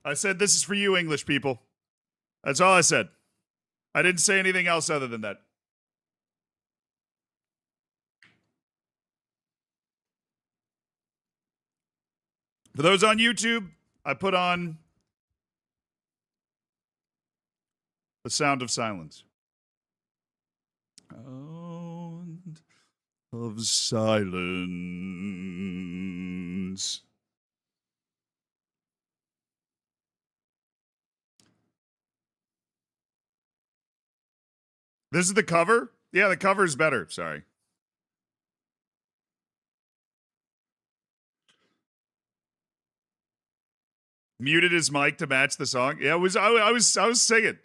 I said this is for you, English people. That's all I said. I didn't say anything else other than that. For those on YouTube, I put on the sound of silence. Sound of silence. This is the cover? Yeah, the cover's better. Sorry. Muted his mic to match the song. Yeah, I was singing.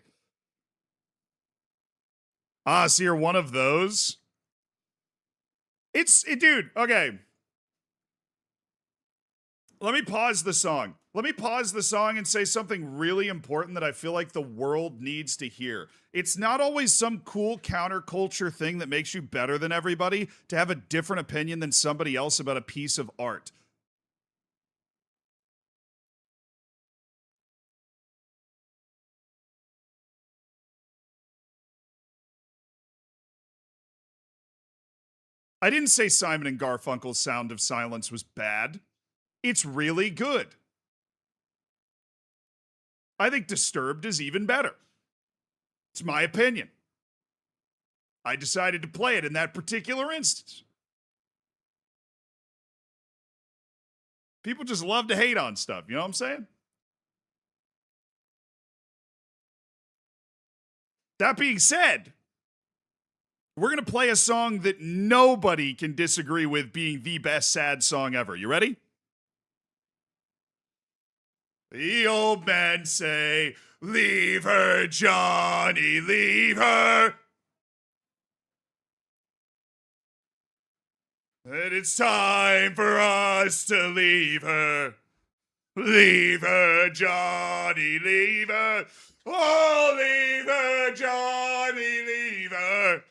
So you're one of those? Dude, okay. Let me pause the song. Let me pause the song and say something really important that I feel like the world needs to hear. It's not always some cool counterculture thing that makes you better than everybody to have a different opinion than somebody else about a piece of art. I didn't say Simon and Garfunkel's Sound of Silence was bad. It's really good. I think Disturbed is even better. It's my opinion. I decided to play it in that particular instance. People just love to hate on stuff, you know what I'm saying? That being said, we're going to play a song that nobody can disagree with being the best sad song ever. You ready? The old men say, leave her, Johnny, leave her. And it's time for us to leave her. Leave her, Johnny, leave her. Oh, leave her, Johnny, leave her.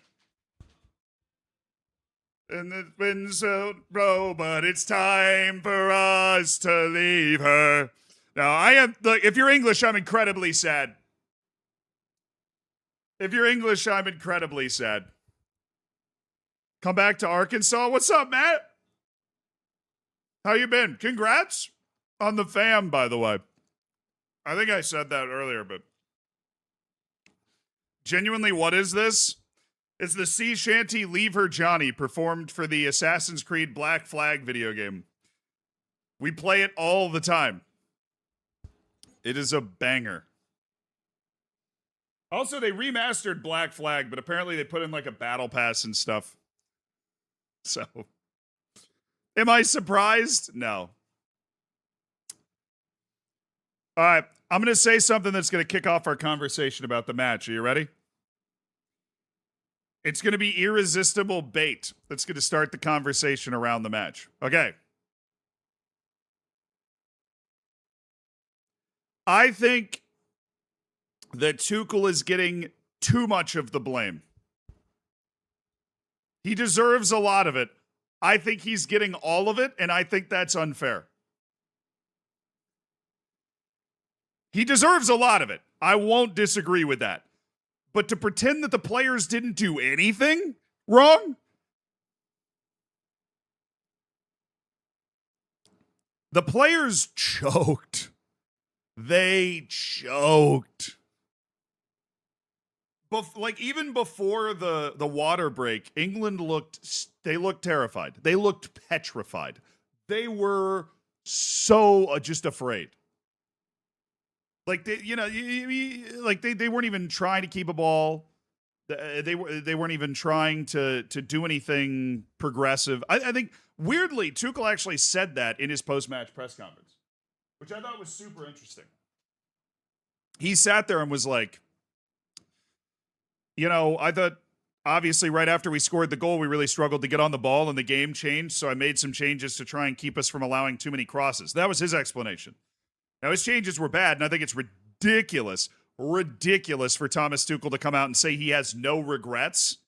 And it's been so low, but it's time for us to leave her. Now, if you're English, I'm incredibly sad. If you're English, I'm incredibly sad. Come back to Arkansas. What's up, Matt? How you been? Congrats on the fam, by the way. I think I said that earlier, but genuinely, what is this? It's the sea shanty Leave Her Johnny performed for the Assassin's Creed Black Flag video game. We play it all the time. It is a banger. Also, they remastered Black Flag, but apparently they put in like a battle pass and stuff. So, am I surprised? No. All right, I'm going to say something that's going to kick off our conversation about the match. Are you ready? It's going to be irresistible bait that's going to start the conversation around the match. Okay. I think that Tuchel is getting too much of the blame. He deserves a lot of it. I think he's getting all of it, and I think that's unfair. He deserves a lot of it. I won't disagree with that. But to pretend that the players didn't do anything wrong? The players choked. They choked. Even before the water break, England looked terrified. They looked petrified. They were so just afraid. Like they weren't even trying to keep a ball. They weren't even trying to do anything progressive. I think weirdly, Tuchel actually said that in his post-match press conference, which I thought was super interesting. He sat there and was like, I thought obviously right after we scored the goal, we really struggled to get on the ball and the game changed. So I made some changes to try and keep us from allowing too many crosses. That was his explanation. Now, his changes were bad, and I think it's ridiculous for Thomas Tuchel to come out and say he has no regrets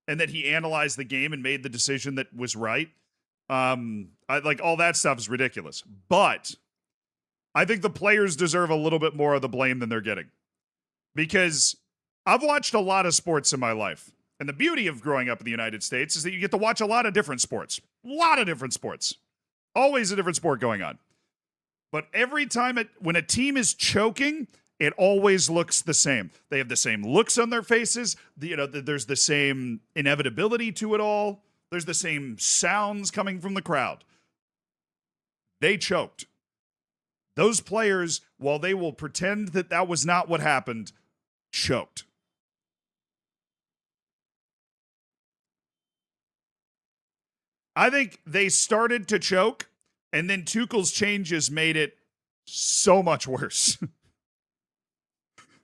and that he analyzed the game and made the decision that was right. All that stuff is ridiculous. But I think the players deserve a little bit more of the blame than they're getting. Because I've watched a lot of sports in my life. And the beauty of growing up in the United States is that you get to watch a lot of different sports. A lot of different sports. Always a different sport going on. But every time when a team is choking, it always looks the same. They have the same looks on their faces. There's the same inevitability to it all. There's the same sounds coming from the crowd. They choked. Those players, while they will pretend that that was not what happened, choked. I think they started to choke, and then Tuchel's changes made it so much worse.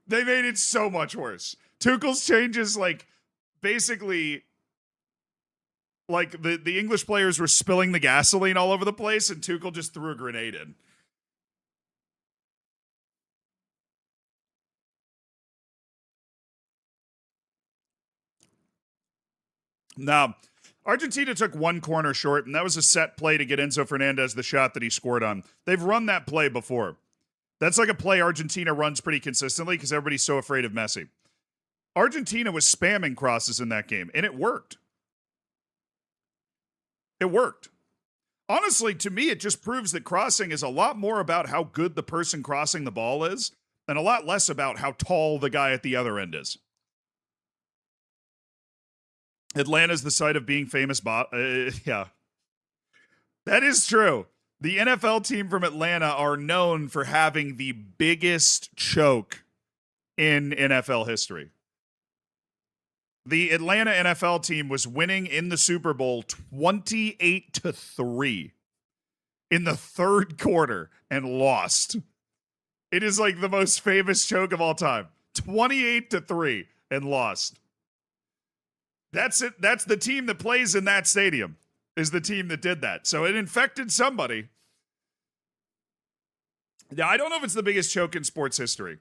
They made it so much worse. Tuchel's changes, basically, the English players were spilling the gasoline all over the place, and Tuchel just threw a grenade in. Now, Argentina took one corner short, and that was a set play to get Enzo Fernandez the shot that he scored on. They've run that play before. That's like a play Argentina runs pretty consistently because everybody's so afraid of Messi. Argentina was spamming crosses in that game, and it worked. It worked. Honestly, to me, it just proves that crossing is a lot more about how good the person crossing the ball is and a lot less about how tall the guy at the other end is. Atlanta's the site of being famous. Yeah. That is true. The NFL team from Atlanta are known for having the biggest choke in NFL history. The Atlanta NFL team was winning in the Super Bowl 28-3 in the third quarter and lost. It is like the most famous choke of all time. 28-3 and lost. That's it. That's the team that plays in that stadium is the team that did that. So it infected somebody. Now, I don't know if it's the biggest choke in sports history.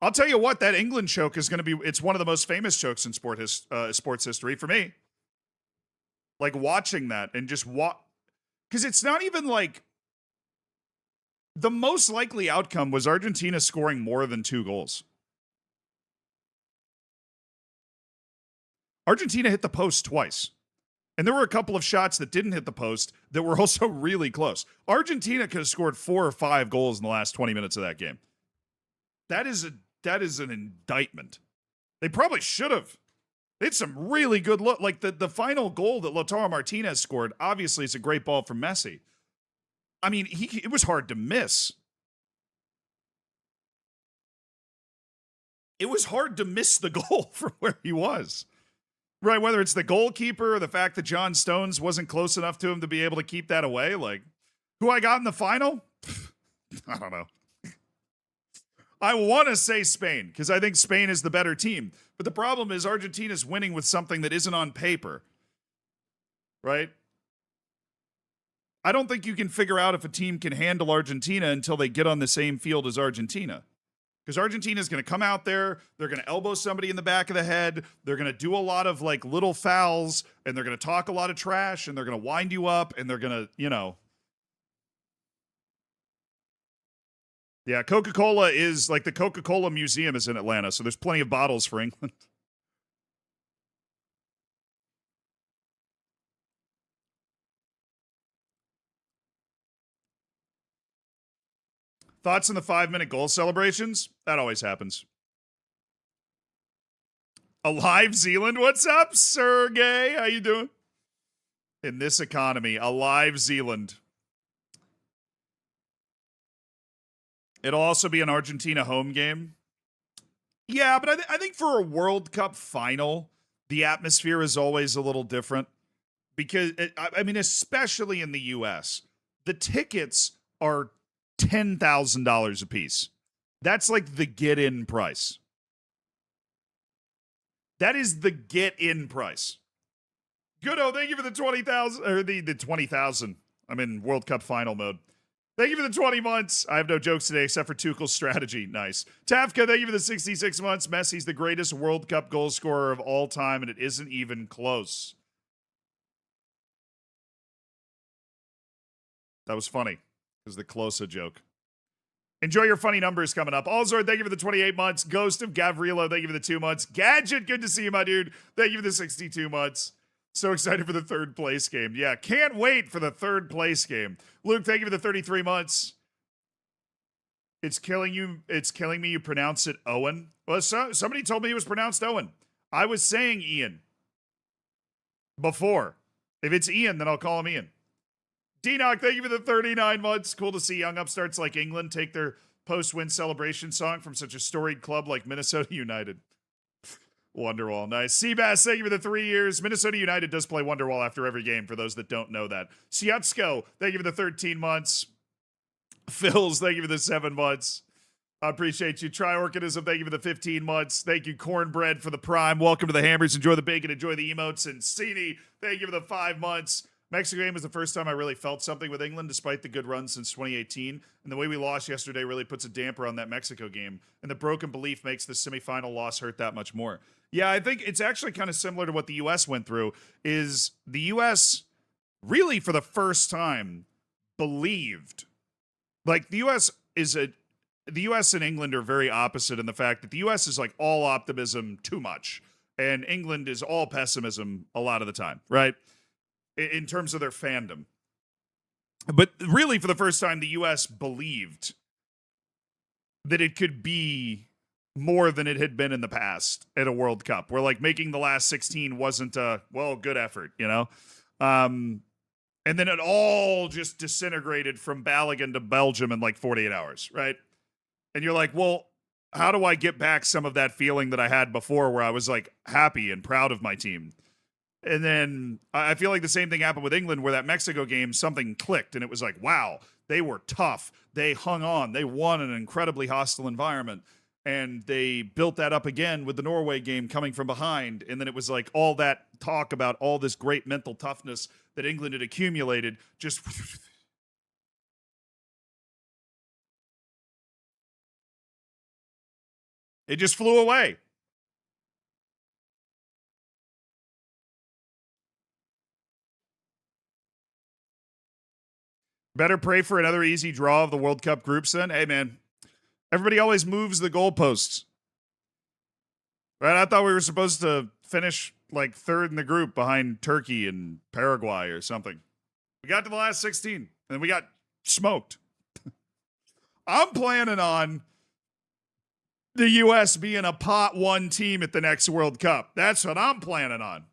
I'll tell you what, that England choke is going to be, it's one of the most famous chokes in sports history for me. Like watching that and just because it's not even like, the most likely outcome was Argentina scoring more than 2 goals. Argentina hit the post twice. And there were a couple of shots that didn't hit the post that were also really close. Argentina could have scored 4 or 5 goals in the last 20 minutes of that game. That is an indictment. They probably should have. They had some really good look. Like the final goal that Lautaro Martinez scored, obviously it's a great ball from Messi. I mean, it was hard to miss. It was hard to miss the goal from where he was. Right, whether it's the goalkeeper or the fact that John Stones wasn't close enough to him to be able to keep that away. Like, who I got in the final? I don't know. I want to say Spain because I think Spain is the better team. But the problem is Argentina's winning with something that isn't on paper. Right? I don't think you can figure out if a team can handle Argentina until they get on the same field as Argentina. Because Argentina is going to come out there, they're going to elbow somebody in the back of the head, they're going to do a lot of little fouls, and they're going to talk a lot of trash, and they're going to wind you up, and they're going to, Yeah, Coca-Cola is the Coca-Cola Museum is in Atlanta, so there's plenty of bottles for England. Thoughts on the 5-minute goal celebrations? That always happens. Alive Zealand, what's up, Sergey? How you doing? In this economy, Alive Zealand. It'll also be an Argentina home game. Yeah, but I think for a World Cup final, the atmosphere is always a little different. Because, especially in the U.S., the tickets are $10,000 a piece. That's like the get-in price. That is the get-in price. Goodo, thank you for the 20,000, or the 20,000. I'm in World Cup final mode. Thank you for the 20 months. I have no jokes today except for Tuchel's strategy. Nice. Tafka, thank you for the 66 months. Messi's the greatest World Cup goal scorer of all time, and it isn't even close. That was funny. It was the Closa joke. Enjoy your funny numbers coming up. Alzor, thank you for the 28 months. Ghost of Gavrilo, thank you for the 2 months. Gadget, good to see you, my dude. Thank you for the 62 months. So excited for the third place game. Yeah, can't wait for the third place game. Luke, thank you for the 33 months. It's killing you. It's killing me. You pronounce it Owen. Well, somebody told me it was pronounced Owen. I was saying Ian before. If it's Ian, then I'll call him Ian. D-Knock, thank you for the 39 months. Cool to see young upstarts like England take their post-win celebration song from such a storied club like Minnesota United. Wonderwall, nice. Seabass, thank you for the 3 years. Minnesota United does play Wonderwall after every game, for those that don't know that. Siatsko, thank you for the 13 months. Phils, thank you for the 7 months. I appreciate you. Triorganism, thank you for the 15 months. Thank you, Cornbread, for the prime. Welcome to the Hammers. Enjoy the bacon. Enjoy the emotes. And Cini, thank you for the 5 months. Mexico game was the first time I really felt something with England, despite the good run since 2018. And the way we lost yesterday really puts a damper on that Mexico game. And the broken belief makes the semifinal loss hurt that much more. Yeah, I think it's actually kind of similar to what the U.S. went through, is the U.S. really, for the first time, believed. Like, the U.S. and England are very opposite in the fact that the U.S. is like all optimism too much. And England is all pessimism a lot of the time, right? In terms of their fandom. But really, for the first time, the U.S. believed that it could be more than it had been in the past at a World Cup, where like making the last 16 wasn't a, well, good effort, you know? And then it all just disintegrated from Balogun to Belgium in like 48 hours, right? And you're like, well, how do I get back some of that feeling that I had before where I was like happy and proud of my team? And then I feel like the same thing happened with England, where that Mexico game, something clicked and it was like, wow, they were tough. They hung on. They won an incredibly hostile environment. And they built that up again with the Norway game coming from behind. And then it was like all that talk about all this great mental toughness that England had accumulated just it just flew away. Better pray for another easy draw of the World Cup groups then. Hey, man, everybody always moves the goalposts. Right? I thought we were supposed to finish like third in the group behind Turkey and Paraguay or something. We got to the last 16, and then we got smoked. I'm planning on the U.S. being a pot 1 team at the next World Cup. That's what I'm planning on.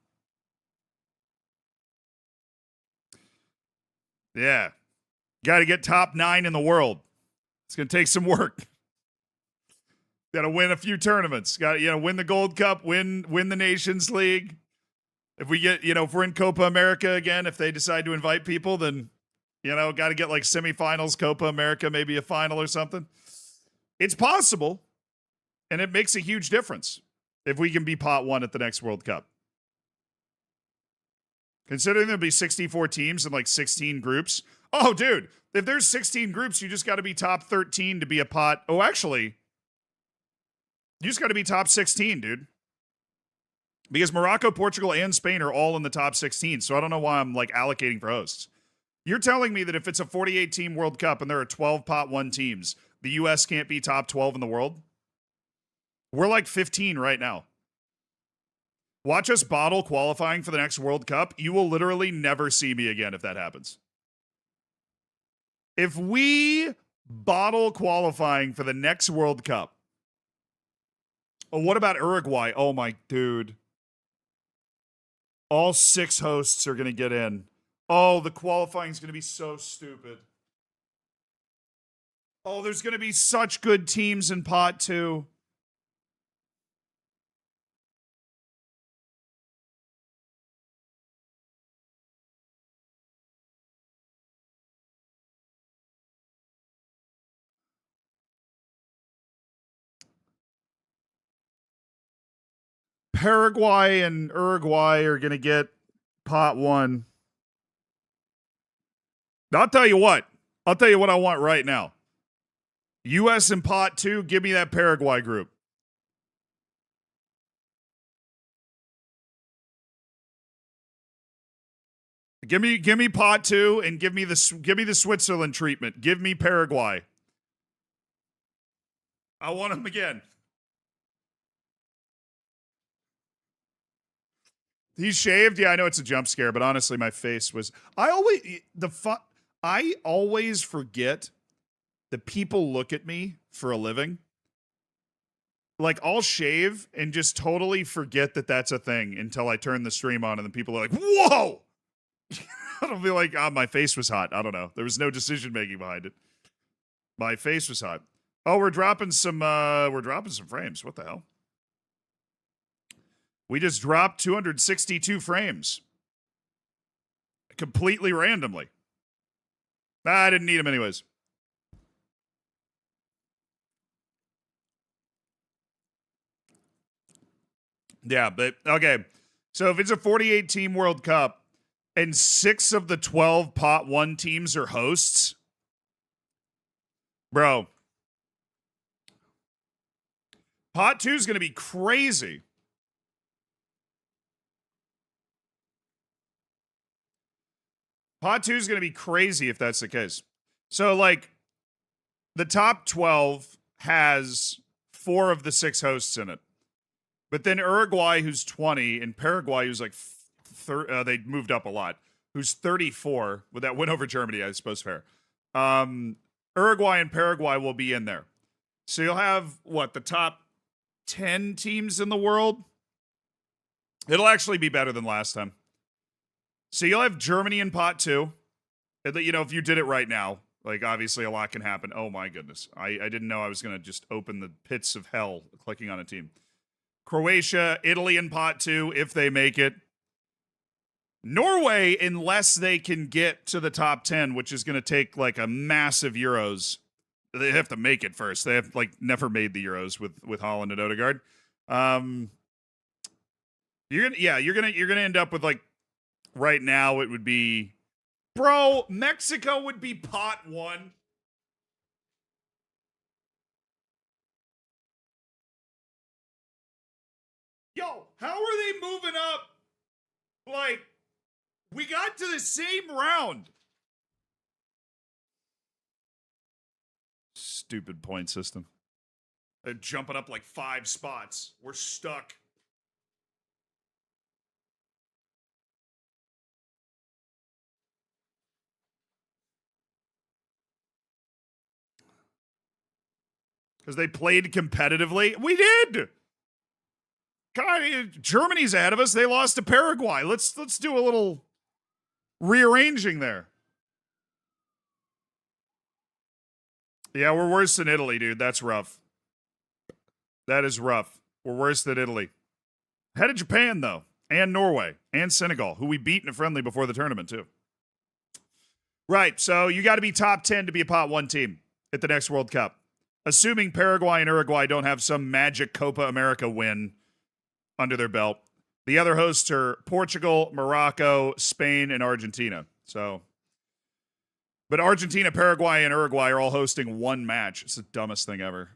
Yeah. Got to get top 9 in the world. It's going to take some work. Got to win a few tournaments. Got to, win the Gold Cup, win the Nations League. If we get, if we're in Copa America again, if they decide to invite people, then, got to get like semifinals, Copa America, maybe a final or something. It's possible, and it makes a huge difference if we can be pot 1 at the next World Cup. Considering there'll be 64 teams and like 16 groups. Oh, dude, if there's 16 groups, you just got to be top 13 to be a pot. Oh, actually, you just got to be top 16, dude. Because Morocco, Portugal, and Spain are all in the top 16. So I don't know why I'm like allocating for hosts. You're telling me that if it's a 48-team World Cup and there are 12 pot 1 teams, the U.S. can't be top 12 in the world? We're like 15 right now. Watch us bottle qualifying for the next World Cup. You will literally never see me again if that happens. If we bottle qualifying for the next World Cup, oh, what about Uruguay? Oh, my dude. All 6 hosts are going to get in. Oh, the qualifying is going to be so stupid. Oh, there's going to be such good teams in pot 2. Paraguay and Uruguay are going to get pot 1. I'll tell you what I want right now. U.S. in pot 2, give me that Paraguay group. Give me pot 2 and give me the Switzerland treatment. Give me Paraguay. I want him again. He's shaved. Yeah, I know it's a jump scare, but honestly, my face was. I always forget that people look at me for a living. Like, I'll shave and just totally forget that that's a thing until I turn the stream on, and then people are like, "Whoa!" I'll be like, my face was hot. I don't know. There was no decision making behind it. My face was hot. Oh, we're dropping some frames. What the hell? We just dropped 262 frames. Completely randomly. I didn't need them anyways. Yeah, but okay. So if it's a 48 team World Cup and 6 of the 12 pot 1 teams are hosts, bro, pot 2 is going to be crazy. Pot 2 is going to be crazy if that's the case. So, like, the top 12 has 4 of the 6 hosts in it. But then Uruguay, who's 20, and Paraguay, who's like, they moved up a lot, who's 34, with that win over Germany, I suppose fair. Uruguay and Paraguay will be in there. So you'll have, the top 10 teams in the world? It'll actually be better than last time. So you'll have Germany in pot 2. You know, if you did it right now, like, obviously a lot can happen. Oh, my goodness. I didn't know I was going to just open the pits of hell clicking on a team. Croatia, Italy in pot 2, if they make it. Norway, unless they can get to the top 10, which is going to take, like, a massive Euros. They have to make it first. They have, like, never made the Euros with Holland and Odegaard. You're gonna end up with, like, right now it would be, bro, Mexico would be pot 1. Yo, how are they moving up? Like, we got to the same round. Stupid point system. They're jumping up like 5 spots. We're stuck. Because they played competitively. We did. God, Germany's ahead of us. They lost to Paraguay. Let's do a little rearranging there. Yeah, we're worse than Italy, dude. That's rough. That is rough. We're worse than Italy. Ahead of Japan, though, and Norway, and Senegal, who we beat in a friendly before the tournament, too. Right, so you got to be top 10 to be a pot 1 team at the next World Cup. Assuming Paraguay and Uruguay don't have some magic Copa America win under their belt. The other hosts are Portugal, Morocco, Spain, and Argentina. So, but Argentina, Paraguay, and Uruguay are all hosting 1 match. It's the dumbest thing ever.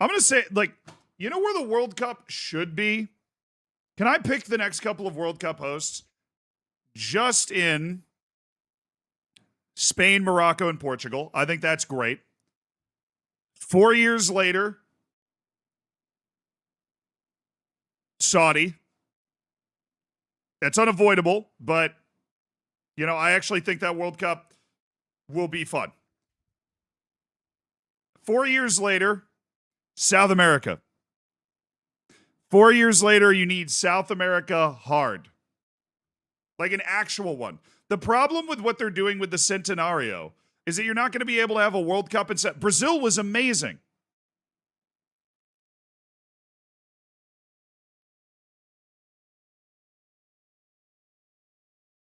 I'm going to say, like, you know where the World Cup should be? Can I pick the next couple of World Cup hosts? Just in Spain, Morocco, and Portugal. I think that's great. 4 years later, Saudi. That's unavoidable, but, you know, I actually think that World Cup will be fun. 4 years later, South America. 4 years later, you need South America hard. Like an actual one. The problem with what they're doing with the Centenario is that you're not going to be able to have a World Cup in Brazil was amazing.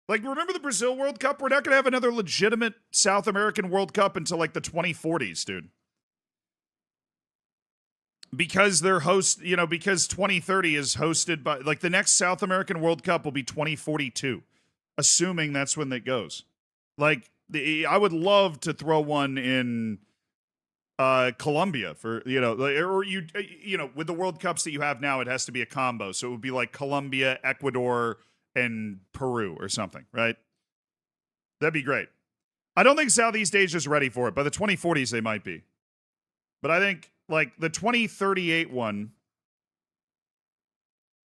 Like, remember the Brazil World Cup? We're not going to have another legitimate South American World Cup until, like, the 2040s, dude. Because they're because 2030 is hosted by, like, the next South American World Cup will be 2042, assuming that's when it goes. Like, I would love to throw one in Colombia for, with the World Cups that you have now, it has to be a combo. So it would be like Colombia, Ecuador, and Peru or something, right? That'd be great. I don't think Southeast Asia's ready for it. By the 2040s, they might be. But I think like the 2038 one,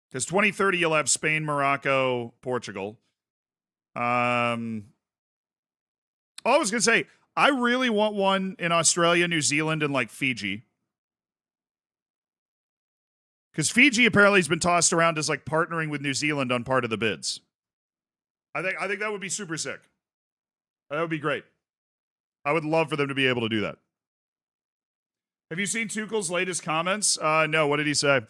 because 2030 you'll have Spain, Morocco, Portugal. I was gonna say I really want one in Australia, New Zealand, and like Fiji. Because Fiji apparently has been tossed around as like partnering with New Zealand on part of the bids. I think that would be super sick. That would be great. I would love for them to be able to do that. Have you seen Tuchel's latest comments? No. What did he say?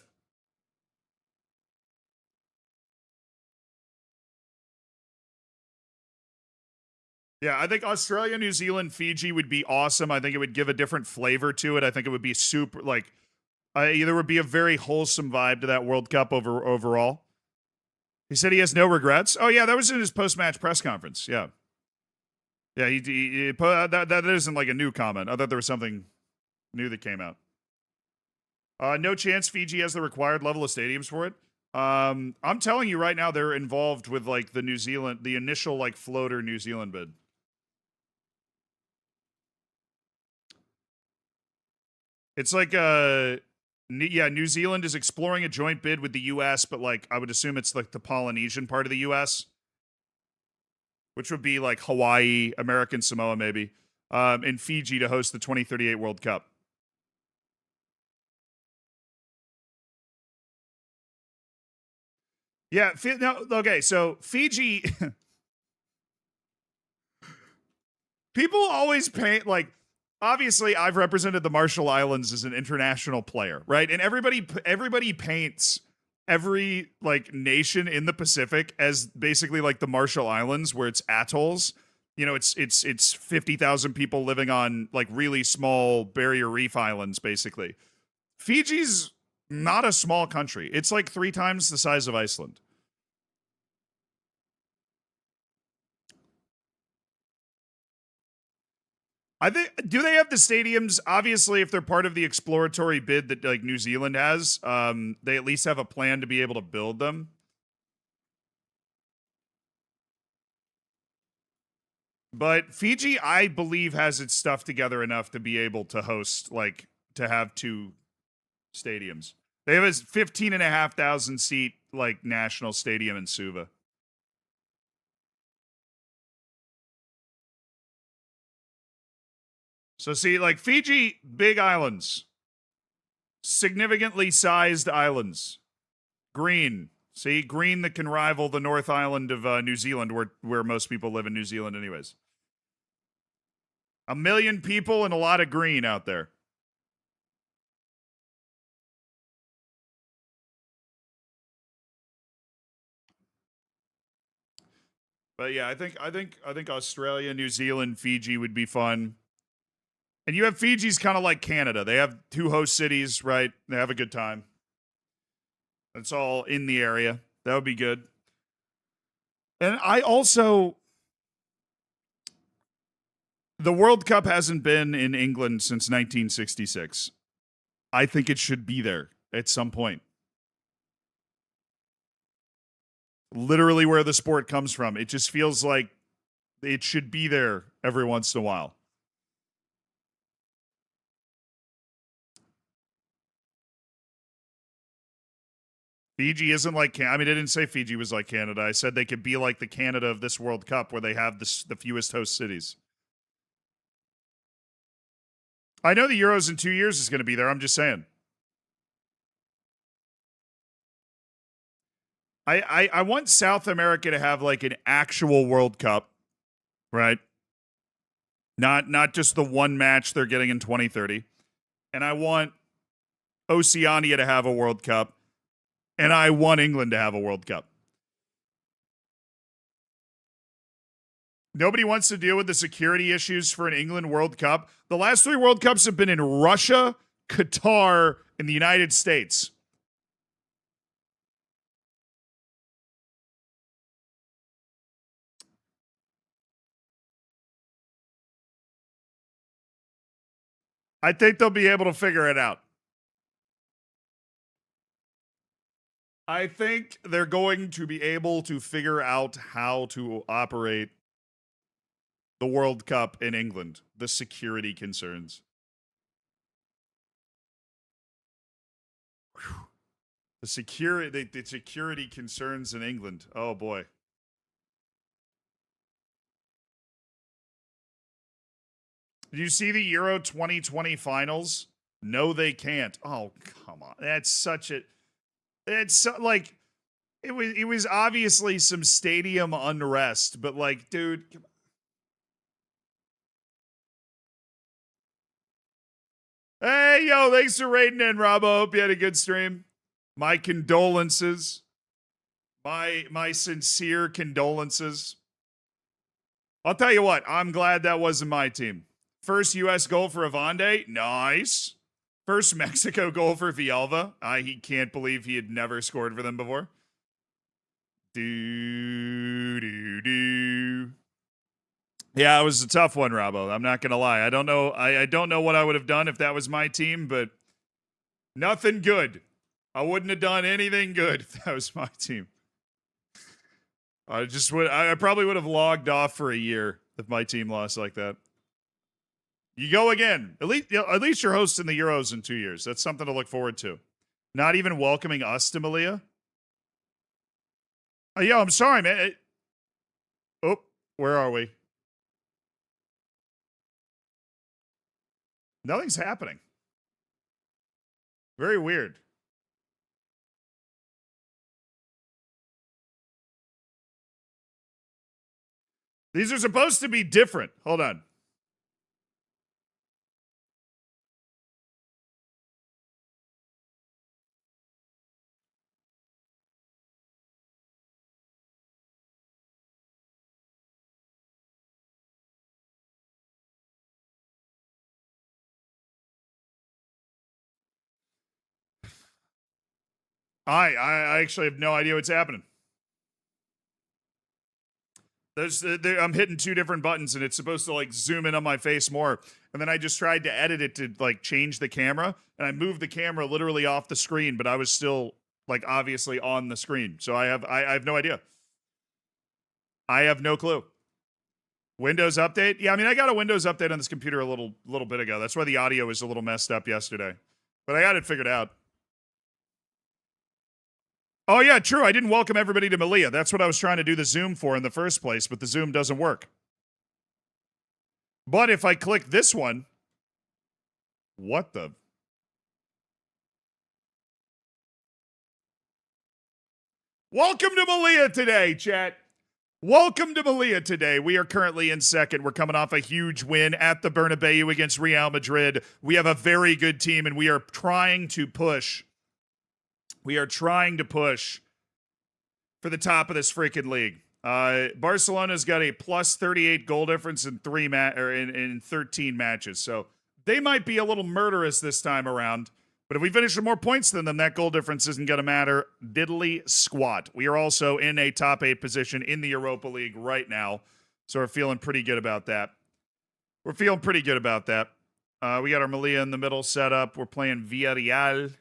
Yeah, I think Australia, New Zealand, Fiji would be awesome. I think it would give a different flavor to it. I think it would be super like either would be a very wholesome vibe to that World Cup overall. He said he has no regrets. Oh yeah, that was in his post-match press conference. Yeah, yeah. He put, that isn't like a new comment. I thought there was something new that came out. No chance Fiji has the required level of stadiums for it. I'm telling you right now, they're involved with like the initial like floater New Zealand bid. It's like New Zealand is exploring a joint bid with the U.S., but like I would assume it's like the Polynesian part of the U.S., which would be like Hawaii, American Samoa, maybe, and Fiji to host the 2038 World Cup. Yeah, no, okay, so Fiji. People always paint like obviously I've represented the Marshall Islands as an international player, right? And everybody paints every like nation in the Pacific as basically like the Marshall Islands where it's atolls. You know, it's 50,000 people living on like really small barrier reef islands basically. Fiji's not a small country. It's like 3 times the size of Iceland. I think do they have the stadiums? Obviously, if they're part of the exploratory bid that like New Zealand has, they at least have a plan to be able to build them. But Fiji, I believe, has its stuff together enough to be able to host like to have 2 stadiums. They have a 15,500 seat like national stadium in Suva. So see, like Fiji, big islands, significantly sized islands, green. See, green that can rival the North Island of New Zealand, where most people live in New Zealand, anyways. 1 million people and a lot of green out there. But yeah, I think Australia, New Zealand, Fiji would be fun. And you have Fiji's kind of like Canada. They have 2 host cities, right? They have a good time. It's all in the area. That would be good. And I also the World Cup hasn't been in England since 1966. I think it should be there at some point. Literally where the sport comes from. It just feels like it should be there every once in a while. Fiji isn't like I didn't say Fiji was like Canada. I said they could be like the Canada of this World Cup where they have the fewest host cities. I know the Euros in 2 years is going to be there. I'm just saying. I want South America to have like an actual World Cup, right? Not just the one match they're getting in 2030. And I want Oceania to have a World Cup. And I want England to have a World Cup. Nobody wants to deal with the security issues for an England World Cup. The last 3 World Cups have been in Russia, Qatar, and the United States. I think they'll be able to figure it out. I think they're going to be able to figure out how to operate the World Cup in England, the security concerns. The security concerns in England. Oh boy. Did you see the Euro 2020 finals? No, they can't. Oh, come on. That's such a. It's so, like it was obviously some stadium unrest, but like, dude. Hey, yo, thanks for raiding in, Robo. Hope you had a good stream. My condolences. My sincere condolences. I'll tell you what, I'm glad that wasn't my team. First U.S. goal for Avande, nice. First Mexico goal for Villalba. He can't believe he had never scored for them before. Yeah, it was a tough one, Robbo. I'm not gonna lie. I don't know. I don't know what I would have done if that was my team, but nothing good. I wouldn't have done anything good if that was my team. I probably would have logged off for a year if my team lost like that. You go again. At least you're hosting the Euros in 2 years. That's something to look forward to. Not even welcoming us to Melilla. Oh, yo, I'm sorry, man. Oh, where are we? Nothing's happening. Very weird. These are supposed to be different. Hold on. I actually have no idea what's happening. I'm hitting two different buttons and it's supposed to like zoom in on my face more. And then I just tried to edit it to like change the camera and I moved the camera literally off the screen, but I was still like obviously on the screen. So I have no idea. I have no clue. Windows update? Yeah, I mean I got a Windows update on this computer a little bit ago. That's why the audio was a little messed up yesterday. But I got it figured out. Oh, yeah, true. I didn't welcome everybody to Melilla. That's what I was trying to do the Zoom for in the first place, but the Zoom doesn't work. But if I click this one, what the? Welcome to Melilla today, chat. Welcome to Melilla today. We are currently in second. We're coming off a huge win at the Bernabeu against Real Madrid. We have a very good team, and we are trying to push. We are trying to push for the top of this freaking league. Barcelona's got a plus 38 goal difference in in 13 matches. So they might be a little murderous this time around. But if we finish with more points than them, that goal difference isn't going to matter diddly squat. We are also in a top 8 position in the Europa League right now. So we're feeling pretty good about that. We got our Melilla in the middle set up. We're playing Villarreal.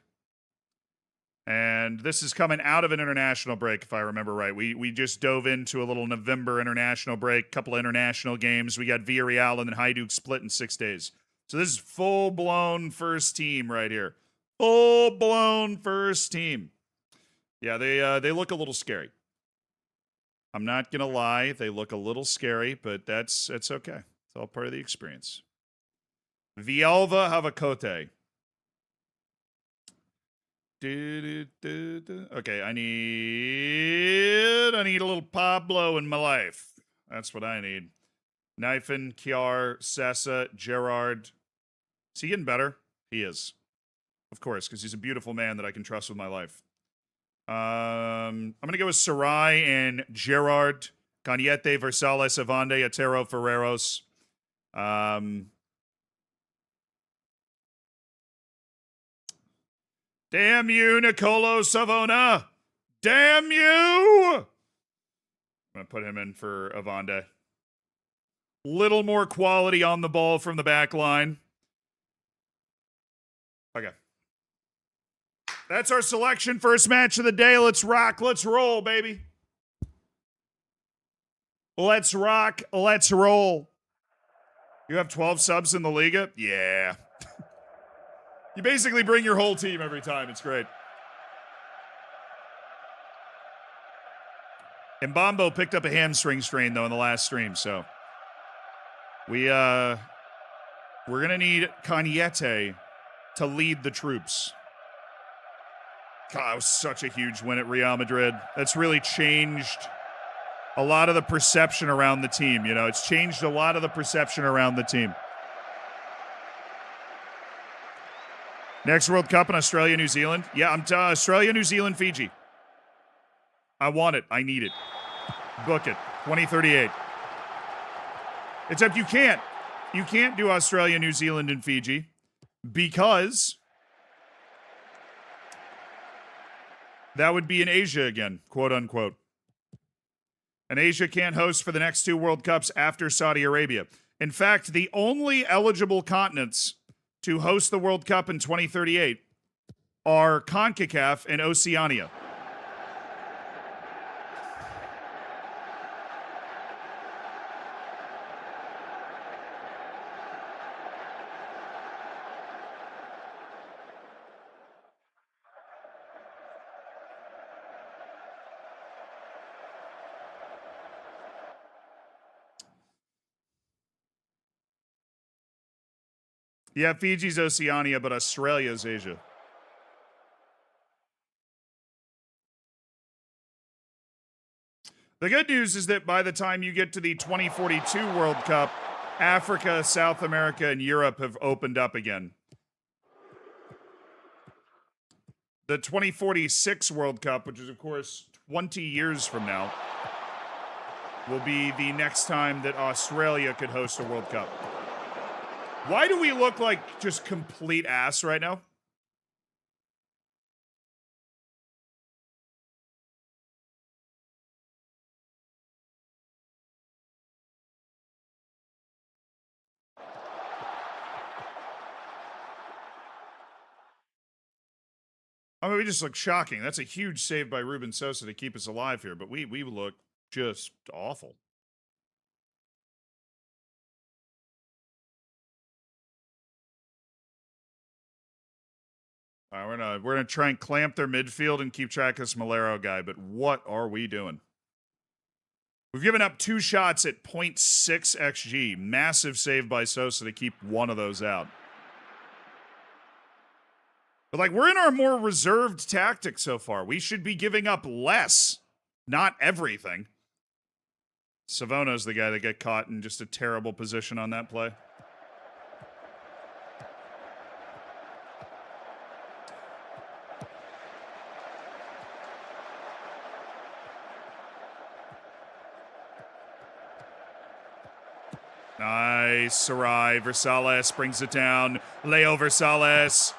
And this is coming out of an international break, if I remember right. We just dove into a little November international break, couple of international games. We got Villarreal and then Hajduk split in 6 days. So this is full-blown first team right here. Full-blown first team. Yeah, they look a little scary. I'm not going to lie. They look a little scary, but it's okay. It's all part of the experience. Villalba Havacote. Okay, I need a little Pablo in my life. That's what I need. Knifin, Kiar, Sessa, Gerard. Is he getting better? He is. Of course, because he's a beautiful man that I can trust with my life. I'm going to go with Sarai and Gerard. Cañete, Versales, Avande, Otero, Ferreros. Damn you, Nicolo Savona. Damn you. I'm going to put him in for Avande. Little more quality on the ball from the back line. Okay. That's our selection. First match of the day. Let's rock. Let's roll, baby. Let's rock. Let's roll. You have 12 subs in the Liga? Yeah. You basically bring your whole team every time. It's great. Mbambo picked up a hamstring strain, though, in the last stream, so we're going to need Cañete to lead the troops. God, it was such a huge win at Real Madrid. That's really changed a lot of the perception around the team. You know, it's changed a lot of the perception around the team. Next World Cup in Australia, New Zealand. Yeah, I'm Australia, New Zealand, Fiji. I want it. I need it. Book it. 2038. Except you can't. You can't do Australia, New Zealand, and Fiji because that would be in Asia again, quote unquote. And Asia can't host for the next 2 World Cups after Saudi Arabia. In fact, the only eligible continents to host the World Cup in 2038 are CONCACAF and Oceania. Yeah, Fiji's Oceania, but Australia's Asia. The good news is that by the time you get to the 2042 World Cup, Africa, South America, and Europe have opened up again. The 2046 World Cup, which is, of course, 20 years from now, will be the next time that Australia could host a World Cup. Why do we look like just complete ass right now? I mean, we just look shocking. That's a huge save by Ruben Sosa to keep us alive here, but we look just awful. All right, we're gonna try and clamp their midfield and keep track of this Melilla guy, but what are we doing? We've given up 2 shots at 0.6 XG. Massive save by Sosa to keep one of those out. But, like, we're in our more reserved tactic so far. We should be giving up less, not everything. Savona's the guy that got caught in just a terrible position on that play. Nice. Sarai. Versales brings it down. Leo Versales.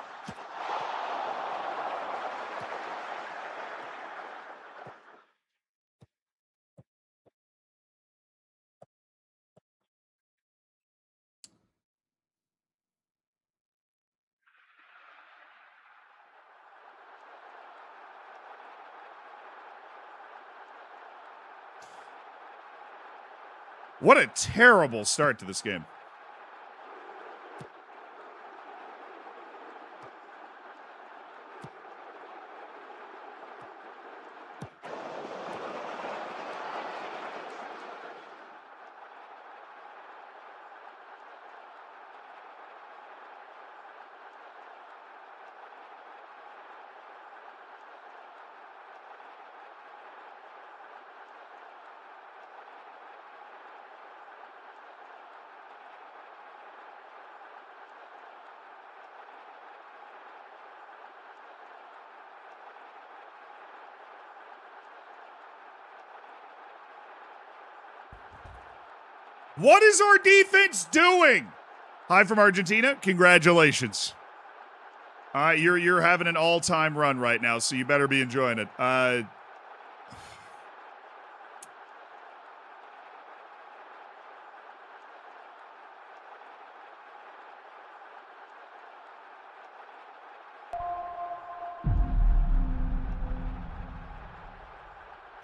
What a terrible start to this game. What is our defense doing? Hi from Argentina. Congratulations. You're having an all-time run right now, so you better be enjoying it. I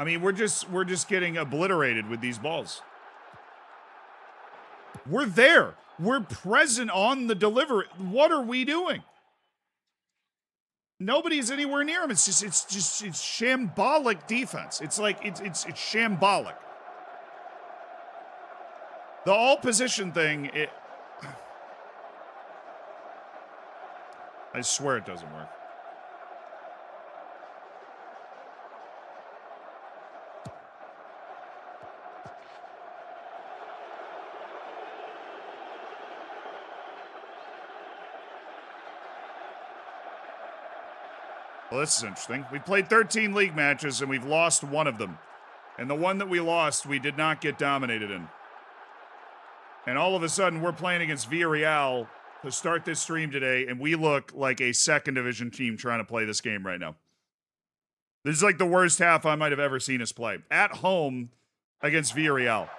mean, we're just getting obliterated with these balls. We're there. We're present on the delivery. What are we doing? Nobody's anywhere near him. It's shambolic defense. It's like it's shambolic. The all position thing, I swear it doesn't work. Well, this is interesting. We played 13 league matches and we've lost one of them. And the one that we lost, we did not get dominated in. And all of a sudden, we're playing against Villarreal to start this stream today, and we look like a second division team trying to play this game right now. This is like the worst half I might have ever seen us play. At home against Villarreal.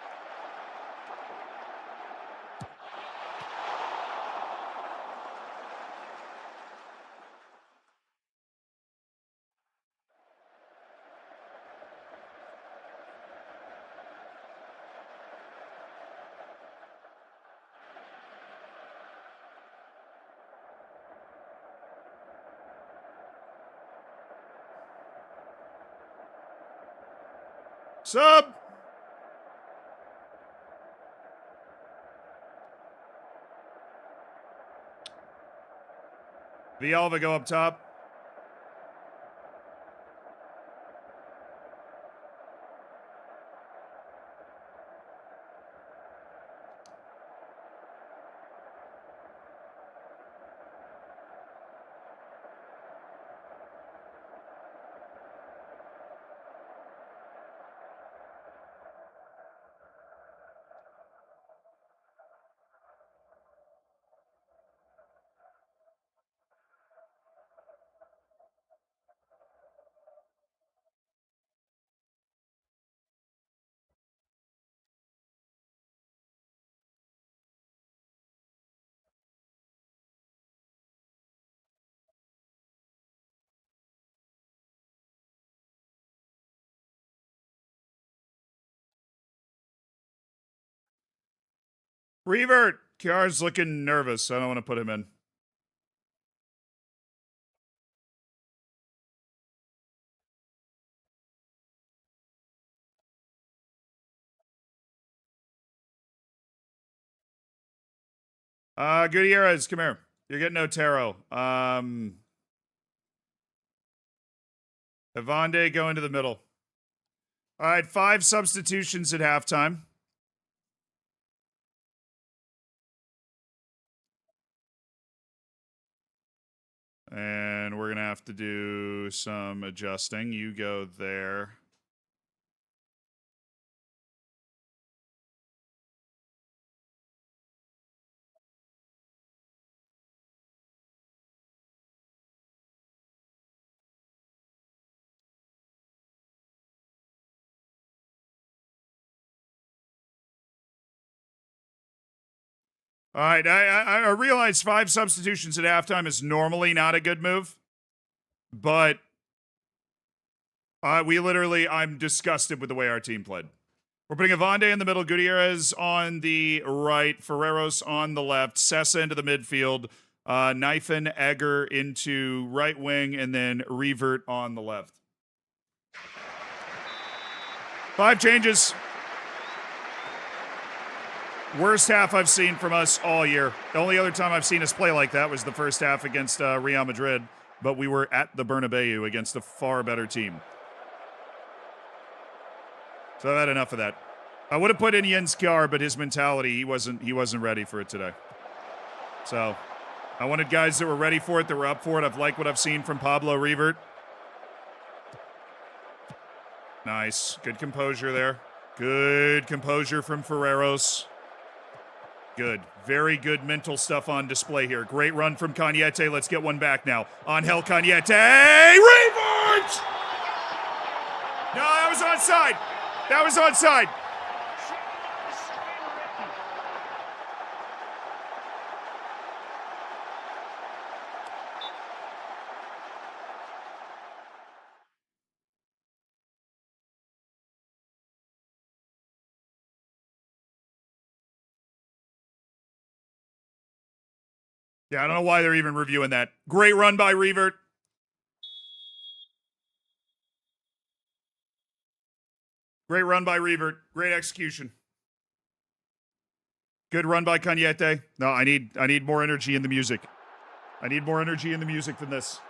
Sub! Villalba go up top. Revert. Kiar's looking nervous. I don't want to put him in. Gutierrez, come here. You're getting Otero. Evande go into the middle. All right, 5 substitutions at halftime. And we're going to have to do some adjusting. You go there. All right, I realize 5 substitutions at halftime is normally not a good move, but I'm disgusted with the way our team played. We're putting Evande in the middle, Gutierrez on the right, Ferreros on the left, Sessa into the midfield, Knifen, Egger into right wing, and then Revert on the left. 5 changes. Worst half I've seen from us all year. The only other time I've seen us play like that was the first half against Real Madrid, but we were at the Bernabeu against a far better team. So I've had enough of that. I would have put in Jens Kjær, but his mentality, he wasn't ready for it today. So I wanted guys that were ready for it, that were up for it. I've liked what I've seen from Pablo Revert. Nice. Good composure there. Good composure from Ferreros. Good. Very good mental stuff on display here. Great run from Cañete. Let's get one back now. Angel Cañete. Revert! No, that was onside. That was onside. Yeah, I don't know why they're even reviewing that. Great run by Revert. Great run by Revert. Great execution. Good run by Cañete. No, I need more energy in the music. I need more energy in the music than this.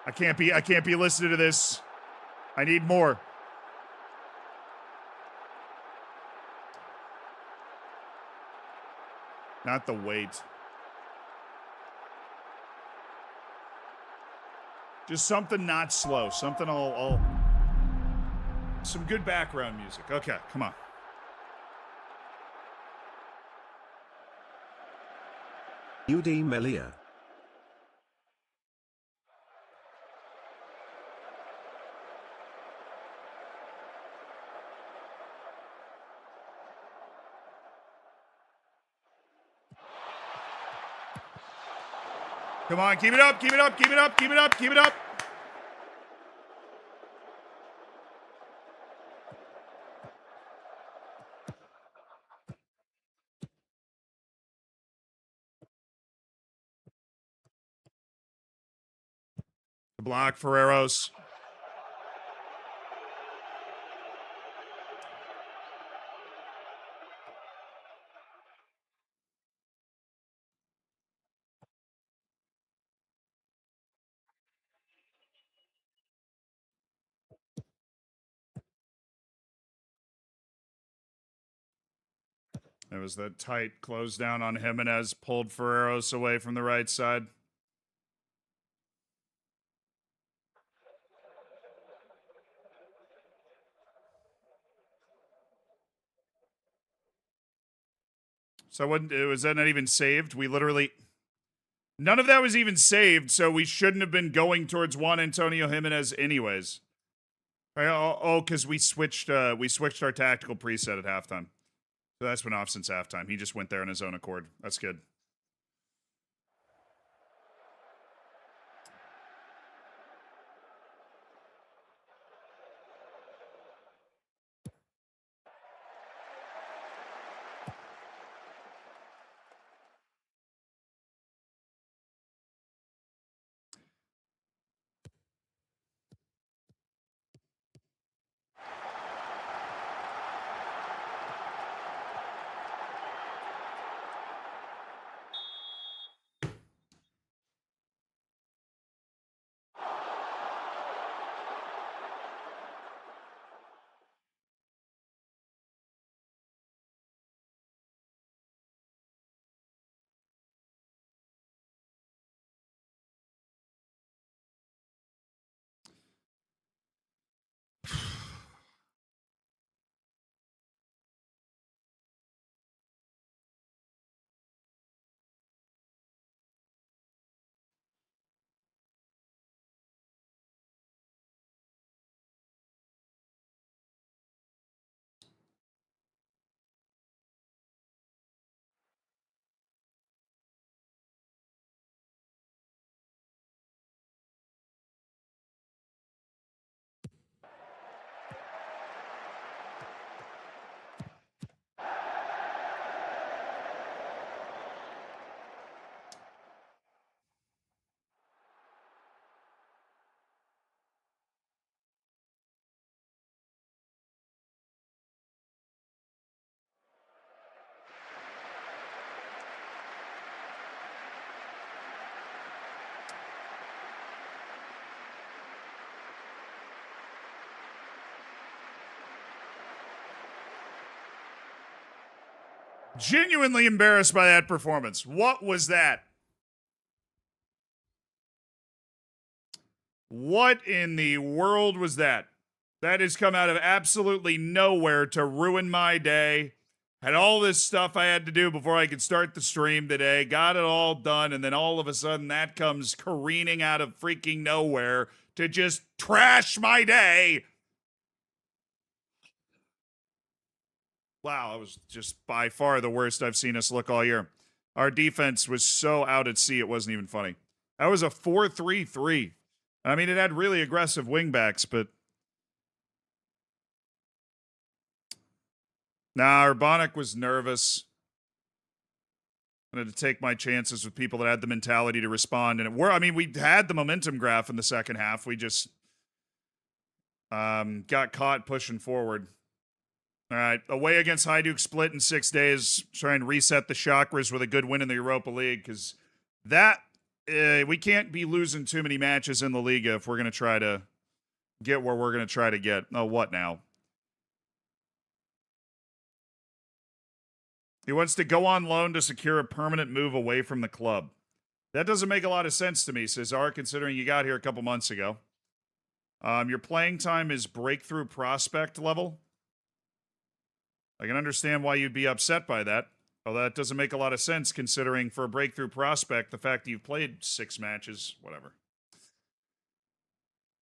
I can't be listening to this. I need more. Not the weight. Just something not slow. Something all some good background music. Okay, come on. UD Melilla. Come on, keep it up, keep it up, keep it up, keep it up, keep it up. Block Ferreros. It was that tight close down on Jimenez, pulled Ferreros away from the right side. So was that not even saved? We literally none of that was even saved, so we shouldn't have been going towards Juan Antonio Jimenez anyways. Because we switched our tactical preset at halftime. So that's been off since halftime. He just went there on his own accord. That's good. Genuinely embarrassed by that performance. What was that? What in the world was that? That has come out of absolutely nowhere to ruin my day. Had all this stuff I had to do before I could start the stream today. Got it all done. And then all of a sudden that comes careening out of freaking nowhere to just trash my day. Wow, that was just by far the worst I've seen us look all year. Our defense was so out at sea, it wasn't even funny. That was a 4-3-3. I mean, it had really aggressive wingbacks, but nah, Urbanic was nervous. I had to take my chances with people that had the mentality to respond, and we had the momentum graph in the second half. We just got caught pushing forward. All right, away against Hajduk split in 6 days. Try and reset the chakras with a good win in the Europa League, because that we can't be losing too many matches in the Liga if we're going to try to get where we're going to try to get. Oh, what now? He wants to go on loan to secure a permanent move away from the club. That doesn't make a lot of sense to me, Cesar, considering you got here a couple months ago. Your playing time is breakthrough prospect level. I can understand why you'd be upset by that. Although that doesn't make a lot of sense considering for a breakthrough prospect, the fact that you've played 6 matches, whatever.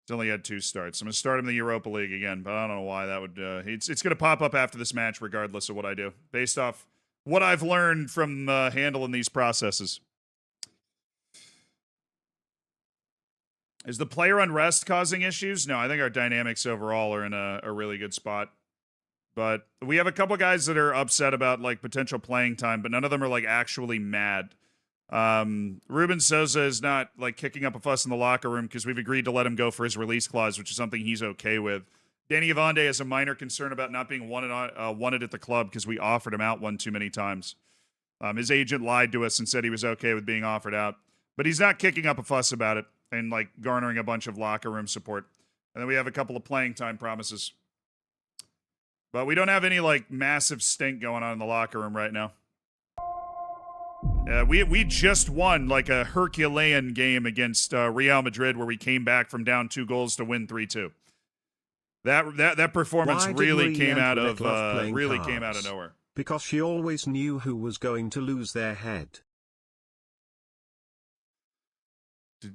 He's only had 2 starts. I'm going to start him in the Europa League again, but I don't know why that would... it's going to pop up after this match regardless of what I do, based off what I've learned from handling these processes. Is the player unrest causing issues? No, I think our dynamics overall are in a really good spot. But we have a couple guys that are upset about like potential playing time, but none of them are like actually mad. Ruben Sosa is not like kicking up a fuss in the locker room because we've agreed to let him go for his release clause, which is something he's okay with. Danny Avande has a minor concern about not being wanted at the club because we offered him out one too many times. His agent lied to us and said he was okay with being offered out, but he's not kicking up a fuss about it and like garnering a bunch of locker room support. And then we have a couple of playing time promises. But we don't have any like massive stink going on in the locker room right now. We just won like a Herculean game against Real Madrid where we came back from down 2 goals to win 3-2. That performance really came out of nowhere. Because she always knew who was going to lose their head. Are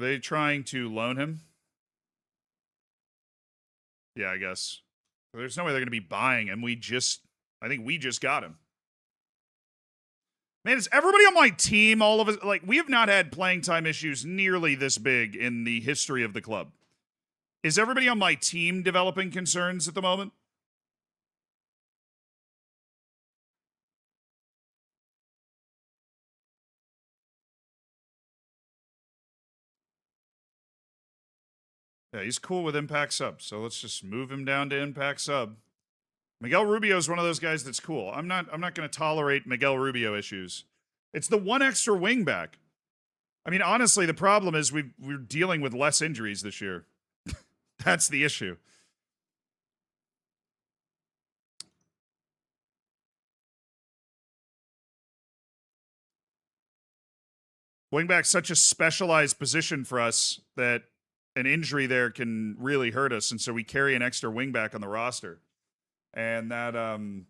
they trying to loan him? Yeah, I guess. There's no way they're going to be buying him. I think we just got him. Man, is everybody on my team, all of us, like, we have not had playing time issues nearly this big in the history of the club. Is everybody on my team developing concerns at the moment? Yeah, he's cool with Impact Sub, so let's just move him down to Impact Sub. Miguel Rubio is one of those guys that's cool. I'm not going to tolerate Miguel Rubio issues. It's the one extra wing back. I mean, honestly, the problem is we're dealing with less injuries this year. That's the issue. Wingback's such a specialized position for us that an injury there can really hurt us, and so we carry an extra wingback on the roster. And that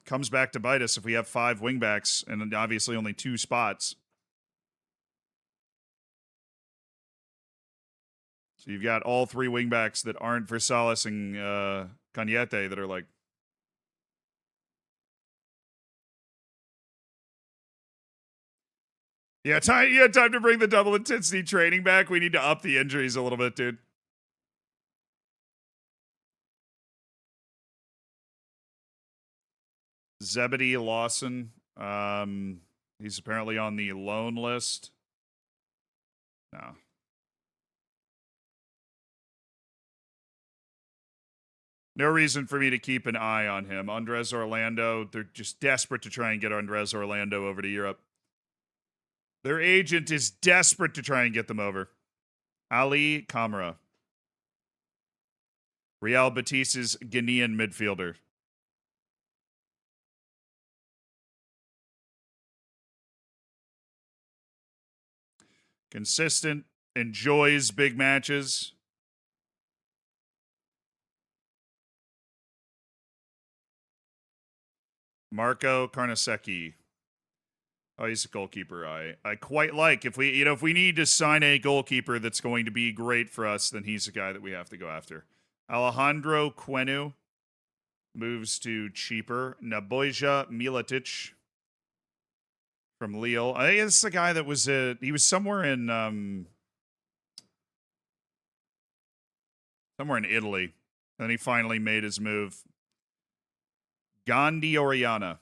comes back to bite us if we have 5 wingbacks and obviously only 2 spots. So you've got all 3 wingbacks that aren't Versailles and Cañete that are like... Yeah, time to bring the double intensity training back. We need to up the injuries a little bit, dude. Zebedee Lawson. He's apparently on the loan list. No. No reason for me to keep an eye on him. Andres Orlando, they're just desperate to try and get Andres Orlando over to Europe. Their agent is desperate to try and get them over. Ali Kamara. Real Betis's Ghanaian midfielder. Consistent, enjoys big matches. Marco Carnesecchi. Oh, he's a goalkeeper I quite like. If we need to sign a goalkeeper that's going to be great for us, then he's the guy that we have to go after. Alejandro Quenu moves to cheaper. Naboja Miletic from Lille. I think this is the guy that was he was somewhere in Italy. And then he finally made his move. Gandhi Oriana.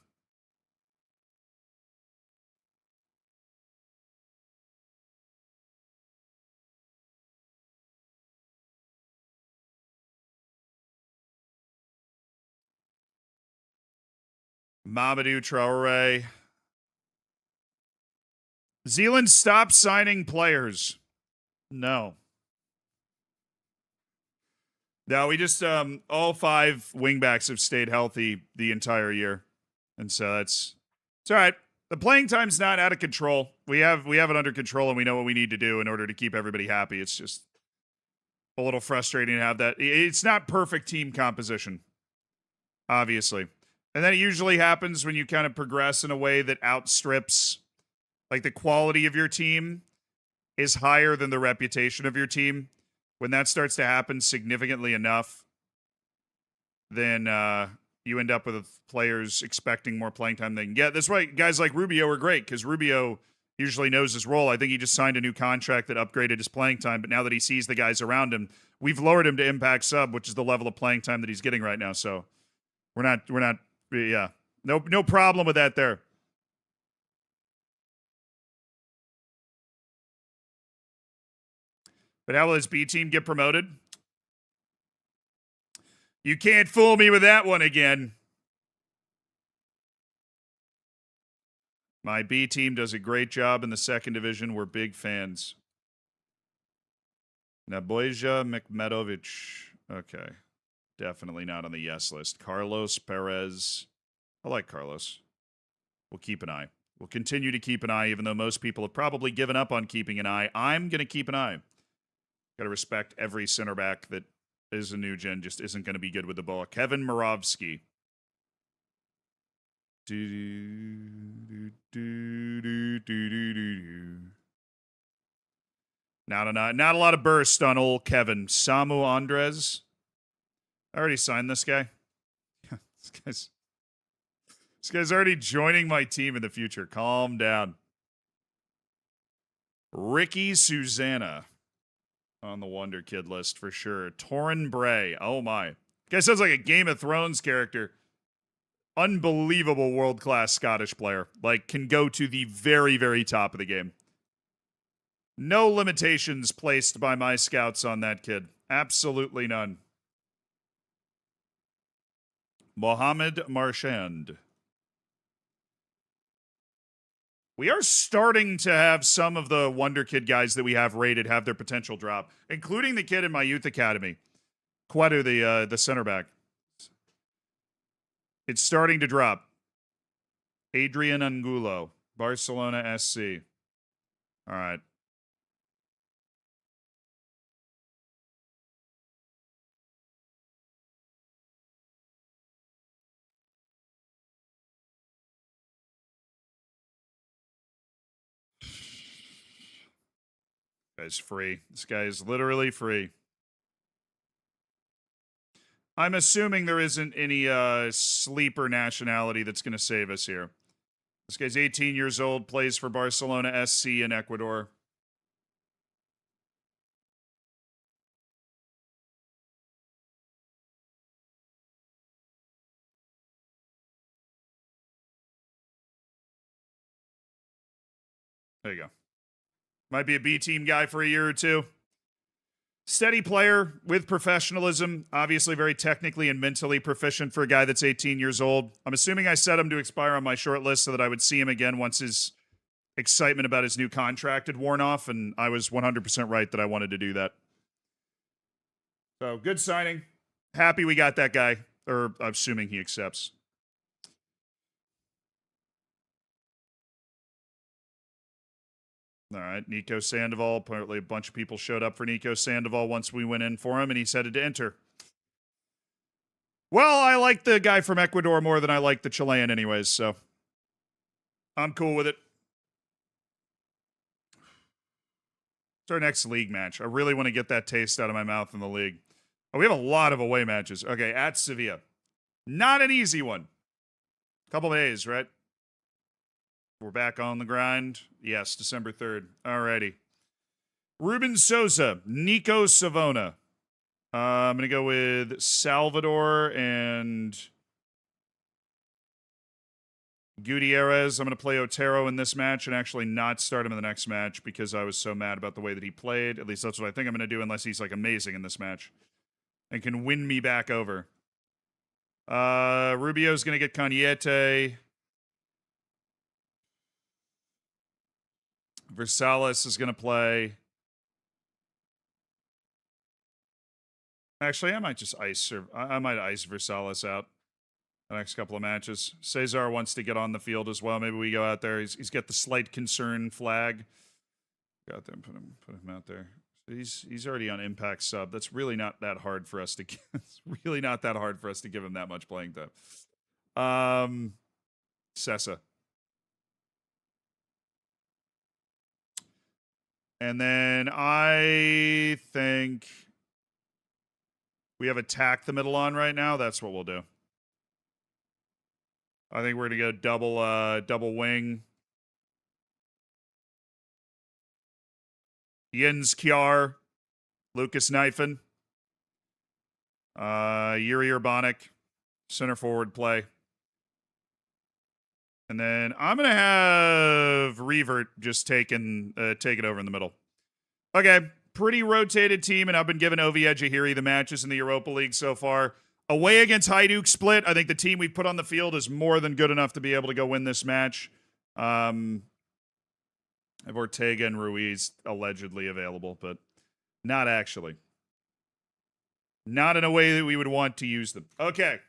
Mamadou Traore. Zealand, stop signing players. No. No, we just all 5 wingbacks have stayed healthy the entire year. And so it's all right. The playing time's not out of control. We have it under control and we know what we need to do in order to keep everybody happy. It's just a little frustrating to have that. It's not perfect team composition, obviously. And then it usually happens when you kind of progress in a way that outstrips, like, the quality of your team is higher than the reputation of your team. When that starts to happen significantly enough, then you end up with players expecting more playing time than they can get. That's why guys like Rubio are great, because Rubio usually knows his role. I think he just signed a new contract that upgraded his playing time, but now that he sees the guys around him, we've lowered him to impact sub, which is the level of playing time that he's getting right now. So we're not, yeah, no problem with that there. But how will his B team get promoted? You can't fool me with that one again. My B team does a great job in the 2nd division. We're big fans. Naboja Mekmetovic. Okay. Definitely not on the yes list. Carlos Perez. I like Carlos. We'll keep an eye. We'll continue to keep an eye, even though most people have probably given up on keeping an eye. I'm going to keep an eye. Got to respect every center back that is a new gen, just isn't going to be good with the ball. Kevin Moravsky. Not a lot of burst on old Kevin. Samu Andres. I already signed this guy. This guy's already joining my team in the future. Calm down. Ricky Susanna on the Wonder Kid list for sure. Torrin Bray. Oh my. Guy sounds like a Game of Thrones character. Unbelievable world-class Scottish player. Like, can go to the very, very top of the game. No limitations placed by my scouts on that kid. Absolutely none. Mohamed Marchand. We are starting to have some of the Wonder Kid guys that we have rated have their potential drop, including the kid in my youth academy, Quedu, the center back. It's starting to drop. Adrian Angulo, Barcelona SC. All right. This guy's free. This guy is literally free. I'm assuming there isn't any sleeper nationality that's going to save us here. This guy's 18 years old, plays for Barcelona SC in Ecuador. There you go. Might be a B team guy for a year or two. Steady player with professionalism, obviously very technically and mentally proficient for a guy that's 18 years old. I'm assuming I set him to expire on my short list so that I would see him again once his excitement about his new contract had worn off, and I was 100% right that I wanted to do that. So, good signing. Happy we got that guy, or assuming he accepts. All right, Nico Sandoval. Apparently a bunch of people showed up for Nico Sandoval once we went in for him, and he's headed to enter. Well, I like the guy from Ecuador more than I like the Chilean anyways, so I'm cool with it. It's our next league match. I really want to get that taste out of my mouth in the league. Oh, we have a lot of away matches. Okay, at Sevilla. Not an easy one. Couple days, right? We're back on the grind. Yes, December 3rd. Alrighty. Ruben Sosa, Nico Savona. I'm going to go with Salvador and Gutierrez. I'm going to play Otero in this match and actually not start him in the next match because I was so mad about the way that he played. At least that's what I think I'm going to do unless he's like amazing in this match and can win me back over. Rubio's going to get Cañete. Versailles is going to play. Actually, I might just ice. I might ice Versailles out the next couple of matches. Cesar wants to get on the field as well. Maybe we go out there. He's got the slight concern flag. Go out there and put him out there. So he's already on Impact sub. That's really not that hard for us to. It's really not that hard for us to give him that much playing time. Sessa. And then I think we have attack the middle on right now. That's what we'll do. I think we're gonna go double wing. Jens Kjar, Lucas Knifen, Yuri Urbanic, center forward play. And then I'm going to have Revert just take it over in the middle. Okay, pretty rotated team, and I've been giving Ovi Ejahiri the matches in the Europa League so far. Away against Hajduk Split, I think the team we put on the field is more than good enough to be able to go win this match. I have Ortega and Ruiz allegedly available, but not actually. Not in a way that we would want to use them. Okay.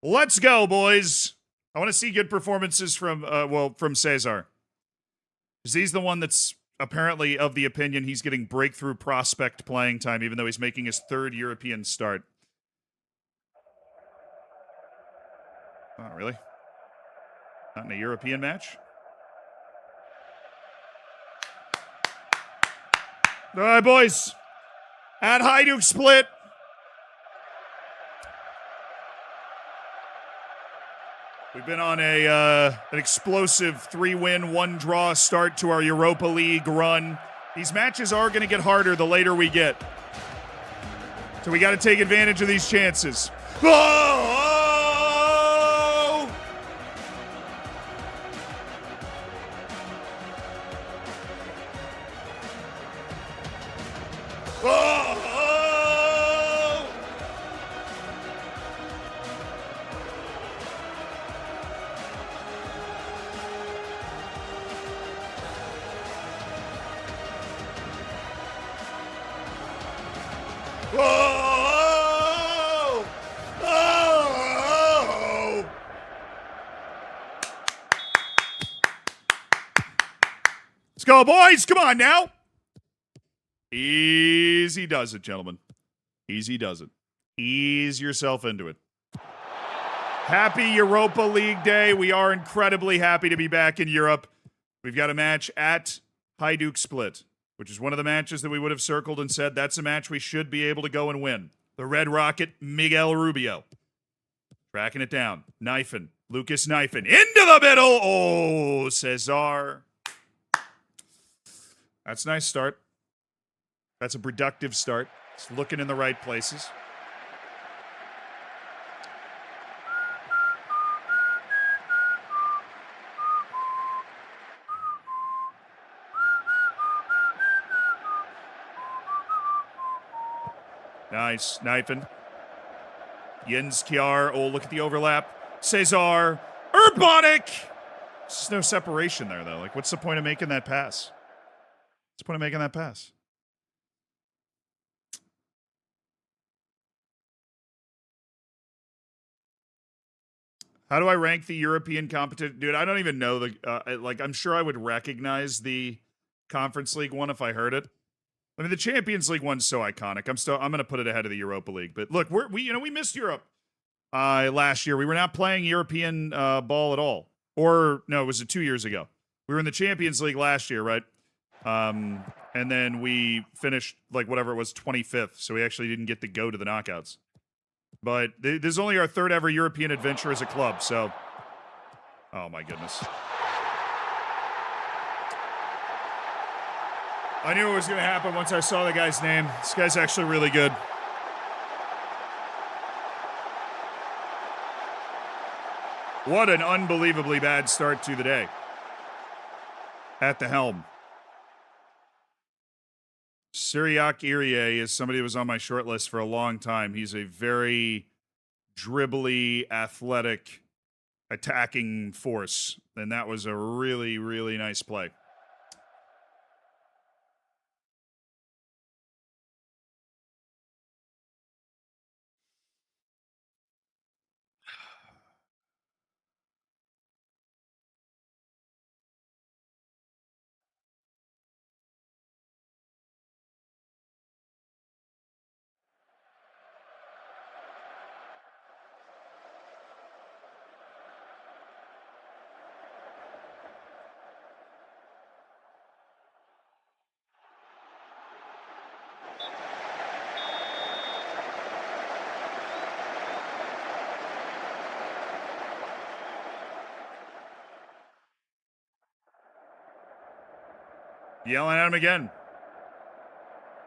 Let's go, boys. I want to see good performances from Cesar. Because he's the one that's apparently of the opinion he's getting breakthrough prospect playing time, even though he's making his third European start. Oh, really? Not in a European match? All right, boys. At Hajduk Split. We've been on an explosive 3-win, 1-draw start to our Europa League run. These matches are going to get harder the later we get. So we got to take advantage of these chances. Oh! Let's go, boys. Come on now. Easy does it, gentlemen. Easy does it. Ease yourself into it. Happy Europa League Day. We are incredibly happy to be back in Europe. We've got a match at Hajduk Split, which is one of the matches that we would have circled and said that's a match we should be able to go and win. The Red Rocket, Miguel Rubio. Tracking it down. Knifen. Lucas Knifen. Into the middle. Oh, Cesar. That's a nice start. That's a productive start. It's looking in the right places. Nice. Knifen. Jens Kjar. Oh, look at the overlap. Cesar. Urbanic. There's no separation there, though. Like, what's the point of making that pass? What's the point of making that pass? How do I rank the European competition? Dude, I don't even know the, I'm sure I would recognize the Conference League one if I heard it. I mean, the Champions League one's so iconic. I'm going to put it ahead of the Europa League. But look, we missed Europe last year. We were not playing European ball at all. Or no, was it 2 years ago? We were in the Champions League last year, right? And then we finished whatever it was, 25th. So we actually didn't get to go to the knockouts. But this is only our third ever European adventure as a club. So, oh my goodness. I knew it was going to happen once I saw the guy's name. This guy's actually really good. What an unbelievably bad start to the day. At the helm. Cyriac Irie is somebody who was on my short list for a long time. He's a very dribbly, athletic, attacking force. And that was a really, really nice play. Yelling at him again.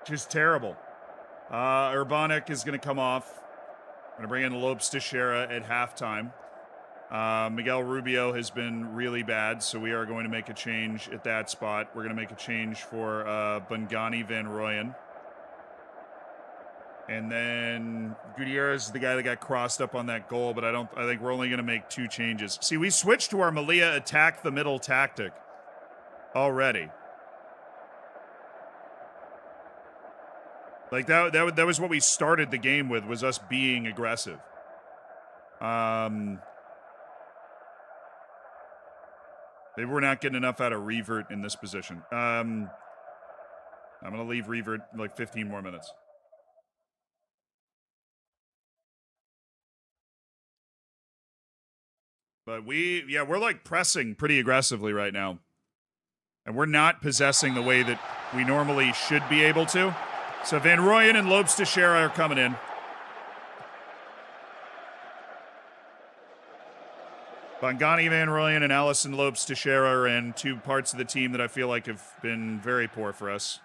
Just terrible. Urbanic is going to come off. Going to bring in Lopes Teixeira at halftime. Miguel Rubio has been really bad, so we are going to make a change at that spot. We're going to make a change for Bungani Van Rooyen. And then Gutierrez is the guy that got crossed up on that goal, but I think we're only going to make 2 changes. See, we switched to our Melilla attack the middle tactic already. Like that was what we started the game with, was us being aggressive. Maybe we're not getting enough out of Revert in this position. I'm gonna leave Revert like 15 more minutes. But we're like pressing pretty aggressively right now. And we're not possessing the way that we normally should be able to. So Van Rooyen and Lopes Teixeira are coming in. Bongani Van Rooyen and Allison Lopes Teixeira are in, 2 parts of the team that I feel like have been very poor for us.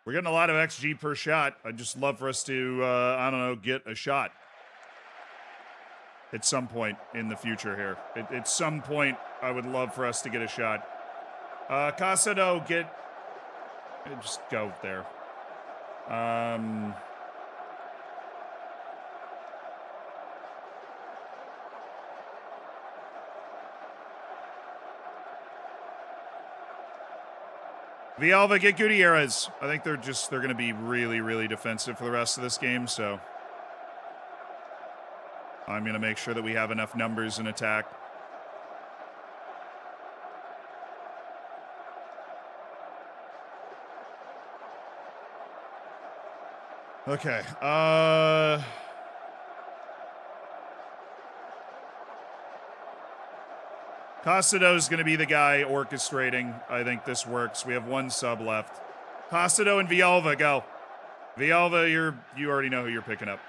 We're getting a lot of XG per shot. I'd just love for us to, I don't know, get a shot at some point in the future here. At some point, I would love for us to get a shot. Casado, just go there. Villalba, get Gutierrez. I think they're going to be really, really defensive for the rest of this game, so I'm going to make sure that we have enough numbers in attack. Okay. Casado is going to be the guy orchestrating. I think this works. We have 1 sub left. Casado and Villalba, go. Villalba, you already know who you're picking up.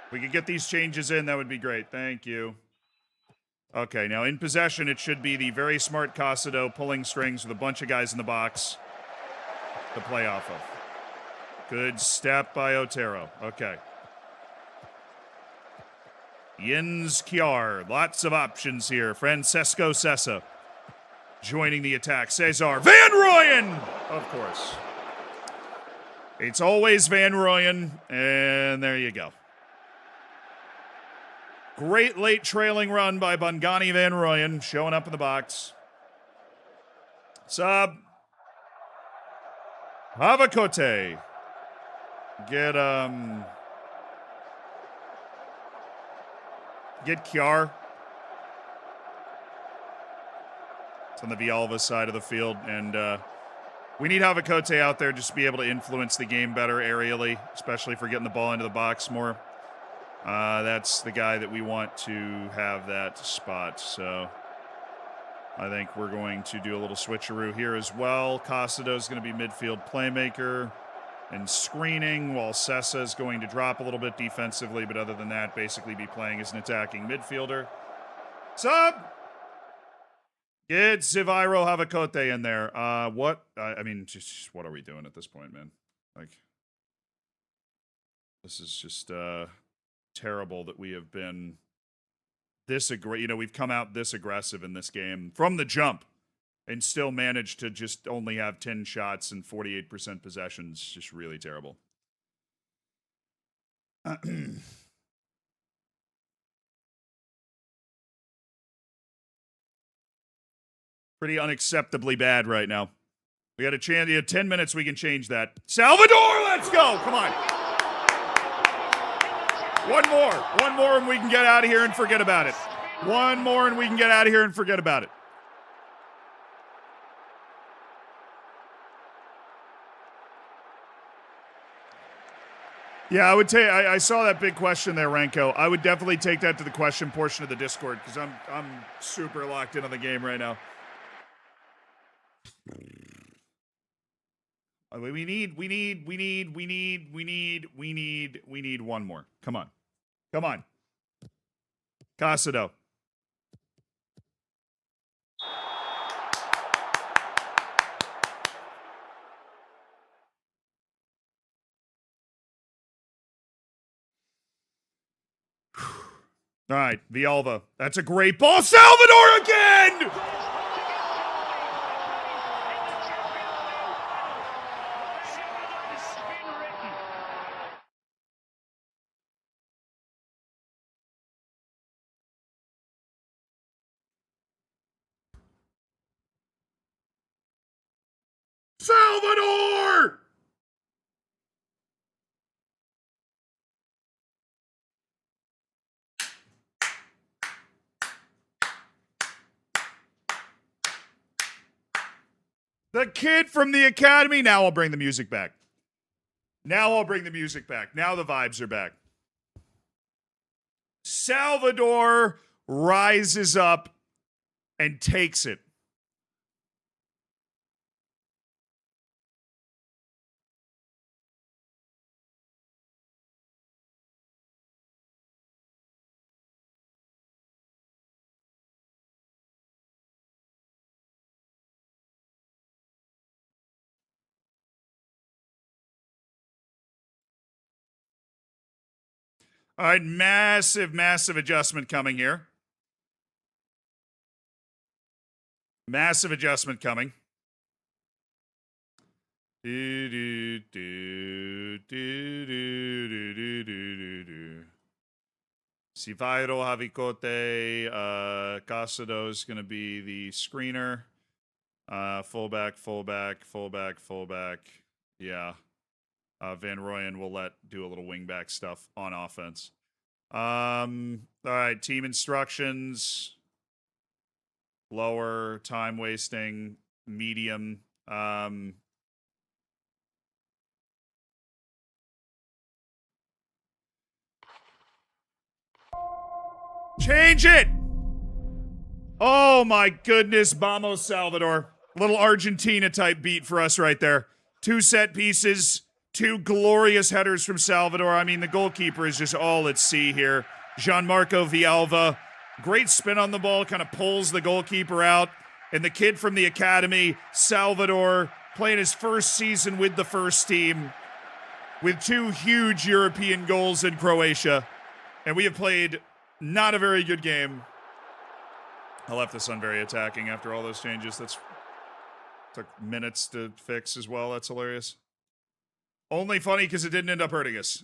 If we could get these changes in, that would be great. Thank you. Okay, now in possession, it should be the very smart Casado pulling strings with a bunch of guys in the box to play off of. Good step by Otero. Okay. Jens Kjaer. Lots of options here. Francesco Sessa joining the attack. Cesar Van Rooyen! Of course. It's always Van Rooyen, and there you go. Great late trailing run by Bongani Van Rooyen, showing up in the box. Sub. Havakote. Get Kjaer. It's on the Villalba side of the field, and we need Havakote out there just to be able to influence the game better aerially, especially for getting the ball into the box more. That's the guy that we want to have that spot, so I think we're going to do a little switcheroo here as well. Casado is going to be midfield playmaker and screening, while Sessa is going to drop a little bit defensively, but other than that, basically be playing as an attacking midfielder. Sub! Get Zivairo Havakote in there. What? I mean, just what are we doing at this point, man? Like, this is just terrible that we have been this we've come out this aggressive in this game from the jump. and still managed to just only have 10 shots and 48% possessions. Just really terrible. Pretty unacceptably bad right now. We got a chance. 10 minutes, we can change that. Salvador, let's go. Come on. One more, and we can get out of here and forget about it. One more, and we can get out of here and forget about it. Yeah, I would take. I saw that big question there, Ranko. I would definitely take that to the question portion of the Discord because I'm super locked in on the game right now. We need one more. Come on. Casado. All right, Villalba. That's a great ball. Salvador again! Salvador! The kid from the academy. Now I'll bring the music back. Now the vibes are back. Salvador rises up and takes it. All right, massive adjustment coming here. Massive adjustment coming. Sivairo Havikote, Casado is going to be the screener. Fullback. Yeah. Van Rooyen will do a little wingback stuff on offense. All right, team instructions. Lower, time wasting, medium. Change it! Oh my goodness, Vamos Salvador. Little Argentina type beat for us right there. 2 set pieces, 2 glorious headers from Salvador. I mean, the goalkeeper is just all at sea here. Gianmarco Villalba, great spin on the ball, kind of pulls the goalkeeper out. And the kid from the academy, Salvador, playing his first season with the first team with 2 huge European goals in Croatia. And we have played not a very good game. I left this on very attacking after all those changes. That's took minutes to fix as well. That's hilarious. Only funny because it didn't end up hurting us.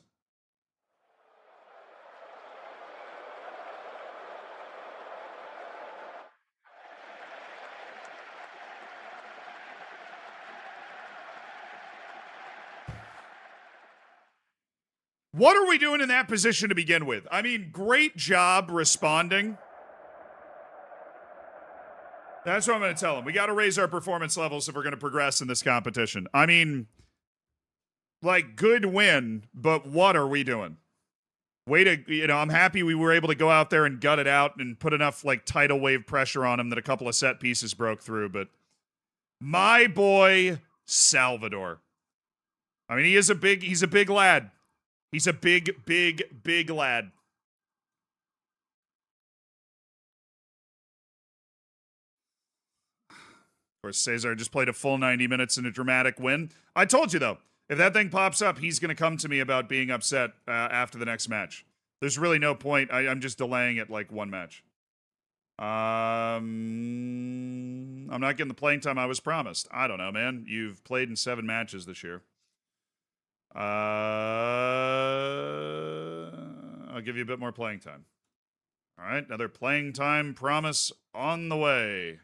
What are we doing in that position to begin with? I mean, great job responding. That's what I'm going to tell him. We got to raise our performance levels if we're going to progress in this competition. I mean, like, good win, but what are we doing? Way to, I'm happy we were able to go out there and gut it out and put enough, like, tidal wave pressure on him that a couple of set pieces broke through, but my boy, Salvador. I mean, he's a big lad. He's a big lad. Of course, Cesar just played a full 90 minutes in a dramatic win. I told you, though, if that thing pops up, he's going to come to me about being upset after the next match. There's really no point. I'm just delaying it like one match. I'm not getting the playing time I was promised. I don't know, man. You've played in 7 matches this year. I'll give you a bit more playing time. All right, another playing time promise on the way.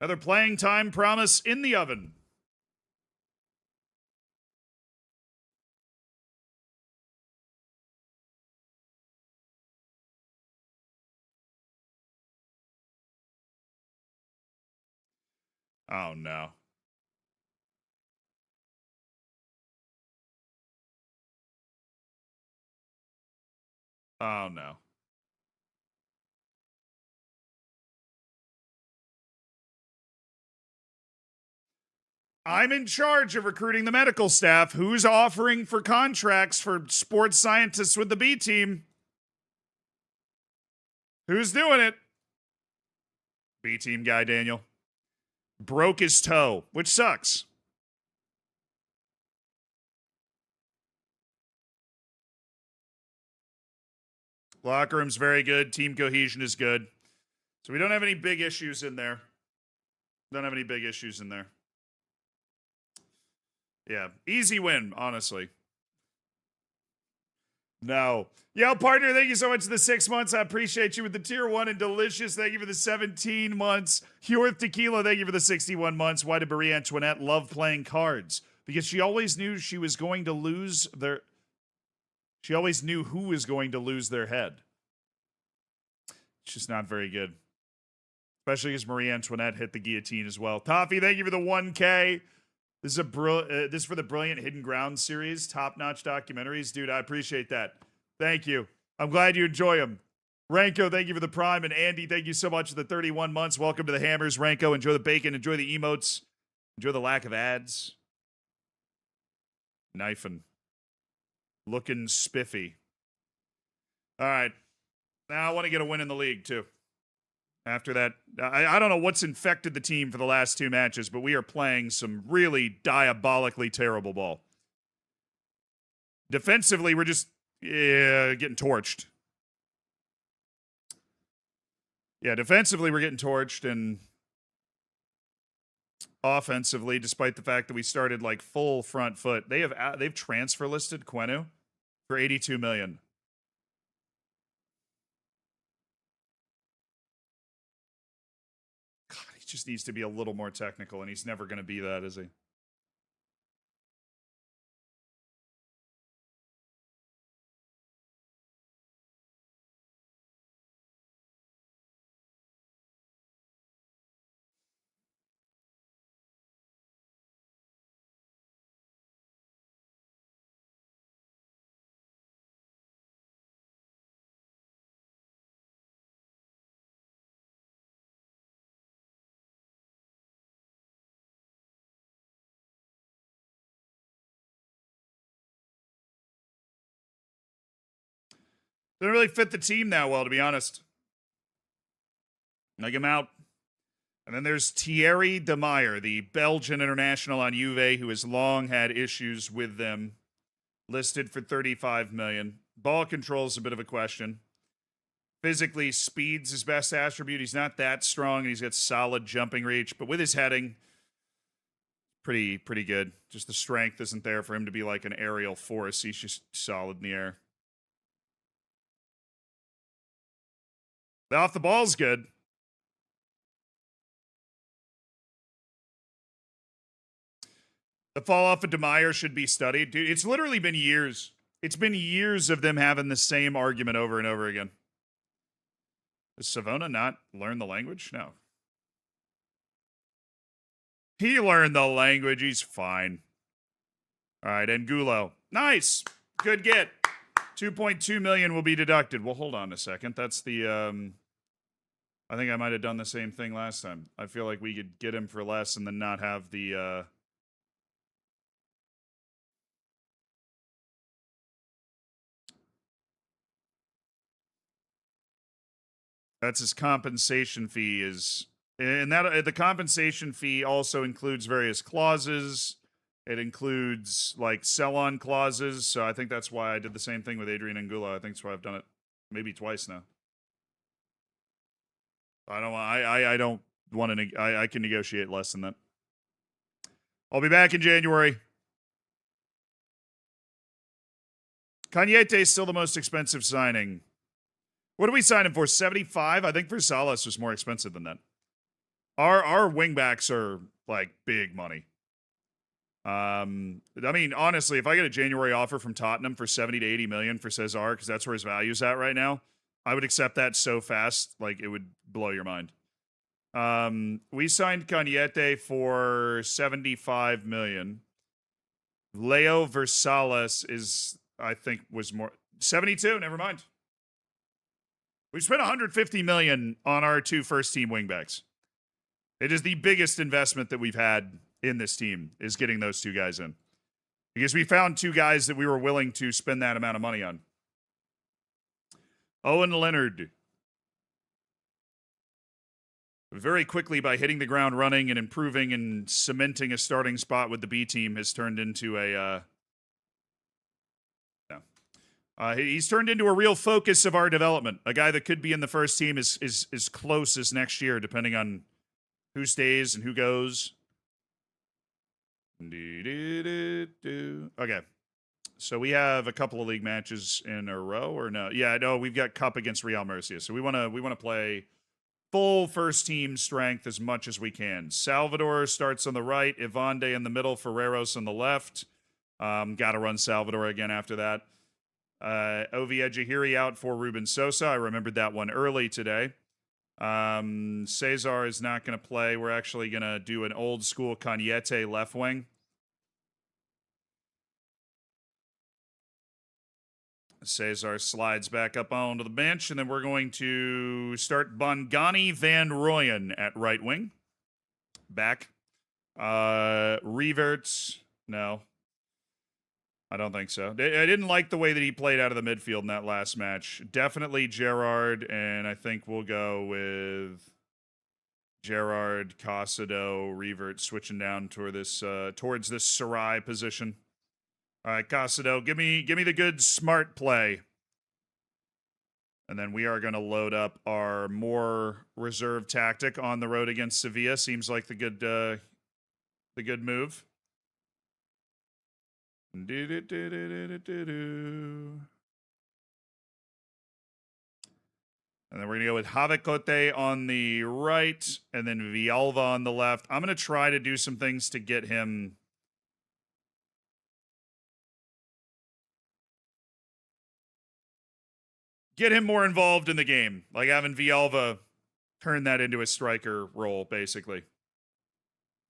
Another playing time promise in the oven. Oh, no. Oh, no. I'm in charge of recruiting the medical staff. Who's offering for contracts for sports scientists with the B team? Who's doing it? B team guy, Daniel. Broke his toe, which sucks. Locker room's very good. Team cohesion is good. So we don't have any big issues in there. Don't have any big issues in there. Yeah, easy win, honestly. No. Yo, partner, thank you so much for the 6 months. I appreciate you with the tier 1 and Delicious. Thank you for the 17 months. Heworth Tequila, thank you for the 61 months. Why did Marie Antoinette love playing cards? Because she always knew she was going to lose their... She always knew who was going to lose their head. It's just not very good. Especially because Marie Antoinette hit the guillotine as well. Toffee, thank you for the 1K. This is this is for the brilliant Hidden Ground series, top-notch documentaries. Dude, I appreciate that. Thank you. I'm glad you enjoy them. Ranko, thank you for the prime. And Andy, thank you so much for the 31 months. Welcome to the Hammers, Ranko. Enjoy the bacon. Enjoy the emotes. Enjoy the lack of ads. Knifing. Looking spiffy. All right. Now I want to get a win in the league, too. After that, I don't know what's infected the team for the last 2 matches, but we are playing some really diabolically terrible ball. Defensively, we're just getting torched. Yeah, defensively, we're getting torched, and offensively, despite the fact that we started like full front foot, they've transfer listed Quenu for $82 million. Just needs to be a little more technical, and he's never going to be that, is he? Didn't really fit the team that well, to be honest. Knock him out. And then there's Thierry de Meyer, the Belgian international on Juve, who has long had issues with them. Listed for $35 million. Ball control is a bit of a question. Physically, speed's his best attribute. He's not that strong, and he's got solid jumping reach. But with his heading, pretty good. Just the strength isn't there for him to be like an aerial force. He's just solid in the air. The off the ball's good. The fall off of DeMeyer should be studied. Dude, it's literally been years. It's been years of them having the same argument over and over again. Does Savona not learn the language? No. He learned the language. He's fine. All right, Angulo. Nice. Good get. 2.2 million will be deducted. Well, hold on a second. That's the... I think I might have done the same thing last time. I feel like we could get him for less and then not have the... That's his compensation fee is... And that the compensation fee also includes various clauses. It includes, like, sell-on clauses. So I think that's why I did the same thing with Adrian Angulo. I think that's why I've done it. Maybe twice now. I don't want to. I can negotiate less than that. I'll be back in January. Cañete is still the most expensive signing. What do we sign him for? 75? I think Versailles was more expensive than that. Our wingbacks are like big money. I mean, honestly, if I get a January offer from Tottenham for 70 to 80 million for Cesar, because that's where his value's at right now, I would accept that so fast, like it would blow your mind. We signed Cañete for 75 million. Leo Versailles is, I think, was more 72. Never mind. We spent 150 million on our 2 first-team wingbacks. It is the biggest investment that we've had in this team, is getting those 2 guys in, because we found 2 guys that we were willing to spend that amount of money on. Owen Leonard, very quickly, by hitting the ground running and improving and cementing a starting spot with the B team, has turned into he's turned into a real focus of our development. A guy that could be in the first team is close as next year, depending on who stays and who goes. Okay. So we have a couple of league matches in a row, or no? Yeah, no, we've got Cup against Real Murcia. So we want to play full first team strength as much as we can. Salvador starts on the right, Ivande in the middle, Ferreros on the left. Got to run Salvador again after that. Ovi Ejahiri out for Ruben Sosa. I remembered that one early today. Cesar is not going to play. We're actually going to do an old school Cañete left wing. Cesar slides back up onto the bench, and then we're going to start Bongani Van Rooyen at right wing. Back. Reverts. No. I don't think so. I didn't like the way that he played out of the midfield in that last match. Definitely Gerard, and I think we'll go with Gerard, Casado, Revert switching down toward towards this Sarai position. All right, Casado, give me the good smart play. And then we are going to load up our more reserved tactic on the road against Sevilla. Seems like the good move. And then we're going to go with Javicote on the right, and then Villalba on the left. I'm going to try to do some things to get him more involved in the game, like having Villalba turn that into a striker role, basically.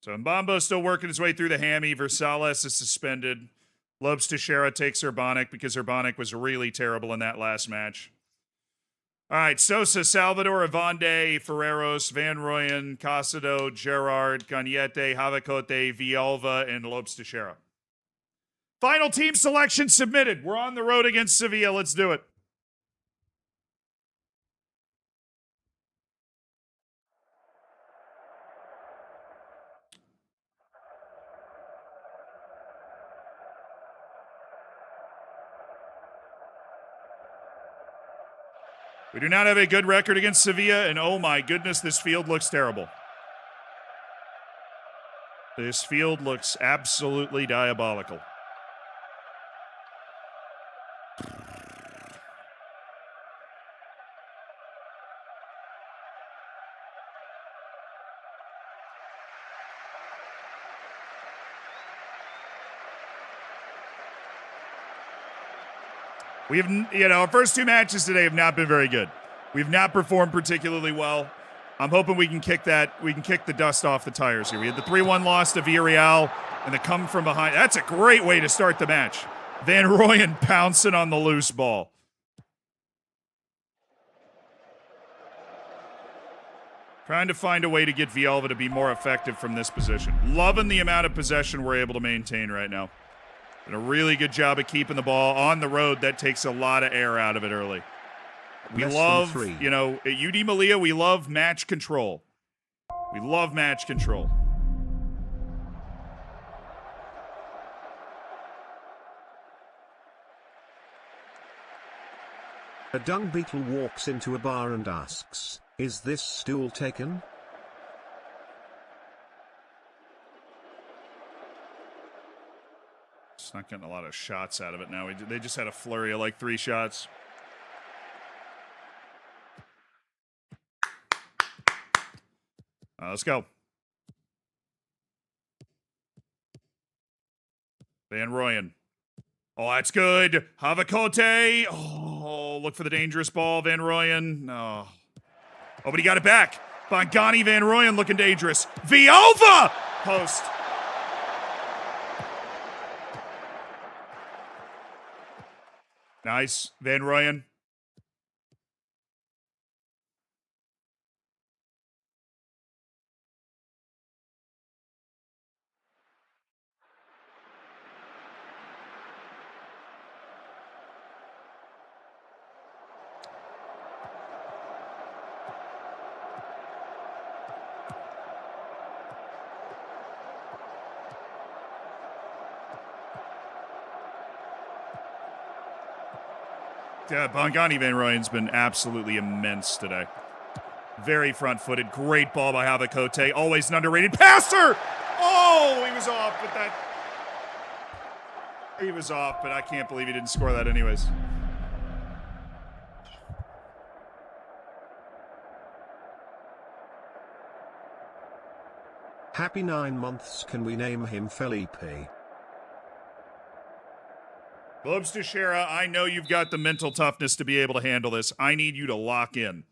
So Mbambo's still working his way through the hammy. Versailles is suspended. Lopes Teixeira takes Urbanic because Urbanic was really terrible in that last match. All right, Sosa, Salvador, Ivande, Ferreros, Van Rooyen, Casado, Gerard, Cañete, Javicote, Villalba, and Lopes Teixeira. Final team selection submitted. We're on the road against Sevilla. Let's do it. We do not have a good record against Sevilla, and oh my goodness, this field looks terrible. This field looks absolutely diabolical. We have, our first 2 matches today have not been very good. We've not performed particularly well. I'm hoping we can kick the dust off the tires here. We had the 3-1 loss to Villarreal and the come from behind. That's a great way to start the match. Van Rooyen pouncing on the loose ball. Trying to find a way to get Villalba to be more effective from this position. Loving the amount of possession we're able to maintain right now. Did a really good job of keeping the ball on the road. That takes a lot of air out of it early. We love, at UD Melilla, we love match control. We love match control. A dung beetle walks into a bar and asks, "Is this stool taken?" It's not getting a lot of shots out of it now. They just had a flurry of like 3 shots. Let's go. Van Rooyen. Oh, that's good. Havakote. Oh, look for the dangerous ball, Van Rooyen. No. Oh, but he got it back. Bongani, Van Rooyen looking dangerous. Viova! Post. Nice. Van Rooyen. Bongani Van Rooyen's been absolutely immense today. Very front-footed. Great ball by Havakote. Always an underrated passer! Oh, he was off, but that... He was off, but I can't believe he didn't score that anyways. Happy 9 months. Can we name him Felipe? Lobes Teixeira, I know you've got the mental toughness to be able to handle this. I need you to lock in.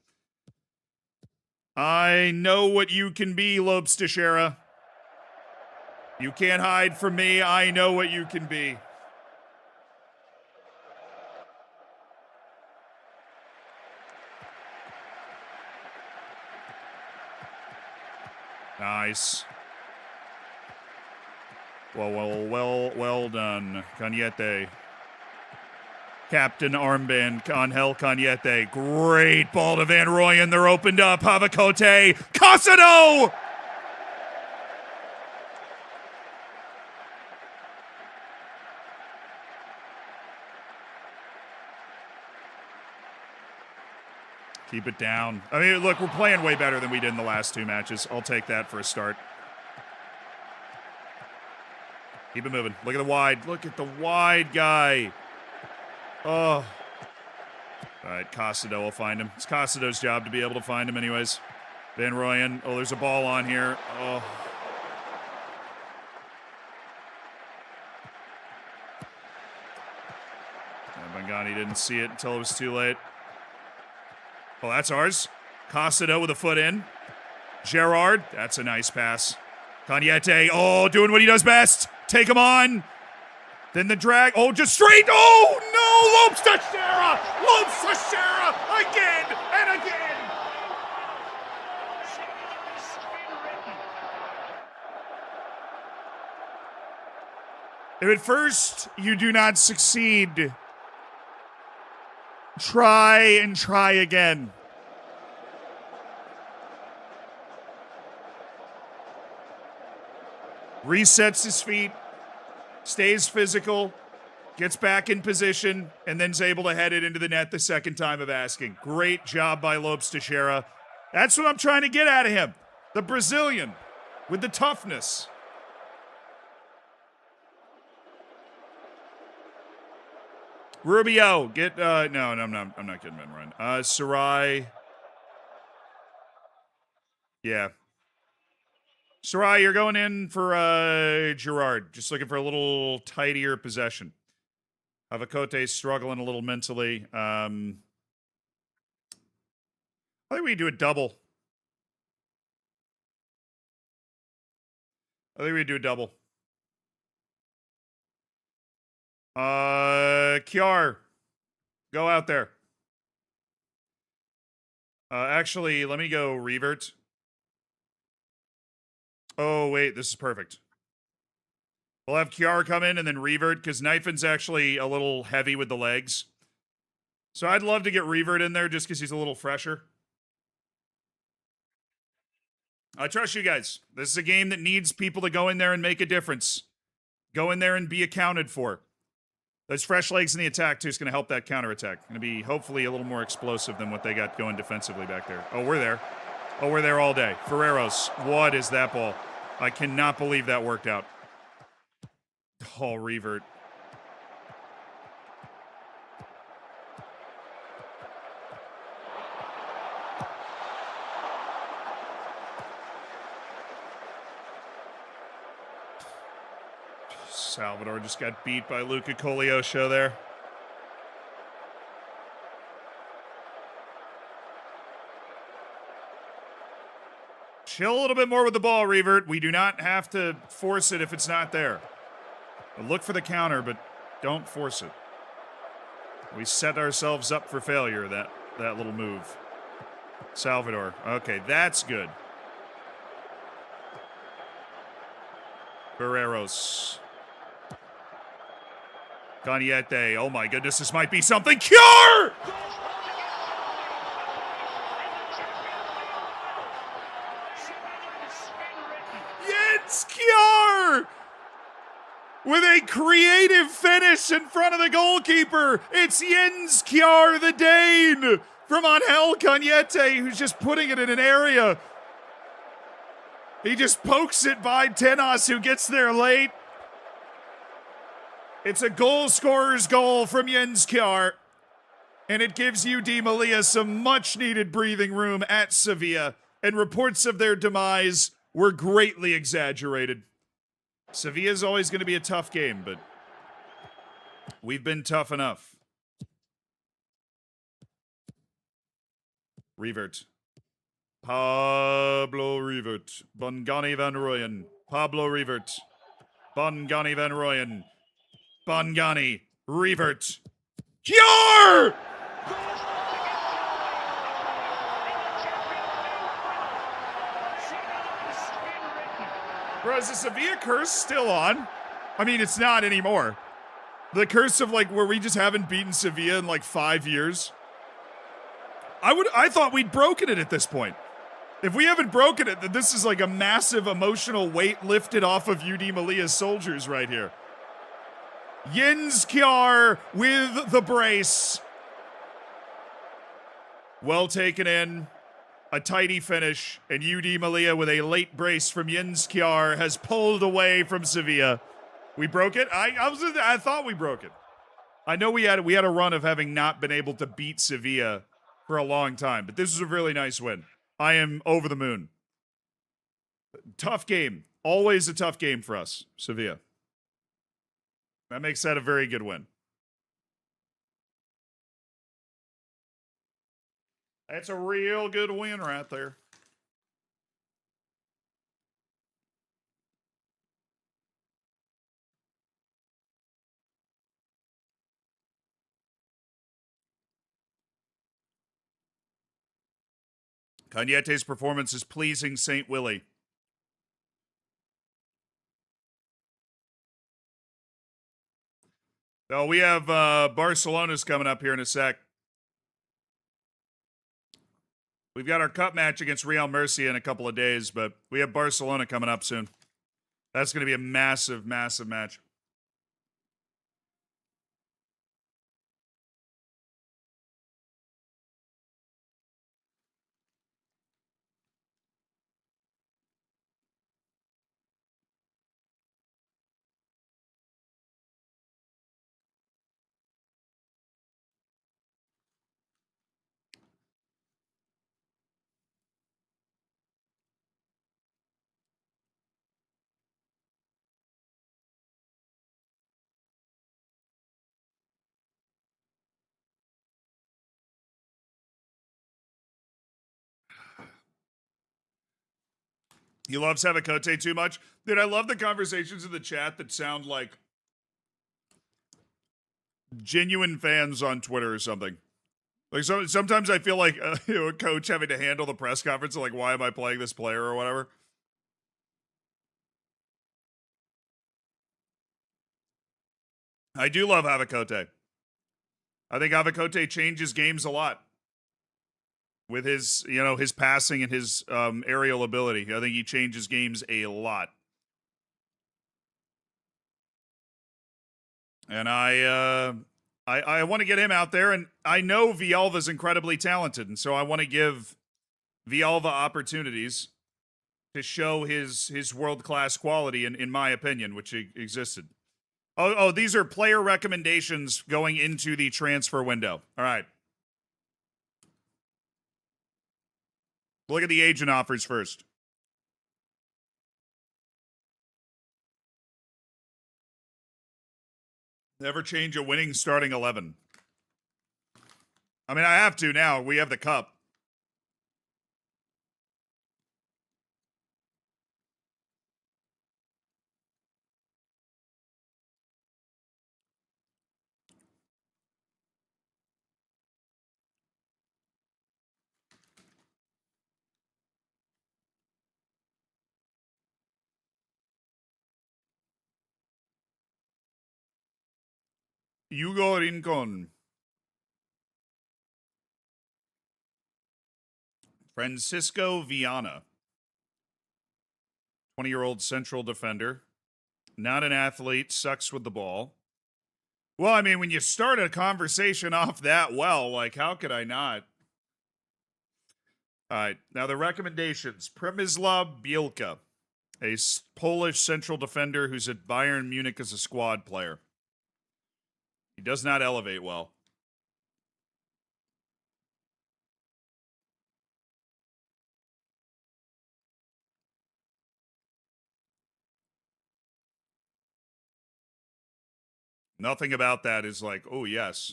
I know what you can be, Lobes Teixeira. You can't hide from me. I know what you can be. Nice. Well done, Cañete. Captain Armband, Angel Cañete. Great ball to Van Rooyen. They're opened up. Havakote. Casado! Keep it down. I mean, look, we're playing way better than we did in the last 2 matches. I'll take that for a start. Keep it moving. Look at the wide. Look at the wide guy. Oh. All right, Casado will find him. It's Casado's job to be able to find him anyways. Van Rooyen. Oh, there's a ball on here. Oh. Bongani didn't see it until it was too late. Oh, that's ours. Casado with a foot in. Gerard. That's a nice pass. Cañete. Oh, doing what he does best. Take him on. Then the drag. Oh, just straight. Oh, no. Lopes Teixeira. Lopes Teixeira. Again and again. If at first you do not succeed, try and try again. Resets his feet, stays physical, gets back in position, and then's able to head it into the net the second time of asking. Great job by Lopes Teixeira. That's what I'm trying to get out of him. The Brazilian with the toughness. Rubio, get no, I'm not getting men run. Sarai. Yeah. Sarai, you're going in for Gerard. Just looking for a little tidier possession. Havakote's struggling a little mentally. I think we do a double. Kiar, go out there. Actually, let me go revert. Oh, wait, this is perfect. We'll have Kiar come in and then revert, because Knifen's actually a little heavy with the legs. So I'd love to get revert in there just because he's a little fresher. I trust you guys. This is a game that needs people to go in there and make a difference. Go in there and be accounted for. Those fresh legs in the attack, too, is going to help that counterattack. Going to be, hopefully, a little more explosive than what they got going defensively back there. Oh, we're there. Oh, we're there all day. Ferreros, what is that ball? I cannot believe that worked out. Oh, revert. Salvador just got beat by Luca Kolyosho there. Chill a little bit more with the ball, Revert. We do not have to force it if it's not there. Look for the counter, but don't force it. We set ourselves up for failure, that little move. Salvador. Okay, that's good. Guerreros. Cañete. Oh my goodness, this might be something. Cure! Jens Kjær! With a creative finish in front of the goalkeeper. It's Jens Kjær, the Dane, from Angel Cañete, who's just putting it in an area. He just pokes it by Tenas, who gets there late. It's a goal scorer's goal from Jens Kjær, and it gives UD Melilla some much-needed breathing room at Sevilla, and reports of their demise were greatly exaggerated. Sevilla's always going to be a tough game, but we've been tough enough. Revert. Pablo Revert. Bongani van Rooyen. Pablo Revert. Bongani van Rooyen. Bongani. Revert. Cure! Bro, is the Sevilla curse still on? I mean, it's not anymore. The curse of, like, where we just haven't beaten Sevilla in, like, 5 years. I thought we'd broken it at this point. If we haven't broken it, then this is like a massive emotional weight lifted off of UD Melilla's soldiers right here. Jens Kjær with the brace. Well taken in. A tidy finish, and UD Melilla with a late brace from Jens Kjær has pulled away from Sevilla. We broke it? I thought we broke it. I know we had a run of having not been able to beat Sevilla for a long time, but this is a really nice win. I am over the moon. Tough game. Always a tough game for us, Sevilla. That makes that a very good win. That's a real good win right there. Cañete's performance is pleasing St. Willie. Oh, we have Barcelona's coming up here in a sec. We've got our cup match against Real Murcia in a couple of days, but we have Barcelona coming up soon. That's going to be a massive, massive match. He loves Havakote too much. Dude, I love the conversations in the chat that sound like genuine fans on Twitter or something. Like, sometimes I feel like a coach having to handle the press conference, like, why am I playing this player or whatever. I do love Havakote. I think Havakote changes games a lot with his, his passing and his aerial ability. I think he changes games a lot. And I want to get him out there, and I know Villalba's incredibly talented, and so I want to give Villalba opportunities to show his world-class quality, in my opinion, which existed. Oh, these are player recommendations going into the transfer window. All right. Look at the agent offers first. Never change a winning starting 11. I mean, I have to now. We have the cup. Hugo Rincon. Francisco Viana. 20-year-old central defender. Not an athlete, sucks with the ball. Well, I mean, when you start a conversation off that well, like, how could I not? All right, now the recommendations. Przemysław Bielka, a Polish central defender who's at Bayern Munich as a squad player. He does not elevate well. Nothing about that is like, oh, yes.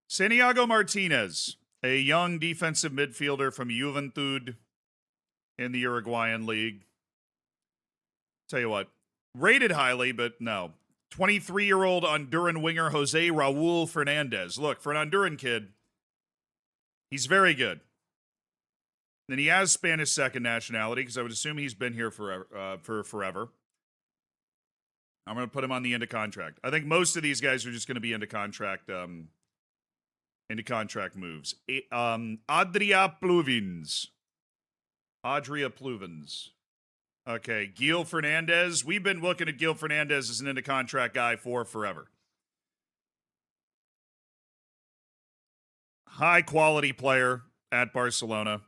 Santiago Martinez, a young defensive midfielder from Juventud in the Uruguayan league. Tell you what, rated highly, but no. 23-year-old Honduran winger Jose Raul Fernandez. Look, for an Honduran kid, he's very good. And he has Spanish second nationality, because I would assume he's been here for forever. I'm going to put him on the end of contract. I think most of these guys are just going to be into contract moves. Adria Pluvins. Okay, Gil Fernandez. We've been looking at Gil Fernandez as an into contract guy for forever. High quality player at Barcelona.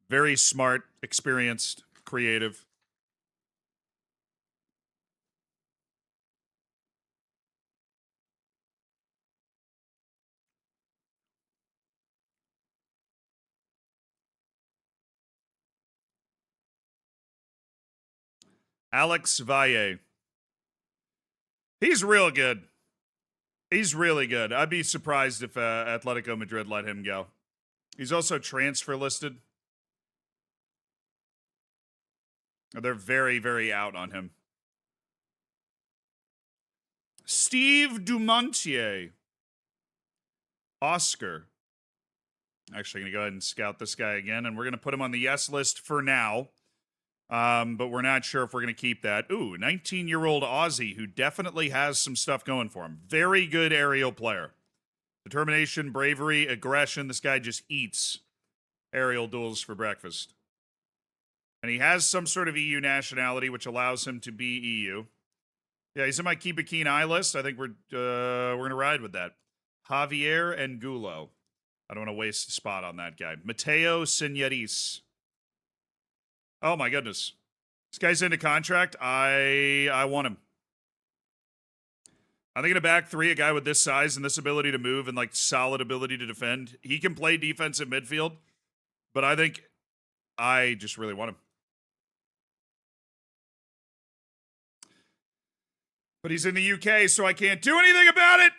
Very smart, experienced, creative. Alex Valle. He's real good. He's really good. I'd be surprised if Atletico Madrid let him go. He's also transfer listed. They're very, very out on him. Steve Dumontier. Oscar. Actually, going to go ahead and scout this guy again, and we're going to put him on the yes list for now. But we're not sure if we're going to keep that. Ooh, 19-year-old Aussie who definitely has some stuff going for him. Very good aerial player. Determination, bravery, aggression. This guy just eats aerial duels for breakfast. And he has some sort of EU nationality, which allows him to be EU. Yeah, he's in my keep a keen eye list. I think we're going to ride with that. Javier Angulo. I don't want to waste a spot on that guy. Mateo Senyeris. Oh my goodness. This guy's into contract. I want him. I think in a back three, a guy with this size and this ability to move and like solid ability to defend, he can play defensive midfield, but I think I just really want him. But he's in the UK, so I can't do anything about it.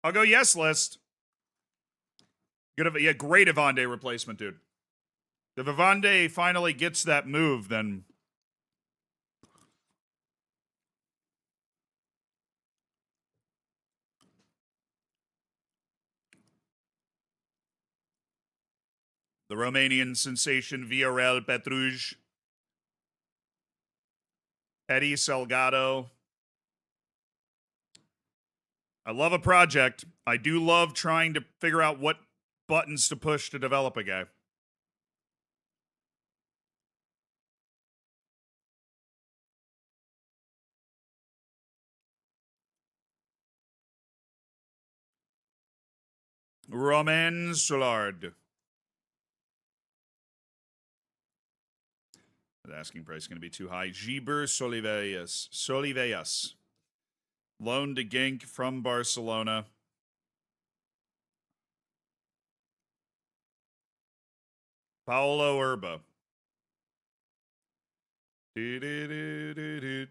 I'll go yes list. Good, great Evande replacement, dude. If Evande finally gets that move, then the Romanian sensation Viorel Petruj, Eddie Salgado. I love a project. I do love trying to figure out what buttons to push to develop a guy. Romain Soulard. The asking price is going to be too high. Giber Soliveas. Loaned to Genk from Barcelona. Paulo Urba. Leo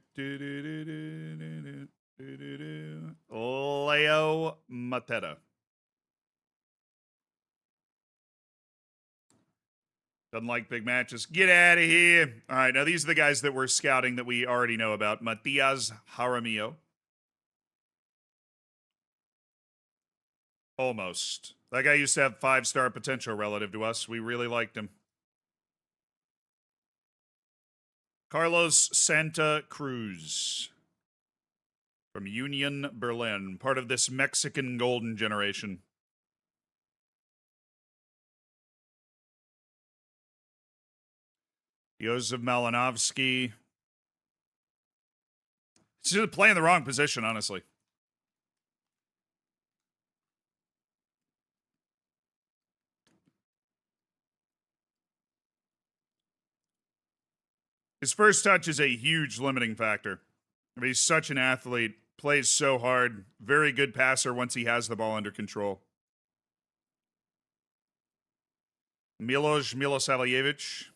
Mateta. Doesn't like big matches. Get out of here. All right, now these are the guys that we're scouting that we already know about. Matias Jaramillo. Almost. That guy used to have 5-star potential relative to us. We really liked him. Carlos Santa Cruz from Union Berlin, part of this Mexican golden generation. Josef Malinovsky. He's just playing the wrong position, honestly. His first touch is a huge limiting factor. I mean, he's such an athlete, plays so hard, very good passer once he has the ball under control. Milos Milosavljevic.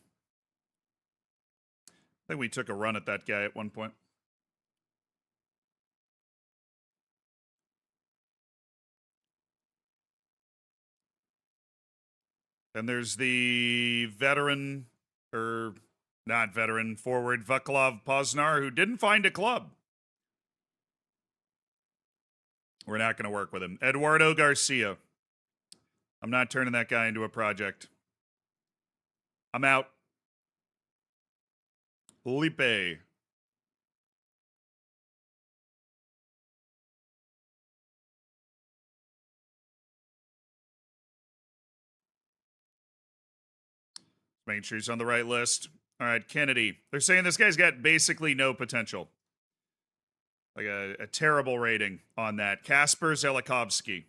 I think we took a run at that guy at one point. Then there's the veteran, or not veteran, forward Vaclav Poznar, who didn't find a club. We're not going to work with him. Eduardo Garcia. I'm not turning that guy into a project. I'm out. Lipe. Making sure he's on the right list. All right, Kennedy. They're saying this guy's got basically no potential. Like a terrible rating on that. Kasper Zelikovsky.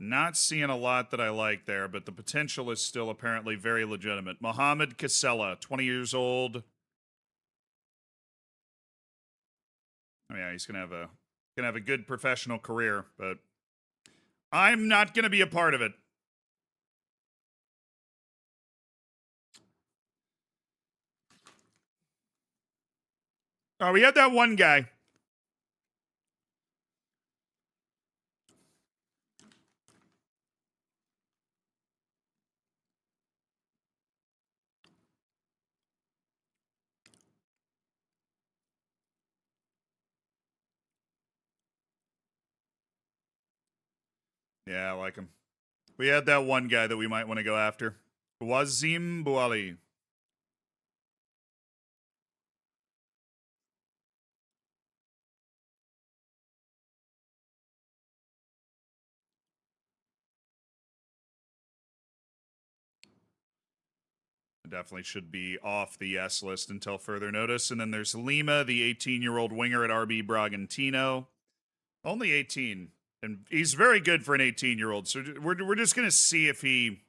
Not seeing a lot that I like there, but the potential is still apparently very legitimate. Mohamed Casella, 20 years old. Oh yeah, he's gonna have a good professional career, but I'm not gonna be a part of it. Oh, we had that one guy. Yeah, I like him. We had that one guy that we might want to go after. Wazim Bouali. Definitely should be off the yes list until further notice. And then there's Lima, the 18-year-old winger at RB Bragantino. Only 18. And he's very good for an 18-year-old. So we're just going to see if he...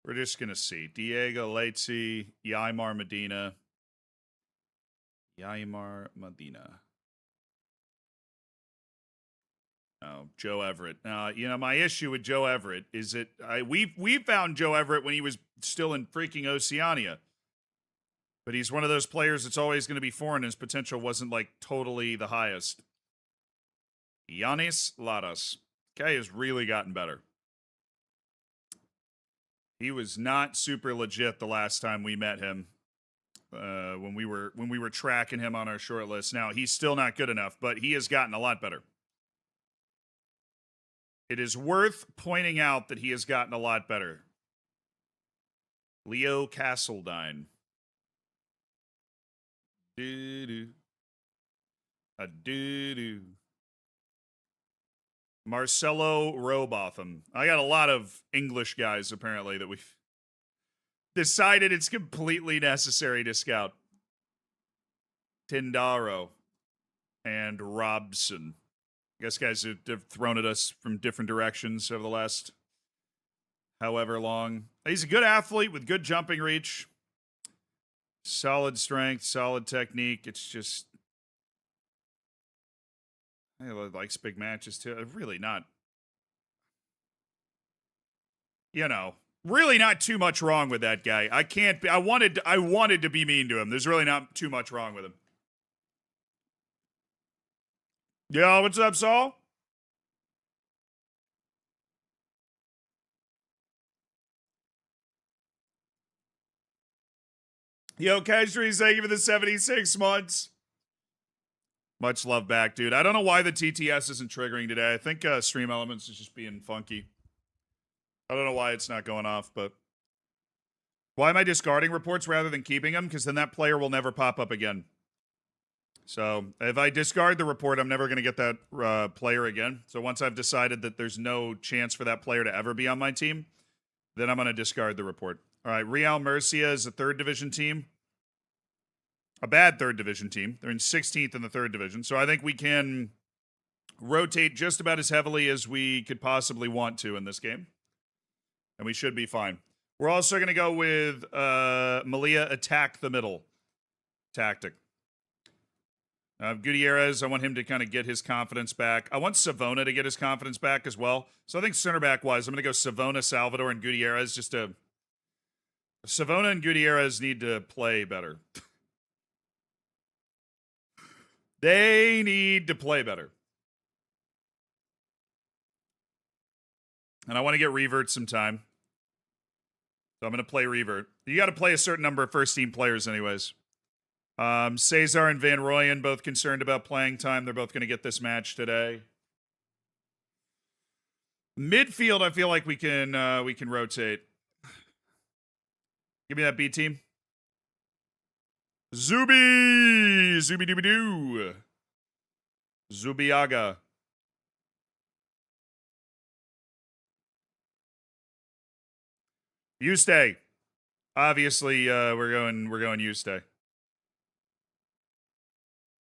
We're just going to see. Diego Leite, Yaimar Medina. Oh, Joe Everett. My issue with Joe Everett is that we found Joe Everett when he was still in freaking Oceania. But he's one of those players that's always going to be foreign. His potential wasn't like totally the highest. Yanis Ladas. Guy has really gotten better. He was not super legit the last time we met him. When we were tracking him on our short list. Now, he's still not good enough, but he has gotten a lot better. It is worth pointing out that he has gotten a lot better. Leo Castledine. Do-do. A do-do. Marcelo Robotham. I got a lot of English guys, apparently, that we've decided it's completely necessary to scout. Tindaro and Robson. I guess guys have thrown at us from different directions over the last however long. He's a good athlete with good jumping reach. Solid strength, solid technique. It's just... he likes big matches, too. Really not... really not too much wrong with that guy. I can't be... I wanted to be mean to him. There's really not too much wrong with him. Yo, what's up, Saul? Yo, Kajri, thank you for the 76 months. Much love back, dude. I don't know why the TTS isn't triggering today. I think Stream Elements is just being funky. I don't know why it's not going off, but... why am I discarding reports rather than keeping them? Because then that player will never pop up again. So if I discard the report, I'm never going to get that player again. So once I've decided that there's no chance for that player to ever be on my team, then I'm going to discard the report. All right, Real Murcia is a 3rd division team. A bad 3rd division team. They're in 16th in the 3rd division. So I think we can rotate just about as heavily as we could possibly want to in this game. And we should be fine. We're also going to go with Melilla attack the middle tactic. Gutierrez, I want him to kind of get his confidence back. I want Savona to get his confidence back as well. So I think center back-wise, I'm going to go Savona, Salvador, and Gutierrez. Savona and Gutierrez need to play better. They need to play better. And I want to get Revert some time. So I'm going to play Revert. You got to play a certain number of first-team players anyways. Cesar and Van Rooyen both concerned about playing time. They're both going to get this match today. Midfield, I feel like we can rotate. Give me that B team. Zubi-dooby-doo. Zubiaga. Yuste. Obviously, we're going Yuste.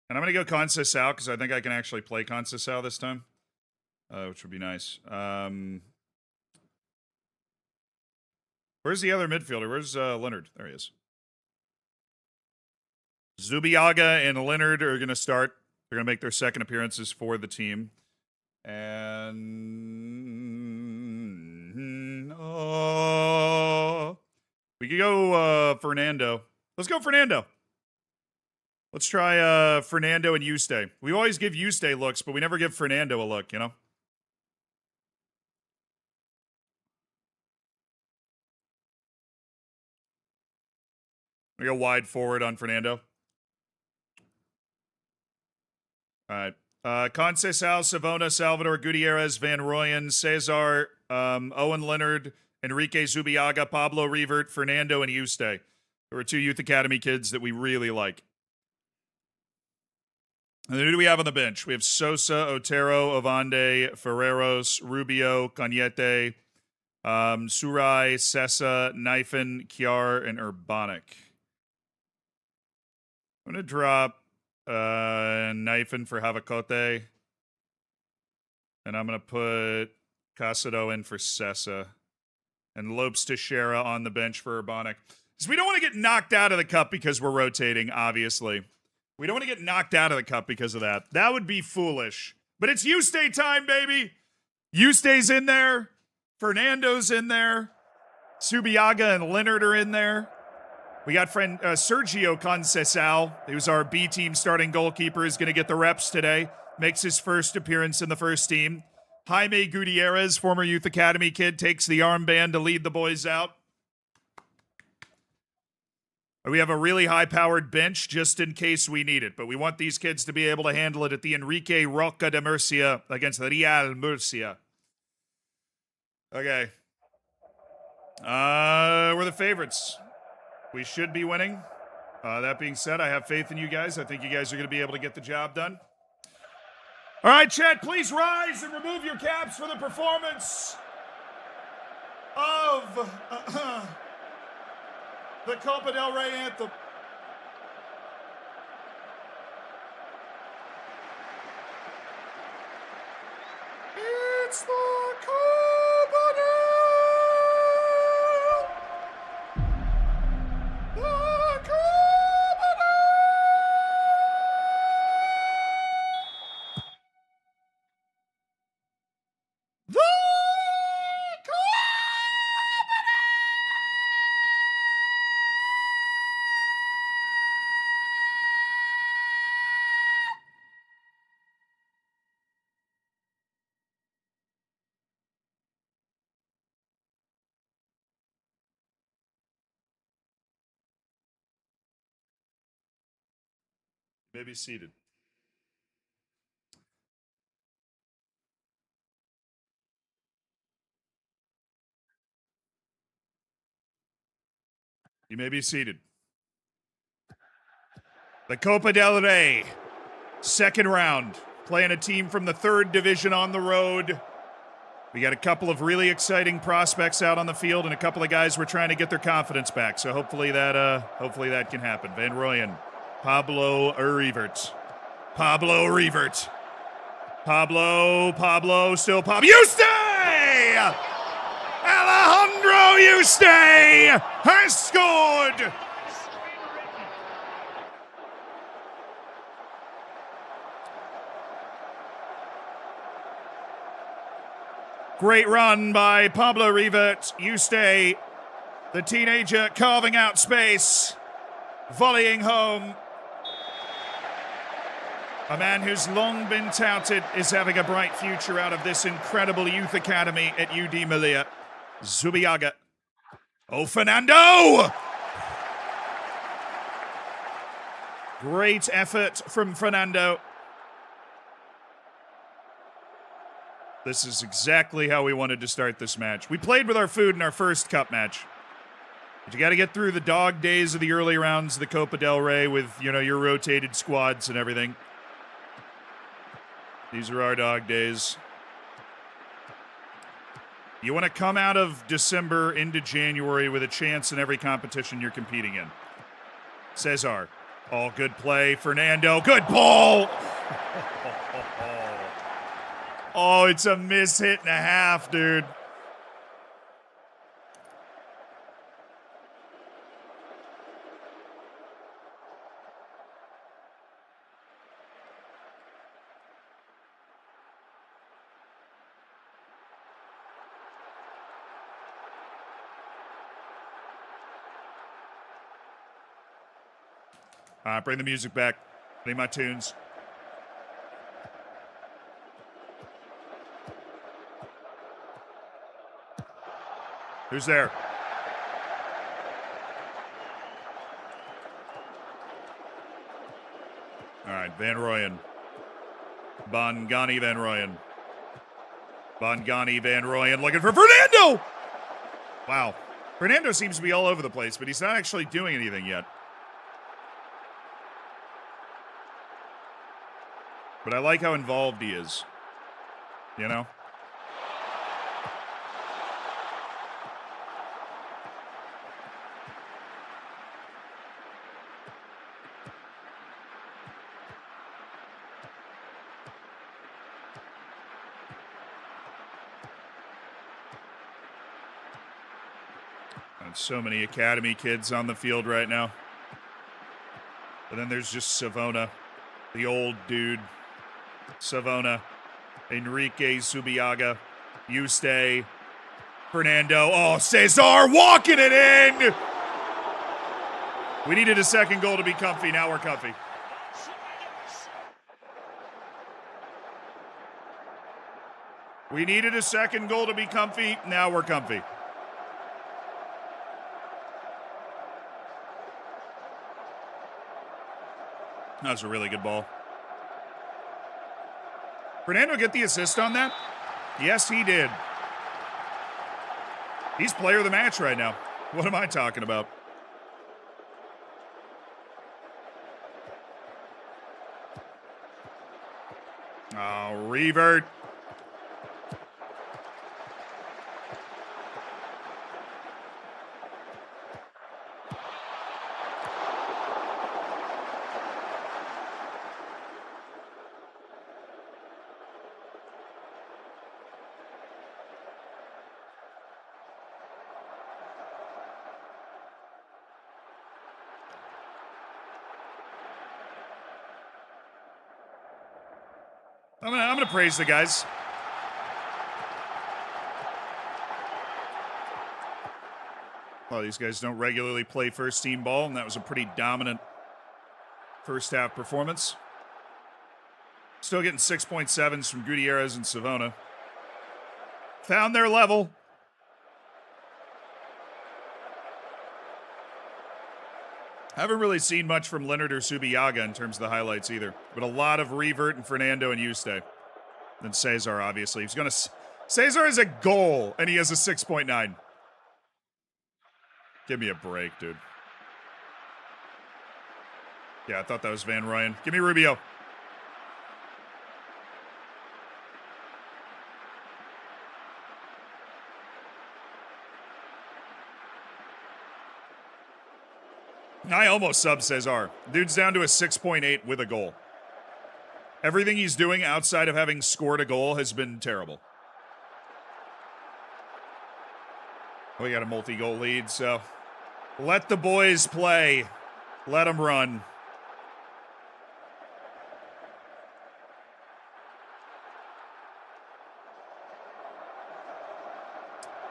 And I'm going to go Conceição because I think I can actually play Conceição this time, which would be nice. Where's the other midfielder? Where's Leonard? There he is. Zubiaga and Leonard are going to start. They're going to make their second appearances for the team. And we could go Fernando. Let's go Fernando. Let's try Fernando and Yuste. We always give Yuste looks, but we never give Fernando a look, you know? We go wide forward on Fernando. All right. Conceição, Savona, Salvador, Gutierrez, Van Rooyen, Cesar, Owen Leonard, Enrique Zubiaga, Pablo Revert, Fernando, and Yuste. There were 2 Youth Academy kids that we really like. And who do we have on the bench? We have Sosa, Otero, Ovande, Ferreros, Rubio, Cañete, Surai, Sessa, Knifin, Kiar, and Urbanic. I'm going to drop Knifin for Havacote. And I'm going to put Casado in for Sessa. And Lopes Teixeira on the bench for Urbanic. So we don't want to get knocked out of the cup because we're rotating, obviously. We don't want to get knocked out of the cup because of that. That would be foolish. But it's Yuste time, baby. Yuste's in there. Fernando's in there. Subiaga and Leonard are in there. We got friend Sergio Conceição, who's our B team starting goalkeeper, is going to get the reps today. Makes his first appearance in the first team. Jaime Gutierrez, former Youth Academy kid, takes the armband to lead the boys out. We have a really high-powered bench just in case we need it, but we want these kids to be able to handle it at the Enrique Roca de Murcia against the Real Murcia. Okay. We're the favorites. We should be winning. That being said, I have faith in you guys. I think you guys are going to be able to get the job done. All right, Chet, please rise and remove your caps for the performance of the Copa del Rey anthem. It's the Copa del You may be seated. You may be seated. The Copa del Rey, second round, playing a team from the third division on the road. We got a couple of really exciting prospects out on the field, and a couple of guys we're trying to get their confidence back. So hopefully that can happen. Van Rooyen, Pablo Revert, still Pablo. Yuste! Alejandro Yuste has scored! Great run by Pablo Revert. Yuste, the teenager, carving out space, volleying home. A man who's long been touted is having a bright future out of this incredible youth academy at UD Melilla. Zubiaga. Oh, Fernando! Great effort from Fernando. This is exactly how we wanted to start this match. We played with our food in our first cup match. But you got to get through the dog days of the early rounds of the Copa del Rey with, your rotated squads and everything. These are our dog days. You want to come out of December into January with a chance in every competition you're competing in. Cesar. All good play. Fernando. Good ball! Oh, it's a miss hit and a half, dude. All right, bring the music back. Play my tunes. Who's there? All right, Van Rooyen. Bongani Van Rooyen. Bongani Van Rooyen looking for Fernando! Wow. Fernando seems to be all over the place, but he's not actually doing anything yet. But I like how involved he is. And so many academy kids on the field right now. And then there's just Savona, the old dude. Savona, Enrique Zubiaga, Yuste, Fernando. Oh, Cesar walking it in! We needed a second goal to be comfy. Now we're comfy. We needed a second goal to be comfy. Now we're comfy. That was a really good ball. Fernando get the assist on that? Yes, he did. He's player of the match right now. What am I talking about? Oh, revert. I'm gonna praise the guys. Well, these guys don't regularly play first team ball, and that was a pretty dominant first half performance. Still getting 6.7s from Gutierrez and Savona. Found their level. Haven't really seen much from Leonard or Subiaga in terms of the highlights either. But a lot of Revert and Fernando and Yuste. Then Cesar, obviously. He's going to... Cesar has a goal, and he has a 6.9. Give me a break, dude. Yeah, I thought that was Van Rooyen. Give me Rubio. I almost sub Cesar. Dude's down to a 6.8 with a goal. Everything he's doing outside of having scored a goal has been terrible. We got a multi-goal lead, so let the boys play. Let them run.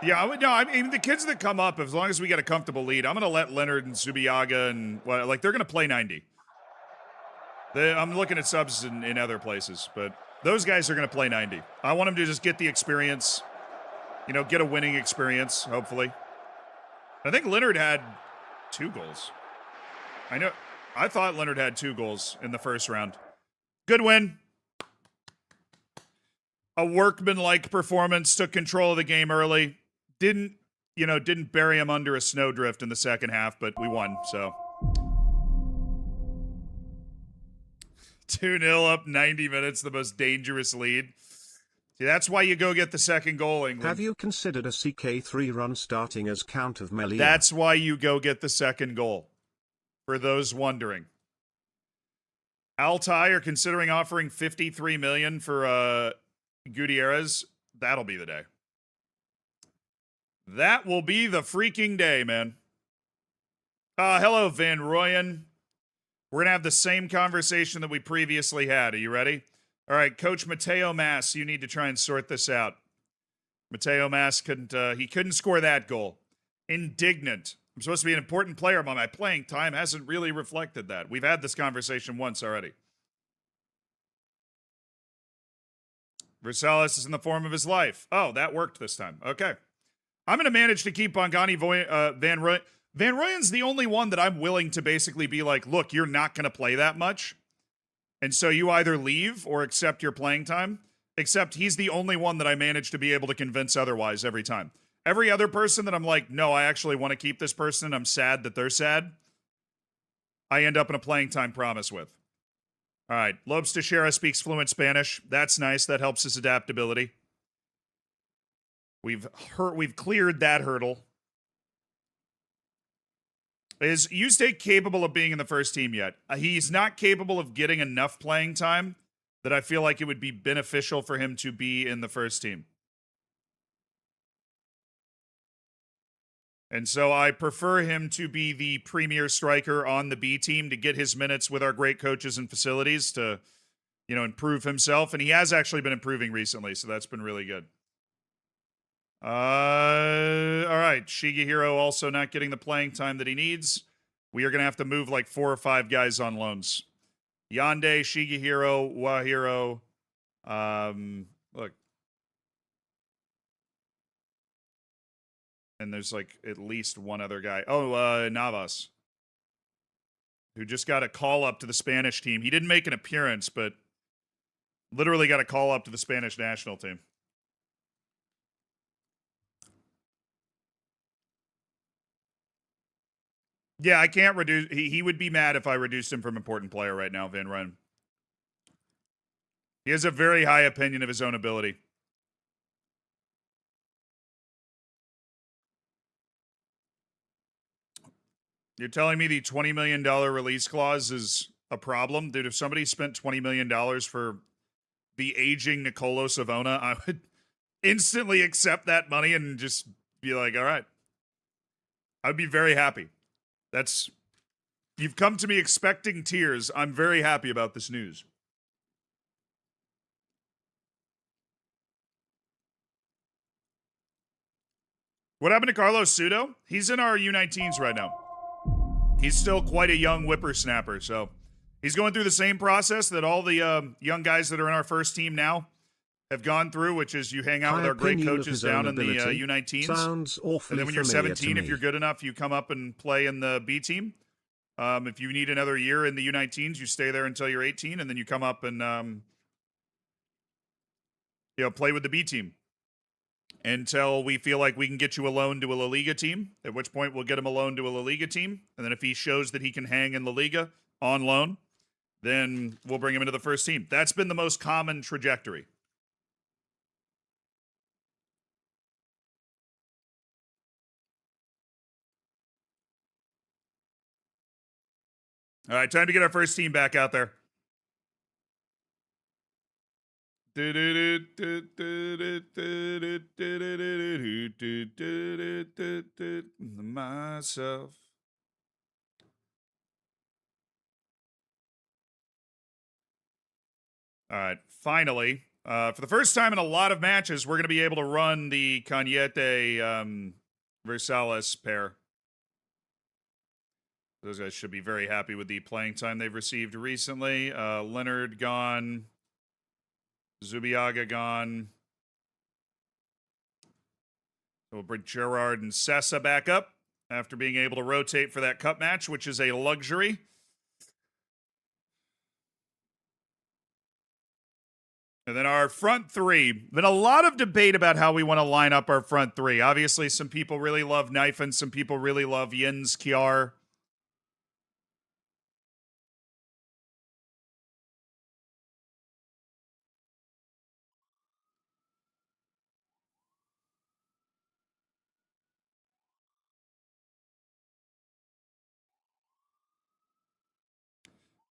Yeah, I mean, the kids that come up, as long as we get a comfortable lead, I'm going to let Leonard and Subiaga and, well, like, they're going to play 90. I'm looking at subs in other places, but those guys are going to play 90. I want them to just get the experience, you know, get a winning experience, hopefully. I think Leonard had 2 goals. I thought Leonard had 2 goals in the first round. Good win. A workman-like performance, took control of the game early. Didn't bury him under a snowdrift in the second half, but we won, so. 2-0 up 90 minutes, the most dangerous lead. See, that's why you go get the second goal, England. Have you considered a CK3 run starting as Count of Melilla? That's why you go get the second goal, for those wondering. Altai are considering offering $53 million for Gutierrez. That'll be the day. That will be the freaking day, man. Hello, Van Rooyen. We're going to have the same conversation that we previously had. Are you ready? All right, Coach Mateo Mas, you need to try and sort this out. Mateo Mas couldn't score that goal. Indignant. I'm supposed to be an important player, but my playing time hasn't really reflected that. We've had this conversation once already. Versailles is in the form of his life. Oh, that worked this time. Okay. I'm going to manage to keep Bongani Van Rooyen. Van Rooyen's the only one that I'm willing to basically be like, look, you're not going to play that much. And so you either leave or accept your playing time. Except he's the only one that I manage to be able to convince otherwise every time. Every other person that I'm like, no, I actually want to keep this person. I'm sad that they're sad. I end up in a playing time promise with. All right. Lobes Teixeira speaks fluent Spanish. That's nice. That helps his adaptability. We've cleared that hurdle. Is Yuste capable of being in the first team yet? He's not capable of getting enough playing time that I feel like it would be beneficial for him to be in the first team. And so I prefer him to be the premier striker on the B team to get his minutes with our great coaches and facilities to, improve himself. And he has actually been improving recently, so that's been really good. All right. Shigehiro also not getting the playing time that he needs. We are going to have to move like 4 or 5 guys on loans. Yande, Shigehiro, Wahiro. Look. And there's like at least one other guy. Oh, Navas. Who just got a call up to the Spanish team. He didn't make an appearance, but literally got a call up to the Spanish national team. Yeah, I can't reduce. He would be mad if I reduced him from important player right now, Van Rooyen. He has a very high opinion of his own ability. You're telling me the $20 million release clause is a problem? Dude, if somebody spent $20 million for the aging Nicolo Savona, I would instantly accept that money and just be like, all right. I'd be very happy. You've come to me expecting tears. I'm very happy about this news. What happened to Carlos Sudo? He's in our U19s right now. He's still quite a young whippersnapper, so he's going through the same process that all the young guys that are in our first team now have gone through, which is you hang out with our great coaches down in the U19s. Sounds awfully and then when you're 17, if you're good enough, you come up and play in the B team. If you need another year in the U19s, you stay there until you're 18, and then you come up and play with the B team until we feel like we can get you a loan to a La Liga team, at which point we'll get him a loan to a La Liga team. And then if he shows that he can hang in La Liga on loan, then we'll bring him into the first team. That's been the most common trajectory. All right, time to get our first team back out there. Myself. All right, finally, for the first time in a lot of matches, we're going to be able to run the Cañete Versales pair. Those guys should be very happy with the playing time they've received recently. Leonard gone. Zubiaga gone. We'll bring Gerard and Sessa back up after being able to rotate for that cup match, which is a luxury. And then our front three. Been a lot of debate about how we want to line up our front three. Obviously, some people really love Knife and some people really love Jens Kjaer.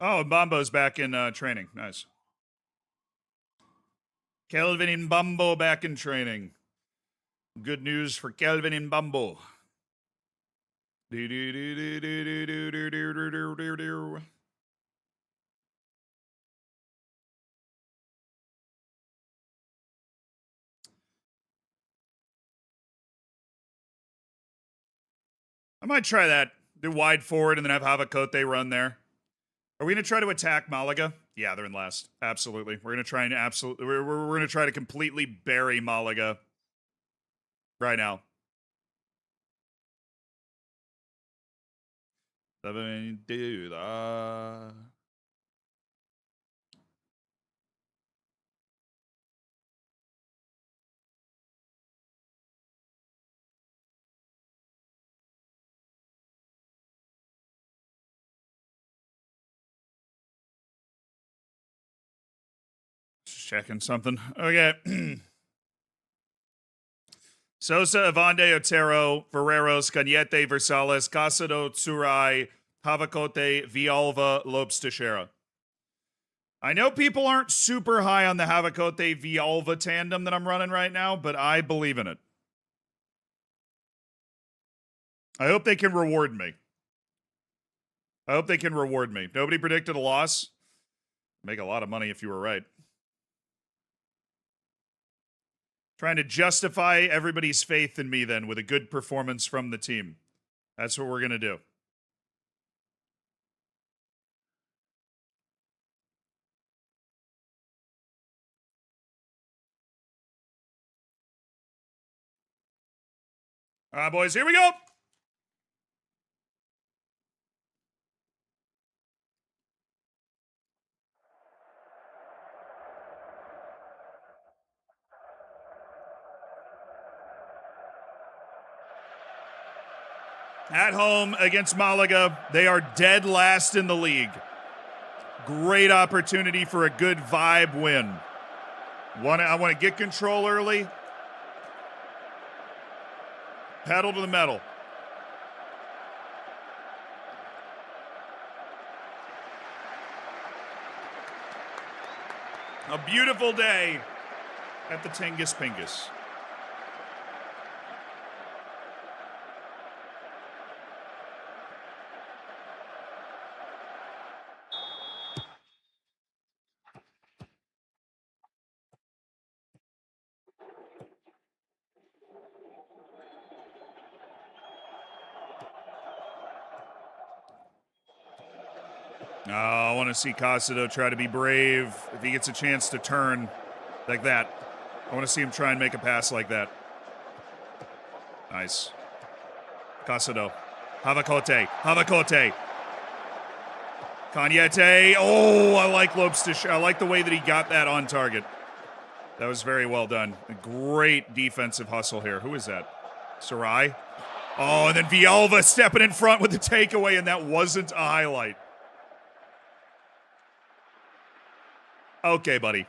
Oh, Mbambo's back in training. Nice. Kelvin Mbambo back in training. Good news for Kelvin Mbambo. I might try that. Do wide forward and then have Havacote run there. Are we going to try to attack Malaga? Yeah, they're in last. Absolutely. We're going to try and we're going to try to completely bury Malaga right now. Just checking something. Okay. Sosa, Avande, Otero, Ferreros, Cañete, Versales, Casado, Tsurai, Havacote, Villalba, Lopes Teixeira. I know people aren't super high on the Havacote Villalba tandem that I'm running right now, but I believe in it. I hope they can reward me. Nobody predicted a loss. Make a lot of money if you were right. Trying to justify everybody's faith in me then with a good performance from the team. That's what we're going to do. All right, boys, here we go. At home against Malaga, they are dead last in the league. Great opportunity for a good vibe win. I want to get control early. Pedal to the metal. A beautiful day at the Tingus Pingus. Oh, I want to see Casido try to be brave if he gets a chance to turn like that. I want to see him try and make a pass like that. Nice. Casido. Havacote. Cañete. Oh, I like Lopes. I like the way that he got that on target. That was very well done. A great defensive hustle here. Who is that? Sarai? Oh, and then Villalba stepping in front with the takeaway, and that wasn't a highlight. Okay, buddy.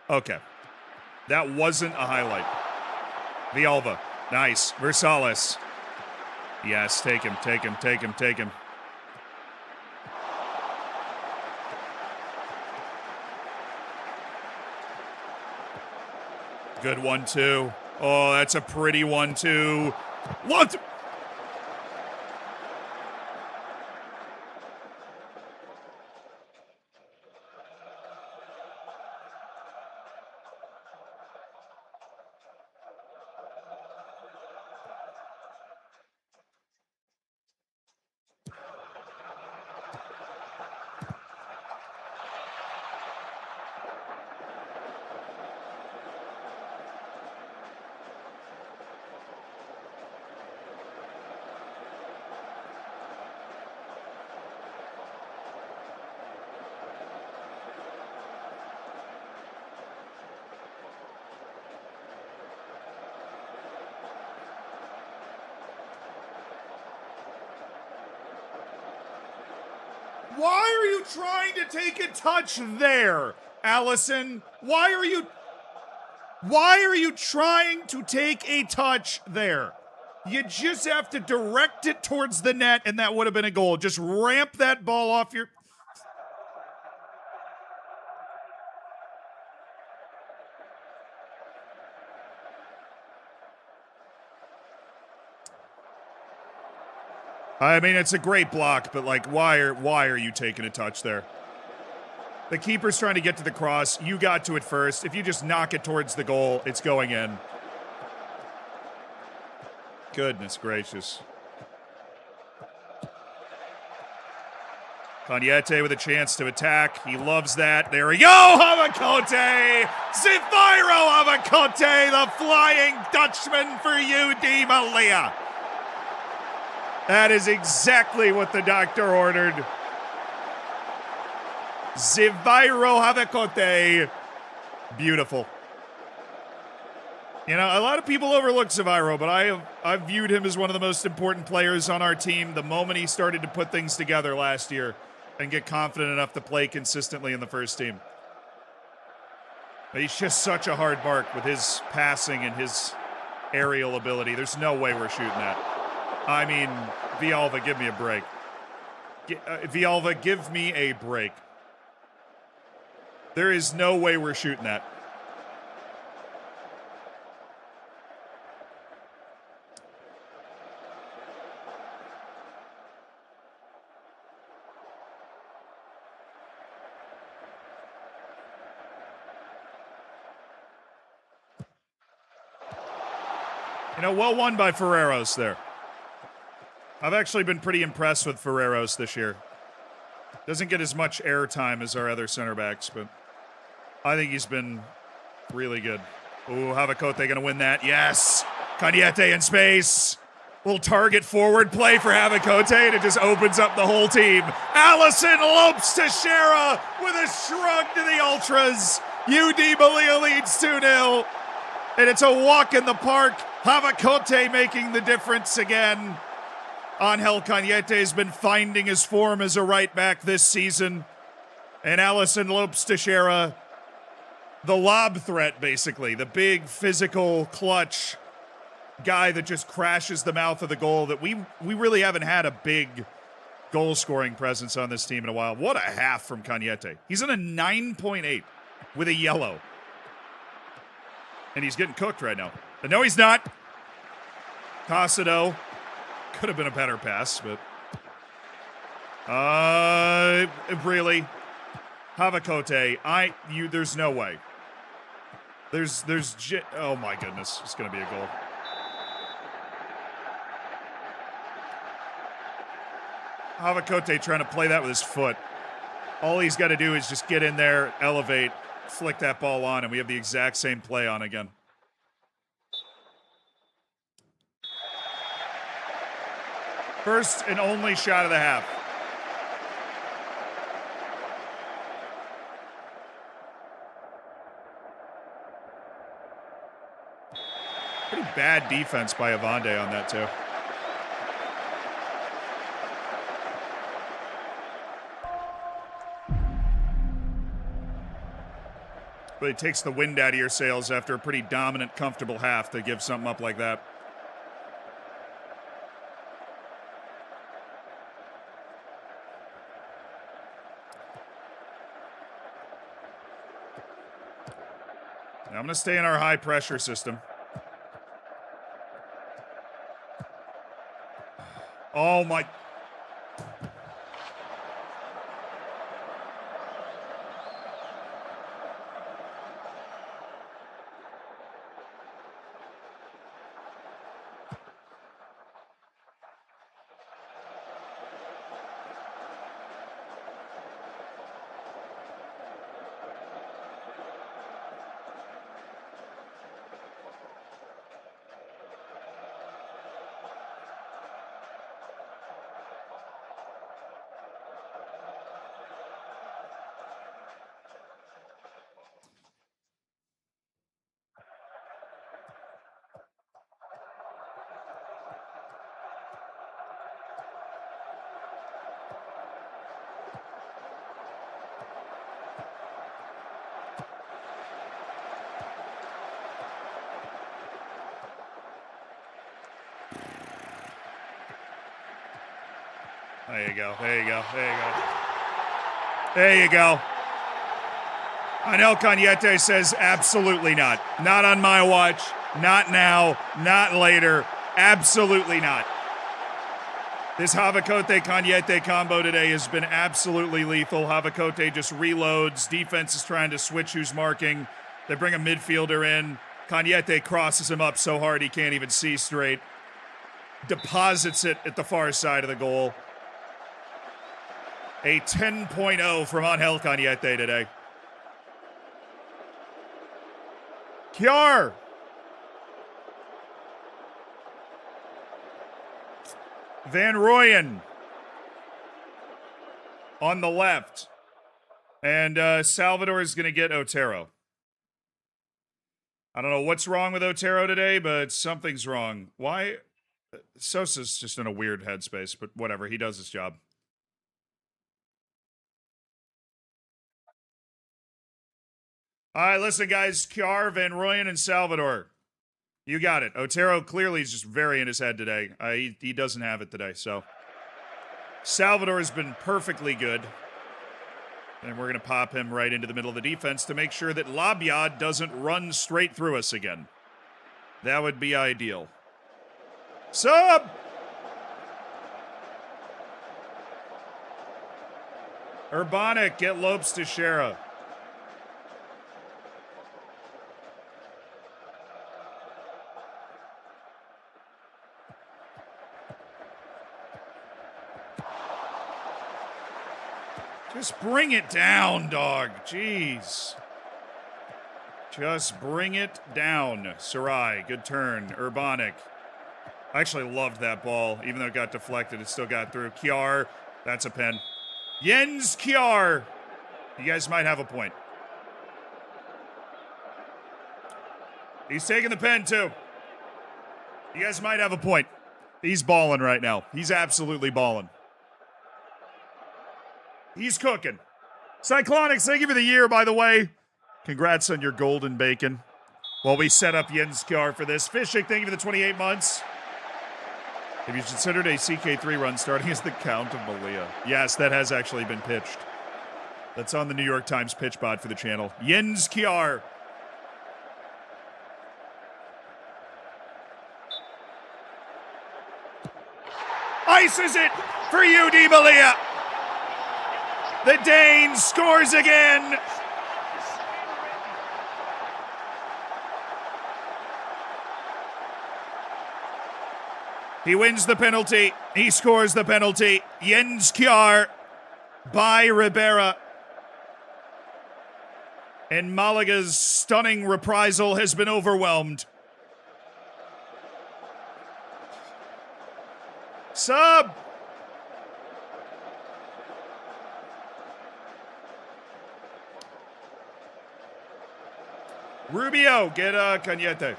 Okay. That wasn't a highlight. Villalba. Nice. Versales. Yes, take him. Good one, too. Oh, that's a pretty one, too. What? Why are you trying to take a touch there, Allison? Why are you trying to take a touch there? You just have to direct it towards the net, and that would have been a goal. Just ramp that ball off your... I mean, it's a great block, but, like, why are you taking a touch there? The keeper's trying to get to the cross. You got to it first. If you just knock it towards the goal, it's going in. Goodness gracious. Cañete with a chance to attack. He loves that. There we go! Havacote! Zephyro Havacote, the Flying Dutchman for UD Melilla. That is exactly what the doctor ordered. Zephyro Havacote. Beautiful. You know, a lot of people overlook Zephyro, but I've viewed him as one of the most important players on our team the moment he started to put things together last year and get confident enough to play consistently in the first team. But he's just such a hard mark with his passing and his aerial ability. There's no way we're shooting that. I mean, Villalba, give me a break. Villalba, give me a break. There is no way we're shooting that. You know, well won by Ferreros there. I've actually been pretty impressed with Ferreros this year. Doesn't get as much airtime as our other center backs, but I think he's been really good. Ooh, Havacote going to win that. Yes! Cañete in space. Little target forward play for Havacote, and it just opens up the whole team. Allison Lopes Teixeira with a shrug to the Ultras. UD Melilla leads 2-0, and it's a walk in the park. Havacote making the difference again. Angel Cañete has been finding his form as a right back this season. And Allison Lopes Teixeira, the lob threat, basically. The big, physical, clutch guy that just crashes the mouth of the goal. That we really haven't had a big goal-scoring presence on this team in a while. What a half from Cañete. He's in a 9.8 with a yellow. And he's getting cooked right now. But no, he's not. Casado. Could have been a better pass, but... really? Havacote, there's no way. Oh my goodness, it's gonna be a goal. Havacote trying to play that with his foot. All he's got to do is just get in there, elevate, flick that ball on, and we have the exact same play on again. First and only shot of the half. Pretty bad defense by Avande on that, too. But it takes the wind out of your sails after a pretty dominant, comfortable half to give something up like that. Now I'm going to stay in our high-pressure system. Oh, my... There you go. There you go. There you go. There you go. Angel Cañete says, absolutely not. Not on my watch. Not now. Not later. Absolutely not. This Havacote-Cañete combo today has been absolutely lethal. Havacote just reloads. Defense is trying to switch who's marking. They bring a midfielder in. Cañete crosses him up so hard he can't even see straight. Deposits it at the far side of the goal. A 10.0 from Angel Cañete today. Kjær. Van Rooyen on the left. And Salvador is going to get Otero. I don't know what's wrong with Otero today, but something's wrong. Why? Sosa's just in a weird headspace, but whatever. He does his job. All right, listen, guys. Kjær, Van Rooyen, and Salvador. You got it. Otero clearly is just very in his head today. He doesn't have it today, so. Salvador has been perfectly good. And we're going to pop him right into the middle of the defense to make sure that Labyad doesn't run straight through us again. That would be ideal. Sub! Urbanic, get Lopes Teixeira. Just bring it down, dog. Jeez. Just bring it down. Sarai, good turn. Urbanic. I actually loved that ball. Even though it got deflected, it still got through. Kjær, that's a pen. Jens Kjær. You guys might have a point. He's taking the pen, too. You guys might have a point. He's balling right now. He's absolutely balling. He's cooking. Cyclonics, thank you for the year, by the way. Congrats on your golden bacon. While we set up Jens Kjar for this. Fishing, thank you for the 28 months. Have you considered a CK3 run starting as the Count of Melilla? Yes, that has actually been pitched. That's on the New York Times pitch bot for the channel. Jens Kjar. Ices it for you, Di Melilla. The Dane scores again. He wins the penalty. He scores the penalty. Jens Kjar by Ribera. And Malaga's stunning reprisal has been overwhelmed. Sub. Rubio, get Cañete.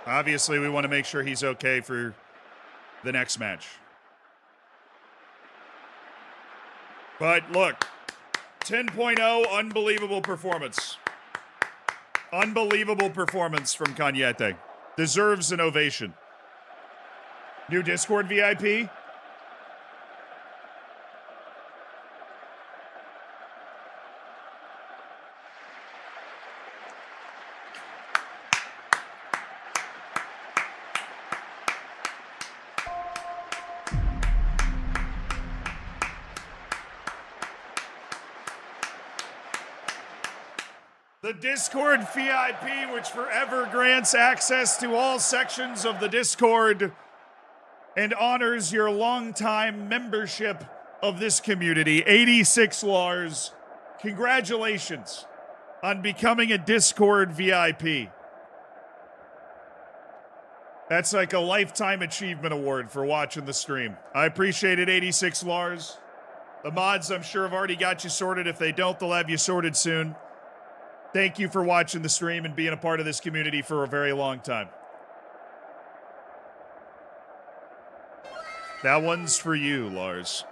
Obviously, we want to make sure he's okay for the next match. But look, 10.0, unbelievable performance. Unbelievable performance from Cañete. Deserves an ovation. New Discord VIP. The Discord VIP, which forever grants access to all sections of the Discord and honors your longtime membership of this community. 86 Lars, congratulations on becoming a Discord VIP. That's like a lifetime achievement award for watching the stream. I appreciate it, 86 Lars. The mods, I'm sure, have already got you sorted. If they don't, they'll have you sorted soon. Thank you for watching the stream and being a part of this community for a very long time. That one's for you, Lars.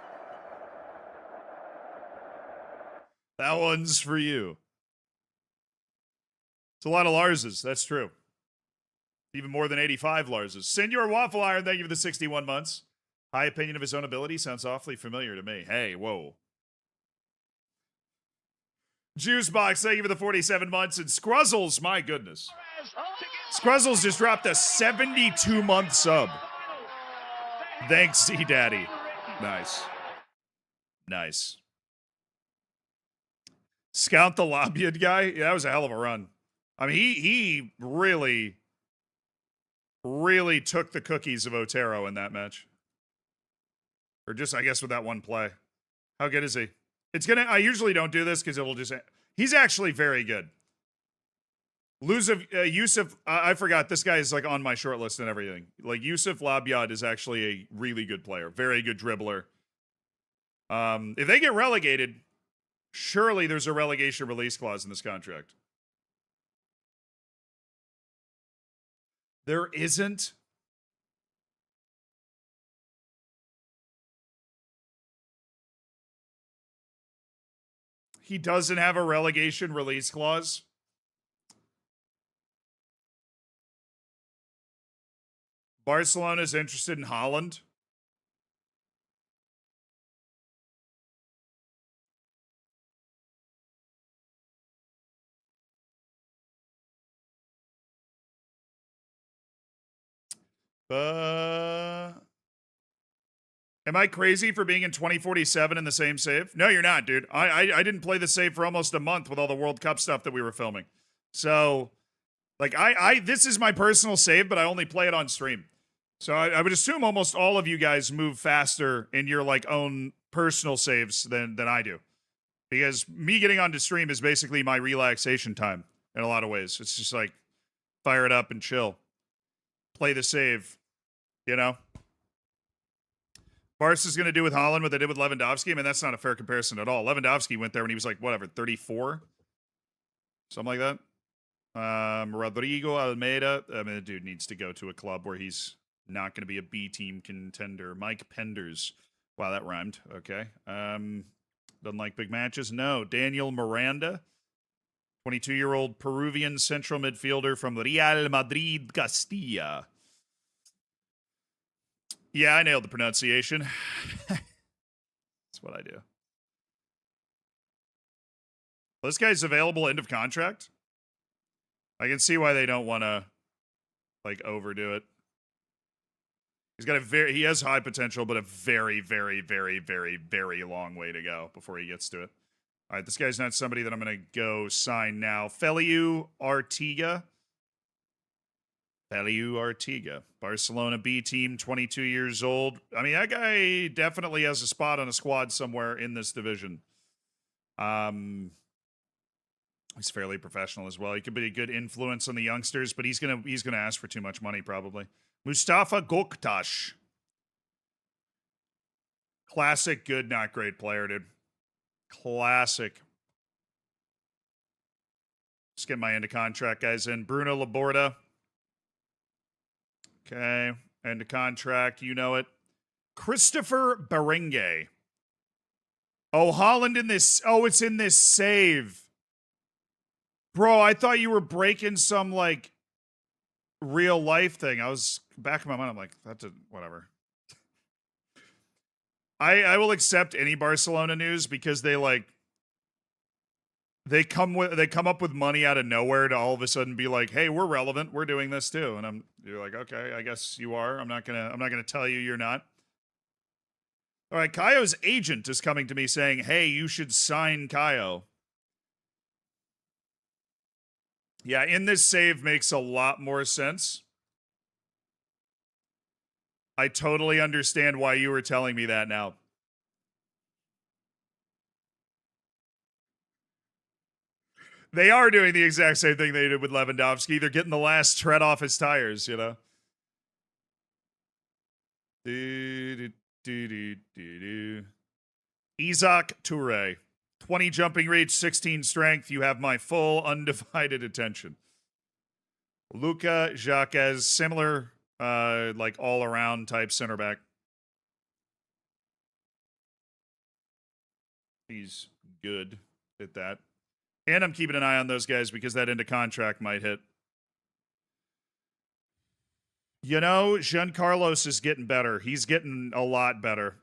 That one's for you. It's a lot of Larses, that's true. Even more than 85 Larses. Senor Waffle Iron, thank you for the 61 months. High opinion of his own ability sounds awfully familiar to me. Hey, whoa. Juicebox, thank you for the 47 months. And Scruzzles, my goodness. Scruzzles just dropped a 72-month sub. Thanks, C-Daddy. Nice. Nice. Scout the Lobbyian guy? Yeah, that was a hell of a run. I mean, he really took the cookies of Otero in that match. Or just, I guess, with that one play. How good is he? I usually don't do this because it'll just... He's actually very good. Yusuf, I forgot, this guy is like on my short list and everything. Like, Yusuf Labyad is actually a really good player. Very good dribbler. If they get relegated, surely there's a relegation release clause in this contract. There isn't. He doesn't have a relegation release clause. Barcelona's interested in Haaland. Am I crazy for being in 2047 in the same save? No, you're not, dude. I didn't play the save for almost a month with all the World Cup stuff that we were filming. So, like, this is my personal save, but I only play it on stream. So I would assume almost all of you guys move faster in your, like, own personal saves than I do. Because me getting onto stream is basically my relaxation time in a lot of ways. It's just like, fire it up and chill. Play the save, you know? Barca's going to do with Haaland what they did with Lewandowski. I mean, that's not a fair comparison at all. Lewandowski went there when he was like, whatever, 34? Something like that. Rodrigo Almeida. I mean, the dude needs to go to a club where he's not going to be a B team contender. Mike Penders. Wow, that rhymed. Okay. Doesn't like big matches? No. Daniel Miranda, 22-year-old Peruvian central midfielder from Real Madrid, Castilla. Yeah, I nailed the pronunciation. That's what I do. Well, this guy's available end of contract. I can see why they don't want to like overdo it. He has high potential, but a very, very, very, very, very long way to go before he gets to it. All right, this guy's not somebody that I'm going to go sign now. Feliu Artiga. Barcelona B team, 22 years old. I mean, that guy definitely has a spot on a squad somewhere in this division. He's fairly professional as well. He could be a good influence on the youngsters, but he's gonna ask for too much money probably. Mustafa Goktash. Classic, good, not great player, dude. Classic. Just get my end of contract guys in. Bruno Laborda. Okay. End of contract. You know it. Christopher Berengue. Oh, Holland in this. Oh, it's in this save. Bro, I thought you were breaking some, like, real life thing. I was back in my mind. I'm like, that's whatever. I will accept any Barcelona news because they come up with money out of nowhere to all of a sudden be like, hey, we're relevant. We're doing this too. And you're like, okay, I guess you are. I'm not gonna tell you you're not. All right, Kaio's agent is coming to me saying, hey, you should sign Kaio. Yeah, in this save makes a lot more sense. I totally understand why you were telling me that now. They are doing the exact same thing they did with Lewandowski. They're getting the last tread off his tires, you know? Isaac Toure. 20 jumping reach, 16 strength. You have my full undivided attention. Luca Jacques, similar, like all-around type center back. He's good at that. And I'm keeping an eye on those guys because that end of contract might hit. You know, Giancarlos is getting better. He's getting a lot better.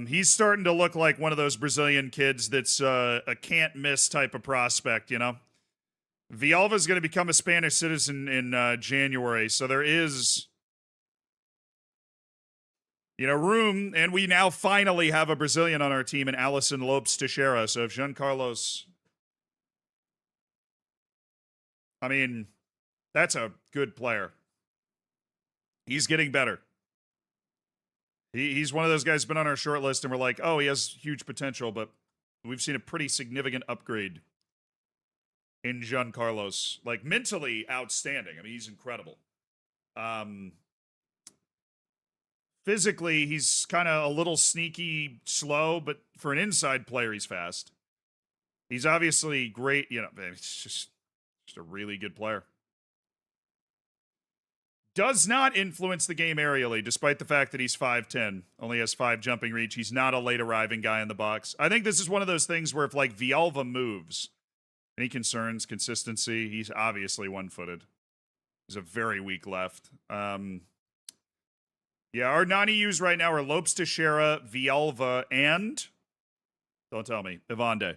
He's starting to look like one of those Brazilian kids that's a can't-miss type of prospect, you know? Villalva's going to become a Spanish citizen in January, so there is, you know, room, and we now finally have a Brazilian on our team in Alisson Lopes Teixeira. So if Giancarlos, I mean, that's a good player. He's getting better. He's one of those guys been on our short list, and we're like, oh, he has huge potential, but we've seen a pretty significant upgrade in Giancarlos. Like, mentally outstanding. I mean, he's incredible. Physically, he's kind of a little sneaky, slow, but for an inside player, he's fast. He's obviously great. You know, it's just a really good player. Does not influence the game aerially, despite the fact that he's 5'10", only has 5 jumping reach. He's not a late arriving guy in the box. I think this is one of those things where if, like, Villalva moves, any concerns, consistency, he's obviously one-footed. He's a very weak left. Yeah, our non-EUs right now are Lopes Teixeira, Villalva, and, don't tell me, Ivande.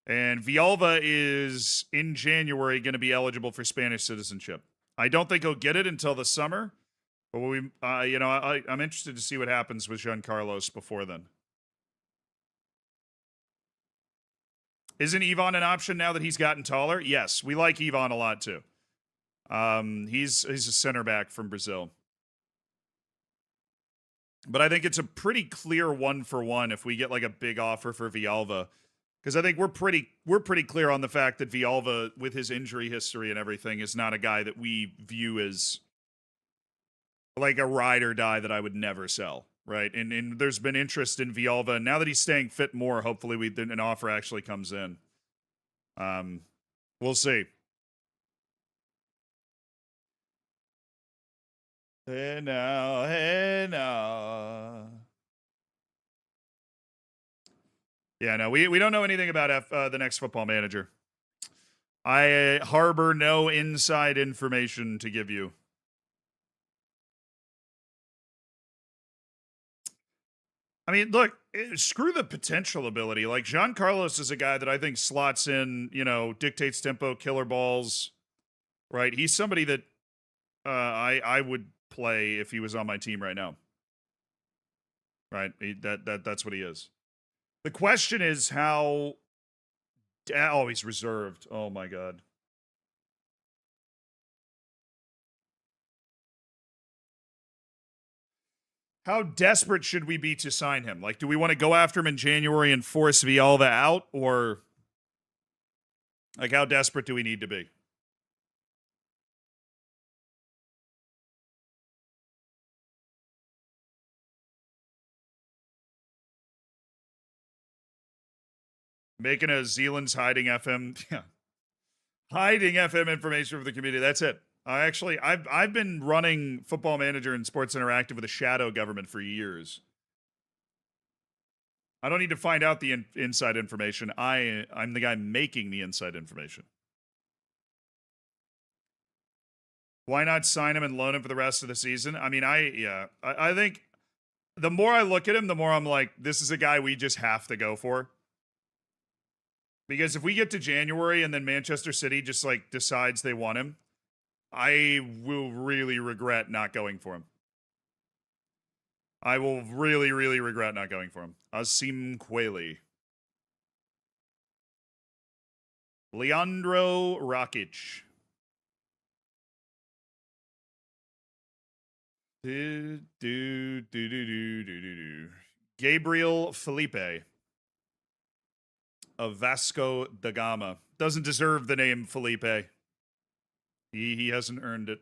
And Villalva is, in January, going to be eligible for Spanish citizenship. I don't think he'll get it until the summer, but I'm interested to see what happens with Giancarlos before then. Isn't Ivan an option now that he's gotten taller? Yes, we like Ivan a lot too. He's a center back from Brazil. But I think it's a pretty clear 1-for-1 if we get like a big offer for Villalva. Because I think we're pretty clear on the fact that Villalva, with his injury history and everything, is not a guy that we view as like a ride or die that I would never sell, right? And there's been interest in Villalva, and now that he's staying fit more, hopefully an offer actually comes in. We'll see. Hey now, hey now. Yeah, no, we don't know anything about the next Football Manager. I harbor no inside information to give you. I mean, look, screw the potential ability. Like, Jean Carlos is a guy that I think slots in, dictates tempo, killer balls, right? He's somebody that I would play if he was on my team right now. Right? That's what he is. The question is how. Oh, he's reserved. Oh my god. How desperate should we be to sign him? Like, do we want to go after him in January and force Villalba out, or like how desperate do we need to be? Making a Zealand's hiding FM, yeah, hiding FM information from the community. That's it. I've been running Football Manager and Sports Interactive with a shadow government for years. I don't need to find out the inside information. I'm the guy making the inside information. Why not sign him and loan him for the rest of the season? I mean, I think the more I look at him, the more I'm like, this is a guy we just have to go for. Because if we get to January and then Manchester City just like decides they want him, I will really regret not going for him. I will really, really regret not going for him. Asim Quayle. Leandro Rakic. Gabriel Felipe of Vasco da Gama. Doesn't deserve the name Felipe. He hasn't earned it.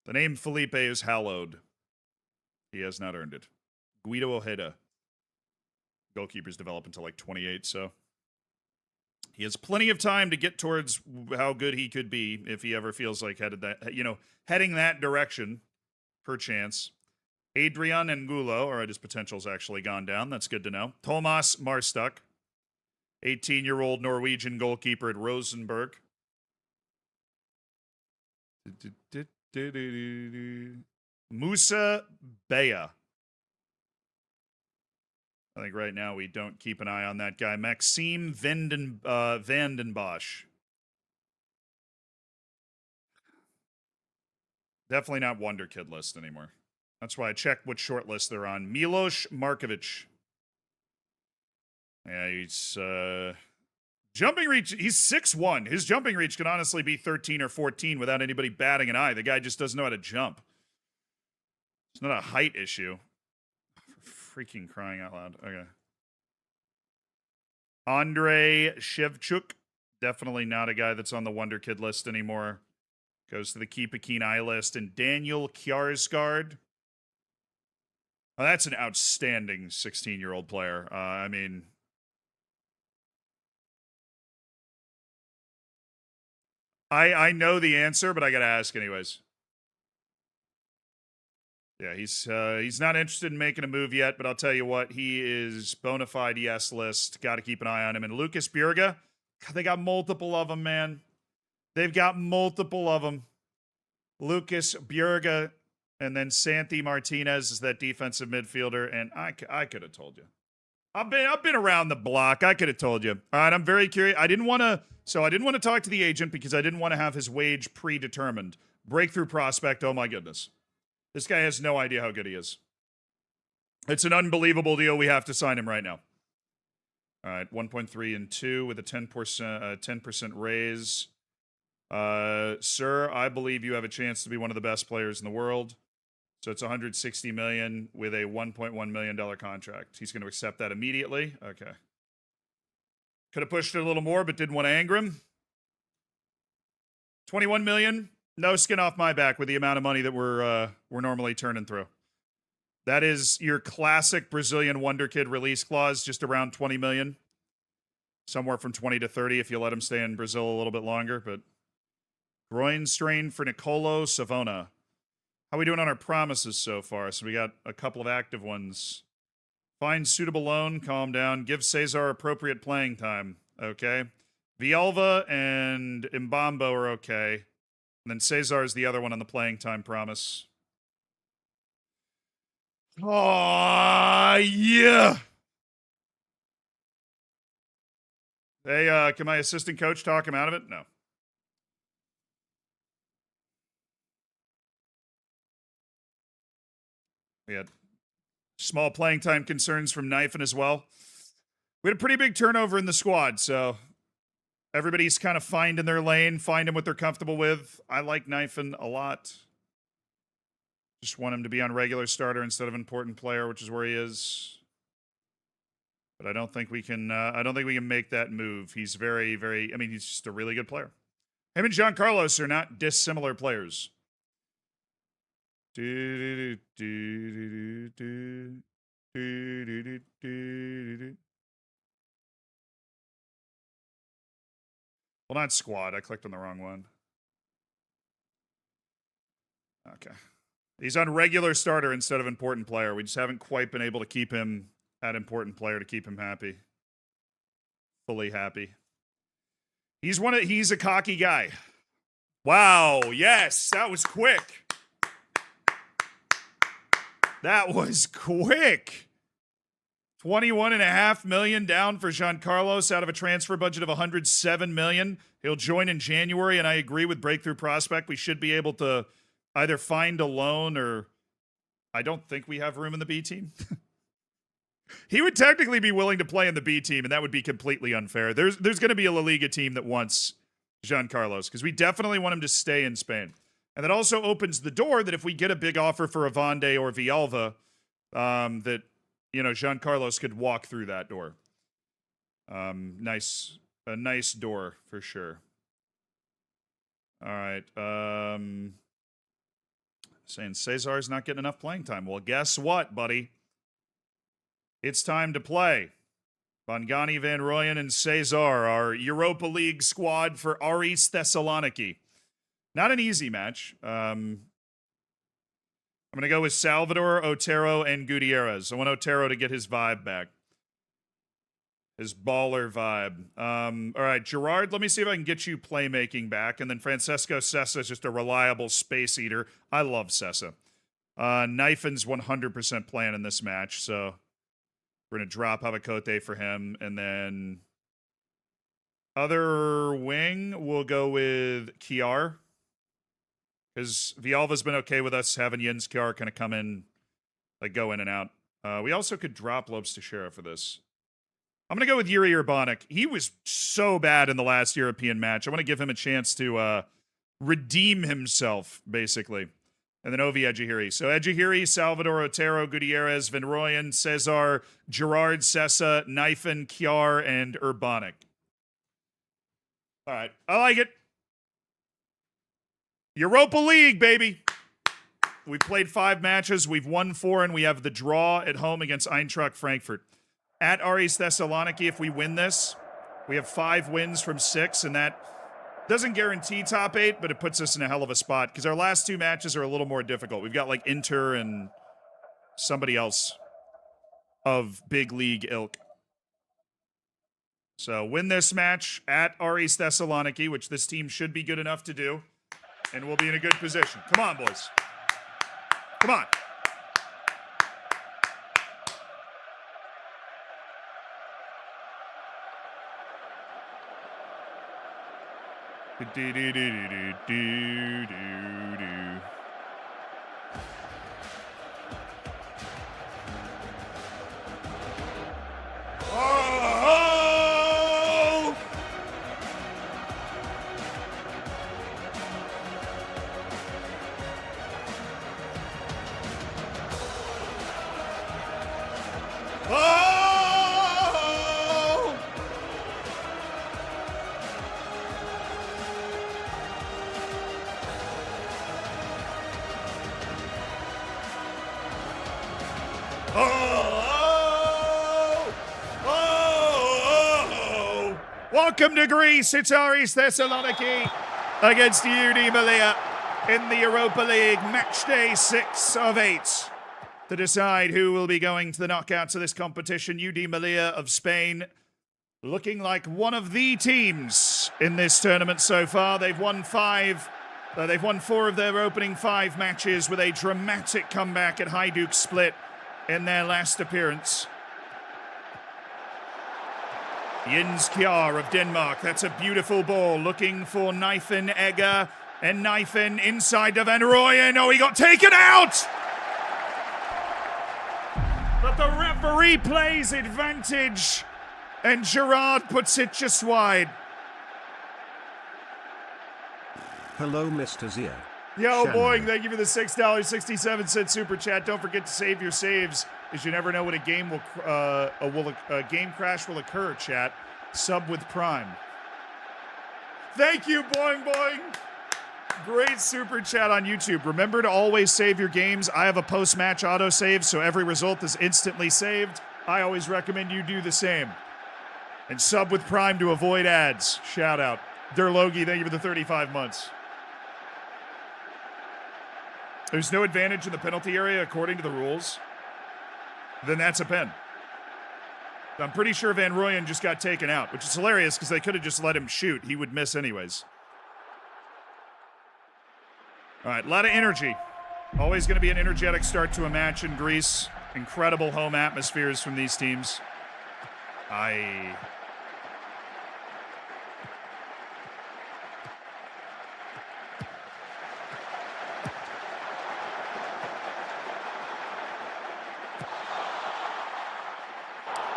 The name Felipe is hallowed. He has not earned it. Guido Ojeda. Goalkeepers develop until like 28, so he has plenty of time to get towards how good he could be if he ever feels like heading that direction, perchance. Adrian Angulo, all right, his potential's actually gone down. That's good to know. Thomas Marstuk, 18-year-old Norwegian goalkeeper at Rosenborg. Musa Bea. I think right now we don't keep an eye on that guy. Maxime Vandenbosch. Definitely not Wonder Kid list anymore. That's why I check what short list they're on. Milos Markovic. Yeah, he's jumping reach. He's 6'1". His jumping reach could honestly be 13 or 14 without anybody batting an eye. The guy just doesn't know how to jump. It's not a height issue. For freaking crying out loud. Okay. Andrei Shevchuk. Definitely not a guy that's on the Wonder Kid list anymore. Goes to the Keep a Keen Eye list. And Daniel Kjarsgaard. Oh, that's an outstanding 16-year-old player. I mean, I know the answer, but I got to ask anyways. Yeah, he's not interested in making a move yet, but I'll tell you what, he is bona fide yes list. Got to keep an eye on him. And Lucas Bjerga, they got multiple of them, man. They've got multiple of them. Lucas Bjerga, and then Santi Martinez is that defensive midfielder. And I could have told you. I've been around the block. I could have told you. All right, I'm very curious. I didn't want to talk to the agent because I didn't want to have his wage predetermined. Breakthrough prospect. Oh my goodness. This guy has no idea how good he is. It's an unbelievable deal. We have to sign him right now. All right, 1.3 and 2 with a 10% raise. Sir, I believe you have a chance to be one of the best players in the world. So it's $160 million with a $1.1 million contract. He's going to accept that immediately. Okay. Could have pushed it a little more, but didn't want to anger him. $21 million. No skin off my back with the amount of money that we're normally turning through. That is your classic Brazilian Wonder Kid release clause, just around $20 million. Somewhere from 20 to 30 if you let him stay in Brazil a little bit longer, but Groin strain for Nicolo Savona. How are we doing on our promises so far? So we got a couple of active ones. Find suitable loan, calm down, give Cesar appropriate playing time. Okay. Villalba and Mbambo are okay. And then Cesar is the other one on the playing time promise. Oh, yeah. Hey, can my assistant coach talk him out of it? No. We had small playing time concerns from Knifin as well. We had a pretty big turnover in the squad, so everybody's kind of finding their lane, finding what they're comfortable with. I like Knifin a lot. Just want him to be on regular starter instead of important player, which is where he is. But I don't think we can. I don't think we can make that move. He's very, very. I mean, he's just a really good player. Him and Giancarlos are not dissimilar players. Well, not squad. I clicked on the wrong one. Okay. He's on regular starter instead of important player. We just haven't quite been able to keep him at important player to keep him happy. Fully happy. He's a cocky guy. Wow, yes, that was quick. That was quick. 21.5 million down for Giancarlos out of a transfer budget of 107 million. He'll join in January, and I agree with Breakthrough Prospect. We should be able to either find a loan or I don't think we have room in the B team. He would technically be willing to play in the B team, and that would be completely unfair. There's going to be a La Liga team that wants Giancarlos because we definitely want him to stay in Spain. And that also opens the door that if we get a big offer for Avande or Villalba, that, you know, Giancarlos could walk through that door. A nice door for sure. All right. Saying Cesar's not getting enough playing time. Well, guess what, buddy? It's time to play. Bongani, Van Rooyen, and Cesar, our Europa League squad for Aris Thessaloniki. Not an easy match. I'm going to go with Salvador, Otero, and Gutierrez. I want Otero to get his vibe back. His baller vibe. All right, Gerard, let me see if I can get you playmaking back. And then Francesco Sessa is just a reliable space eater. I love Sessa. Knifin's 100% playing in this match, so we're going to drop Havacote for him. And then other wing, we'll go with Kiar. Because Villalba's been okay with us having Jens Kiar kind of come in, like go in and out. We also could drop Lopes to Sheriff for this. I'm going to go with Yuri Urbanic. He was so bad in the last European match. I want to give him a chance to redeem himself, basically. And then Ovi Ejihiri. So Ejihiri, Salvador, Otero, Gutierrez, Van Rooyen, Cesar, Gerard, Sessa, Knifin, Kiar, and Urbanic. All right. I like it. Europa League, baby. We've played 5 matches. We've won 4, and we have the draw at home against Eintracht Frankfurt. At Aris Thessaloniki, if we win this, we have 5 wins from 6, and that doesn't guarantee top 8, but it puts us in a hell of a spot because our last 2 matches are a little more difficult. We've got like Inter and somebody else of big league ilk. So win this match at Aris Thessaloniki, which this team should be good enough to do, and we'll be in a good position. Come on, boys. Come on. Oh! Oh! Oh! Oh! Welcome to Greece. It's Aris Thessaloniki. against UD Melilla in the Europa League, match day 6 of 8. To decide who will be going to the knockouts of this competition, UD Melilla of Spain, looking like one of the teams in this tournament so far. They've won 4 of their opening 5 matches with a dramatic comeback at Hajduk Split in their last appearance. Jens Kjær of Denmark, that's a beautiful ball, looking for Nathan Egger, and Nathan inside to Van Rooyen. Oh, he got taken out! But the referee plays advantage, and Gerard puts it just wide. Hello, Mr. Zia. Yo, Shannon. Boing, thank you for the $6.67 super chat. Don't forget to save your saves, as you never know when a game game crash will occur, chat. Sub with Prime. Thank you, Boing Boing. Great super chat on YouTube. Remember to always save your games. I have a post-match autosave, so every result is instantly saved. I always recommend you do the same. And sub with Prime to avoid ads. Shout out. Durlogi, thank you for the 35 months. There's no advantage in the penalty area according to the rules. Then that's a pen. I'm pretty sure Van Rooyen just got taken out, which is hilarious because they could have just let him shoot. He would miss anyways. All right, a lot of energy. Always going to be an energetic start to a match in Greece. Incredible home atmospheres from these teams.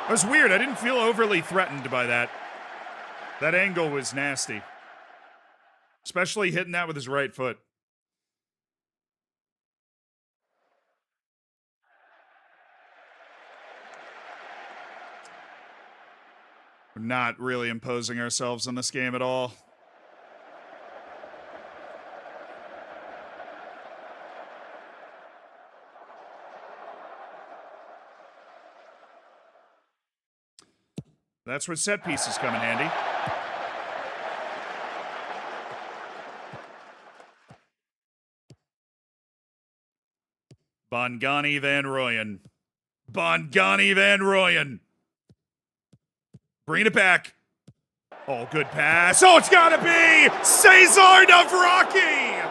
It was weird. I didn't feel overly threatened by that. That angle was nasty. Especially hitting that with his right foot. We're not really imposing ourselves on this game at all. That's where set pieces come in handy. Bongani Van Rooyen. Bongani Van Rooyen. Bring it back. Oh, good pass. Oh, it's got to be Cesar Navraki.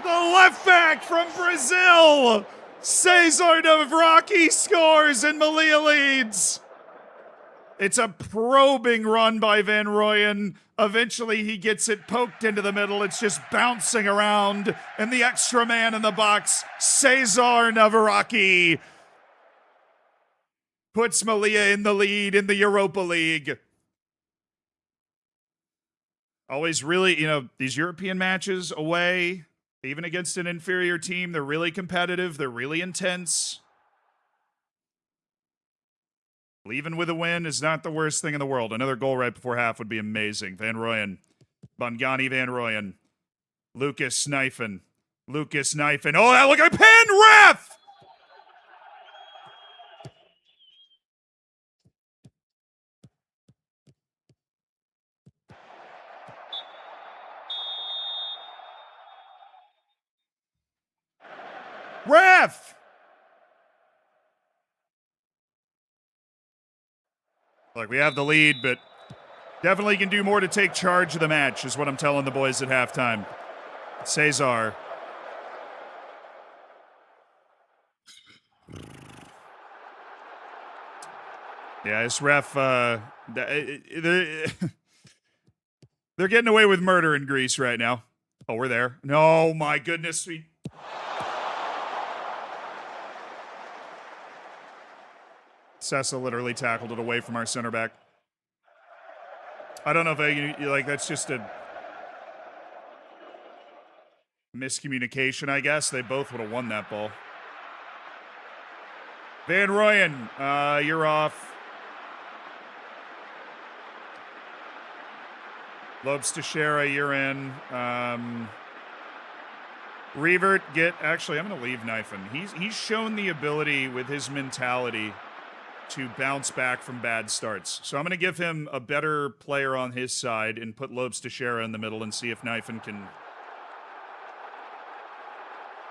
The left back from Brazil. Cesar Navraki scores and Melilla leads. It's a probing run by Van Rooyen. Eventually, he gets it poked into the middle. It's just bouncing around. And the extra man in the box, Cesar Navraki, puts Melilla in the lead in the Europa League. Always really, these European matches away, even against an inferior team, they're really competitive. They're really intense. Leaving with a win is not the worst thing in the world. Another goal right before half would be amazing. Van Rooyen. Bongani Van Rooyen. Lucas Knifen. Lucas Knifen. Oh, that look like a pen ref! Ref! Look, we have the lead, but definitely can do more to take charge of the match, is what I'm telling the boys at halftime. Cesar. Yeah, this ref, they're getting away with murder in Greece right now. Oh, we're there. No, my goodness. Sessa literally tackled it away from our center back. I don't know if that's just a miscommunication, I guess. They both would have won that ball. Van Rooyen, you're off. Lobes Teixeira, you're in. Revert, actually, I'm going to leave Knifen. He's shown the ability with his mentality to bounce back from bad starts. So I'm going to give him a better player on his side and put Lopes Teixeira in the middle and see if Knifen can.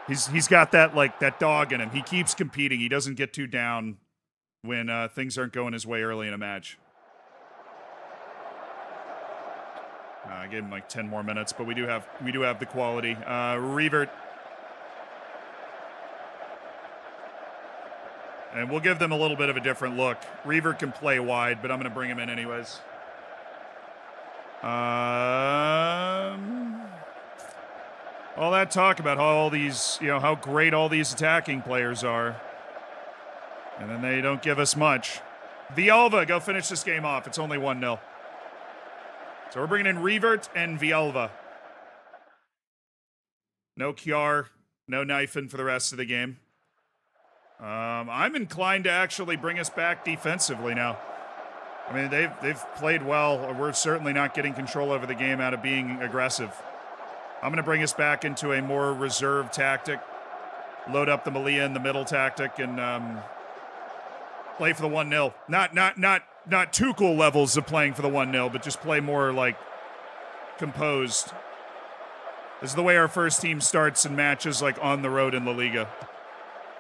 He's got that dog in him. He keeps competing. He doesn't get too down when things aren't going his way early in a match. I gave him like 10 more minutes, but we do have the quality. Revert. And we'll give them a little bit of a different look. Revert can play wide, but I'm going to bring him in anyways. All that talk about how all these, how great all these attacking players are. And then they don't give us much. Villalba, go finish this game off. It's only 1-0. So we're bringing in Revert and Villalba. No Kjar, no Knifen for the rest of the game. I'm inclined to actually bring us back defensively now. I mean, they've played well. We're certainly not getting control over the game out of being aggressive. I'm going to bring us back into a more reserved tactic. Load up the Melilla in the middle tactic and play for the 1-0. Not too cool levels of playing for the 1-0, but just play more like composed. This is the way our first team starts in matches like on the road in La Liga,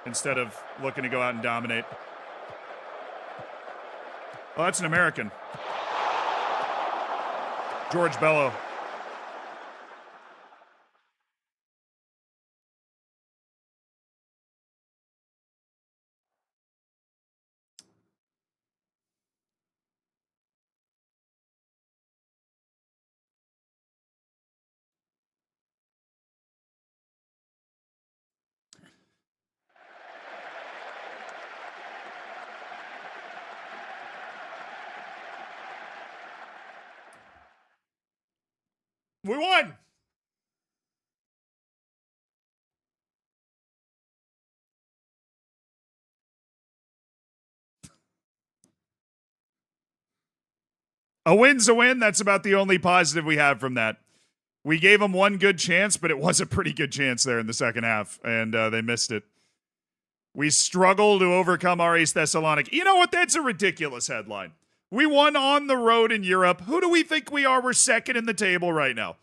instead of looking to go out and dominate. Oh, that's an American. George Bello. We won! A win's a win. That's about the only positive we have from that. We gave them one good chance, but it was a pretty good chance there in the second half, and they missed it. We struggle to overcome Aris Thessaloniki. You know what? That's a ridiculous headline. We won on the road in Europe. Who do we think we are? We're second in the table right now,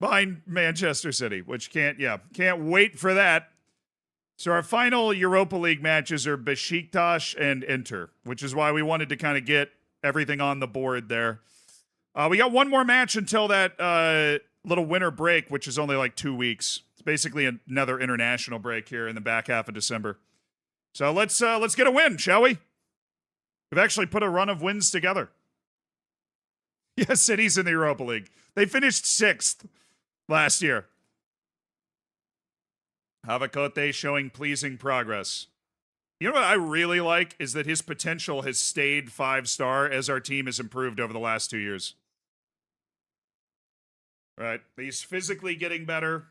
behind Manchester City, which can't wait for that. So our final Europa League matches are Besiktas and Inter, which is why we wanted to kind of get everything on the board there. We got one more match until that little winter break, which is only like 2 weeks. It's basically another international break here in the back half of December. So let's get a win, shall we? We've actually put a run of wins together. Yeah, City's in the Europa League. They finished 6th last year. Havakote showing pleasing progress. You know what I really like is that his potential has stayed 5-star as our team has improved over the last 2 years. Right. He's physically getting better.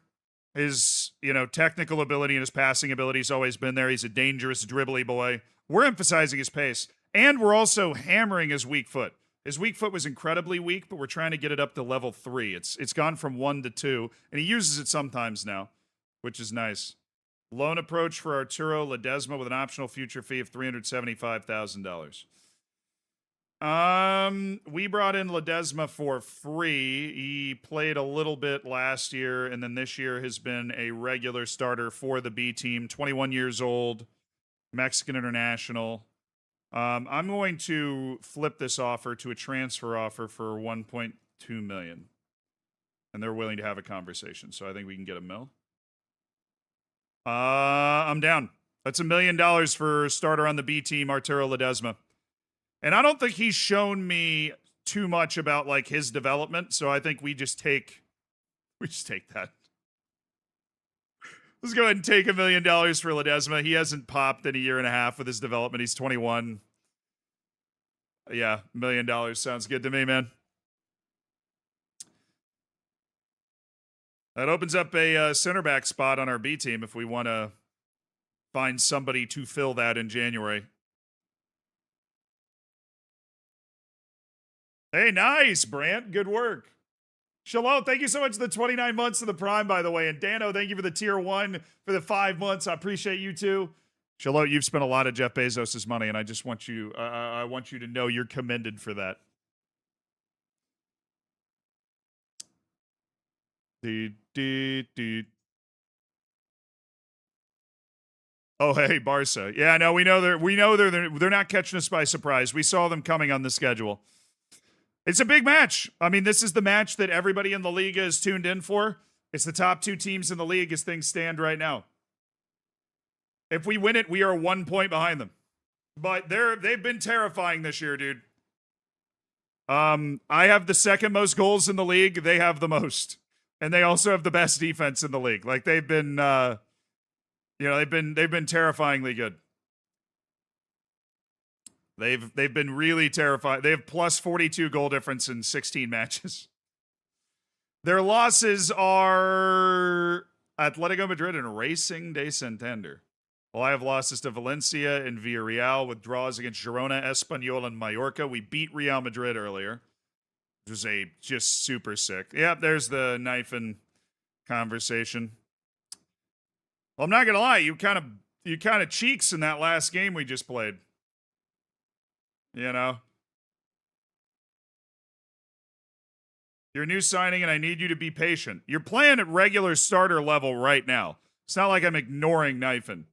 His, technical ability and his passing ability has always been there. He's a dangerous, dribbly boy. We're emphasizing his pace. And we're also hammering his weak foot. His weak foot was incredibly weak, but we're trying to get it up to level 3. It's gone from 1 to 2, and he uses it sometimes now, which is nice. Loan approach for Arturo Ledesma with an optional future fee of $375,000. We brought in Ledesma for free. He played a little bit last year, and then this year has been a regular starter for the B team. 21 years old, Mexican international. I'm going to flip this offer to a transfer offer for $1.2 million. And they're willing to have a conversation, so I think we can get $1 million. I'm down. That's $1 million for starter on the B team, Arturo Ledesma. And I don't think he's shown me too much about like his development, so I think we just take that. Let's go ahead and take $1 million for Ledesma. He hasn't popped in a year and a half with his development. He's 21. Yeah, $1 million sounds good to me, man. That opens up a center back spot on our B team if we want to find somebody to fill that in January. Hey, nice, Brant. Good work. Shalom, thank you so much for the 29 months of the Prime, by the way. And Dano, thank you for the Tier 1 for the 5 months. I appreciate you too. Charlotte, you've spent a lot of Jeff Bezos' money, and I just want you, I want you to know you're commended for that. Oh, hey, Barca. Yeah, no, we know they're not catching us by surprise. We saw them coming on the schedule. It's a big match. I mean, this is the match that everybody in the league is tuned in for. It's the top two teams in the league as things stand right now. If we win it, we are 1 point behind them. But they've been terrifying this year, dude. I have the second most goals in the league. They have the most. And they also have the best defense in the league. Like they've been they've been terrifyingly good. They've been really terrifying. They have plus 42 goal difference in 16 matches. Their losses are Atletico Madrid and Racing de Santander. Well, I have losses to Valencia and Villarreal with draws against Girona, Espanyol, and Mallorca. We beat Real Madrid earlier, which was just super sick. Yep, there's the knife and conversation. Well, I'm not gonna lie, you kind of cheeks in that last game we just played. You know? You're a new signing, and I need you to be patient. You're playing at regular starter level right now. It's not like I'm ignoring Knifin.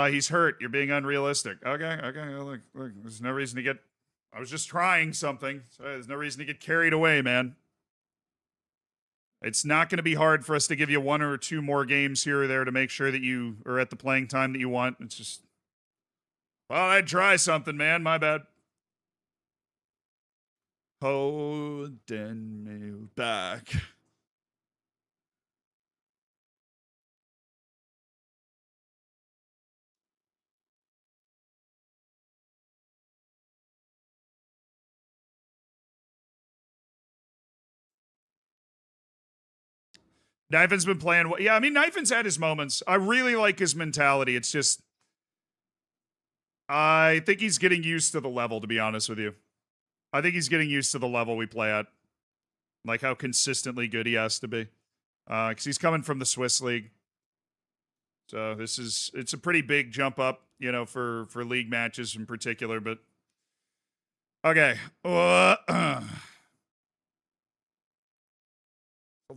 He's hurt. You're being unrealistic. Okay. Look, there's no reason to get... I was just trying something. So there's no reason to get carried away, man. It's not going to be hard for us to give you 1 or 2 more games here or there to make sure that you are at the playing time that you want. It's just... Well, I'd try something, man. My bad. Holding me back. Knifin's been playing well. Yeah, I mean, Knifin's had his moments. I really like his mentality. It's just... I think he's getting used to the level, to be honest with you. I think he's getting used to the level we play at. Like how consistently good he has to be. Because he's coming from the Swiss league. So it's a pretty big jump up, you know, for league matches in particular. But okay. A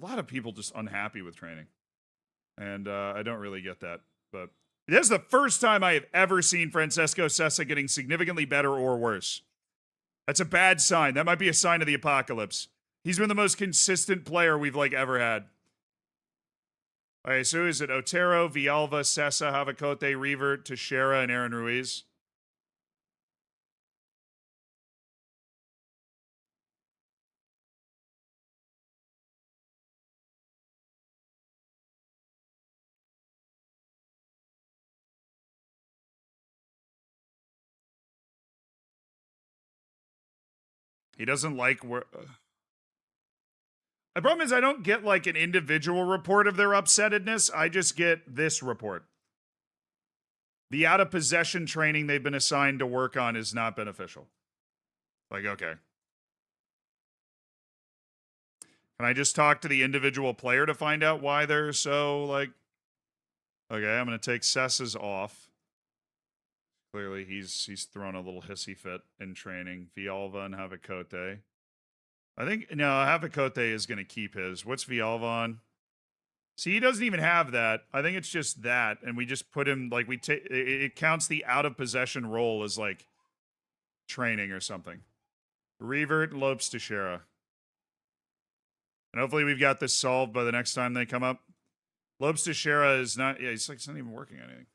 lot of people just unhappy with training. And I don't really get that. But this is the first time I have ever seen Francesco Sessa getting significantly better or worse. That's a bad sign. That might be a sign of the apocalypse. He's been the most consistent player we've ever had. Okay, so is it Otero, Villalba, Sessa, Havacote, Revert, Teixeira, and Aaron Ruiz? He doesn't like where... The problem is I don't get an individual report of their upsettedness. I just get this report. The out of possession training they've been assigned to work on is not beneficial. Okay. Can I just talk to the individual player to find out why they're so, Okay, I'm going to take Sessa's off. Clearly, he's thrown a little hissy fit in training. Villalba and Havacote. I think, no, Havacote is going to keep his. What's Villalba on? See, he doesn't even have that. I think it's just that. And we just put him, it counts the out of possession role as, training or something. Revert, Lopes, Teixeira. And hopefully we've got this solved by the next time they come up. Lopes, Teixeira is not, yeah, it's not even working on anything.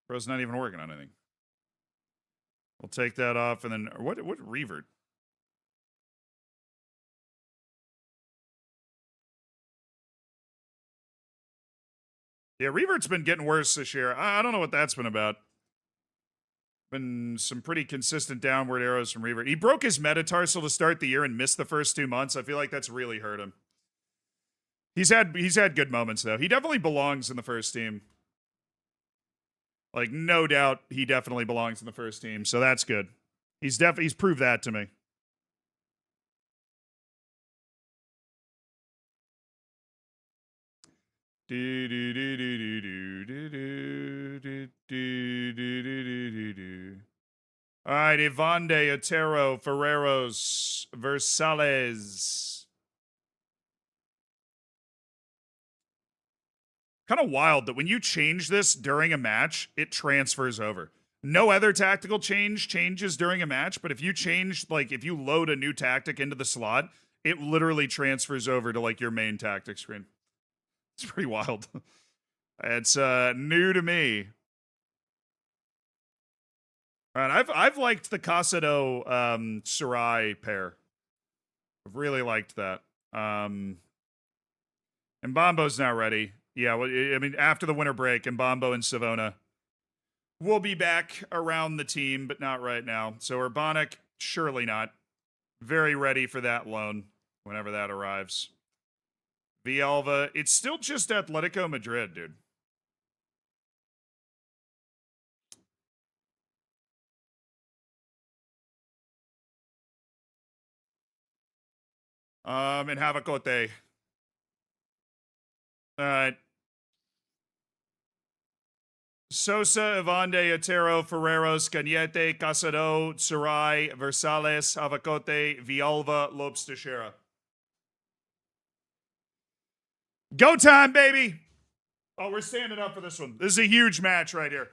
Bro's not even working on anything. We'll take that off, and then, what Revert? Yeah, Revert's been getting worse this year. I don't know what that's been about. Been some pretty consistent downward arrows from Revert. He broke his metatarsal to start the year and missed the first 2 months. I feel like that's really hurt him. He's had good moments, though. He definitely belongs in the first team. No doubt he definitely belongs in the first team, so that's good. He's proved that to me. All right, Ivande, Otero, Ferreros, Versales. Kind of wild that when you change this during a match, it transfers over. No other tactical changes during a match, but if you change, like, if you load a new tactic into the slot, it literally transfers over to, like, your main tactic screen. It's pretty wild. It's new to me. All right, I've liked the Casado Sarai pair. I've really liked that. And Mbambo's not ready. Yeah, well, I mean, after the winter break, Mbambo and Savona will be back around the team, but not right now. So Urbanic, surely not. Very ready for that loan whenever that arrives. Villalba, it's still just Atletico Madrid, dude. And Havacote. All right. Sosa, Ivande, Otero, Ferreros, Cañete, Casado, Sarai, Versales, Havacote, Villalba, Lopes Teixeira. Go time, baby! Oh, we're standing up for this one. This is a huge match right here.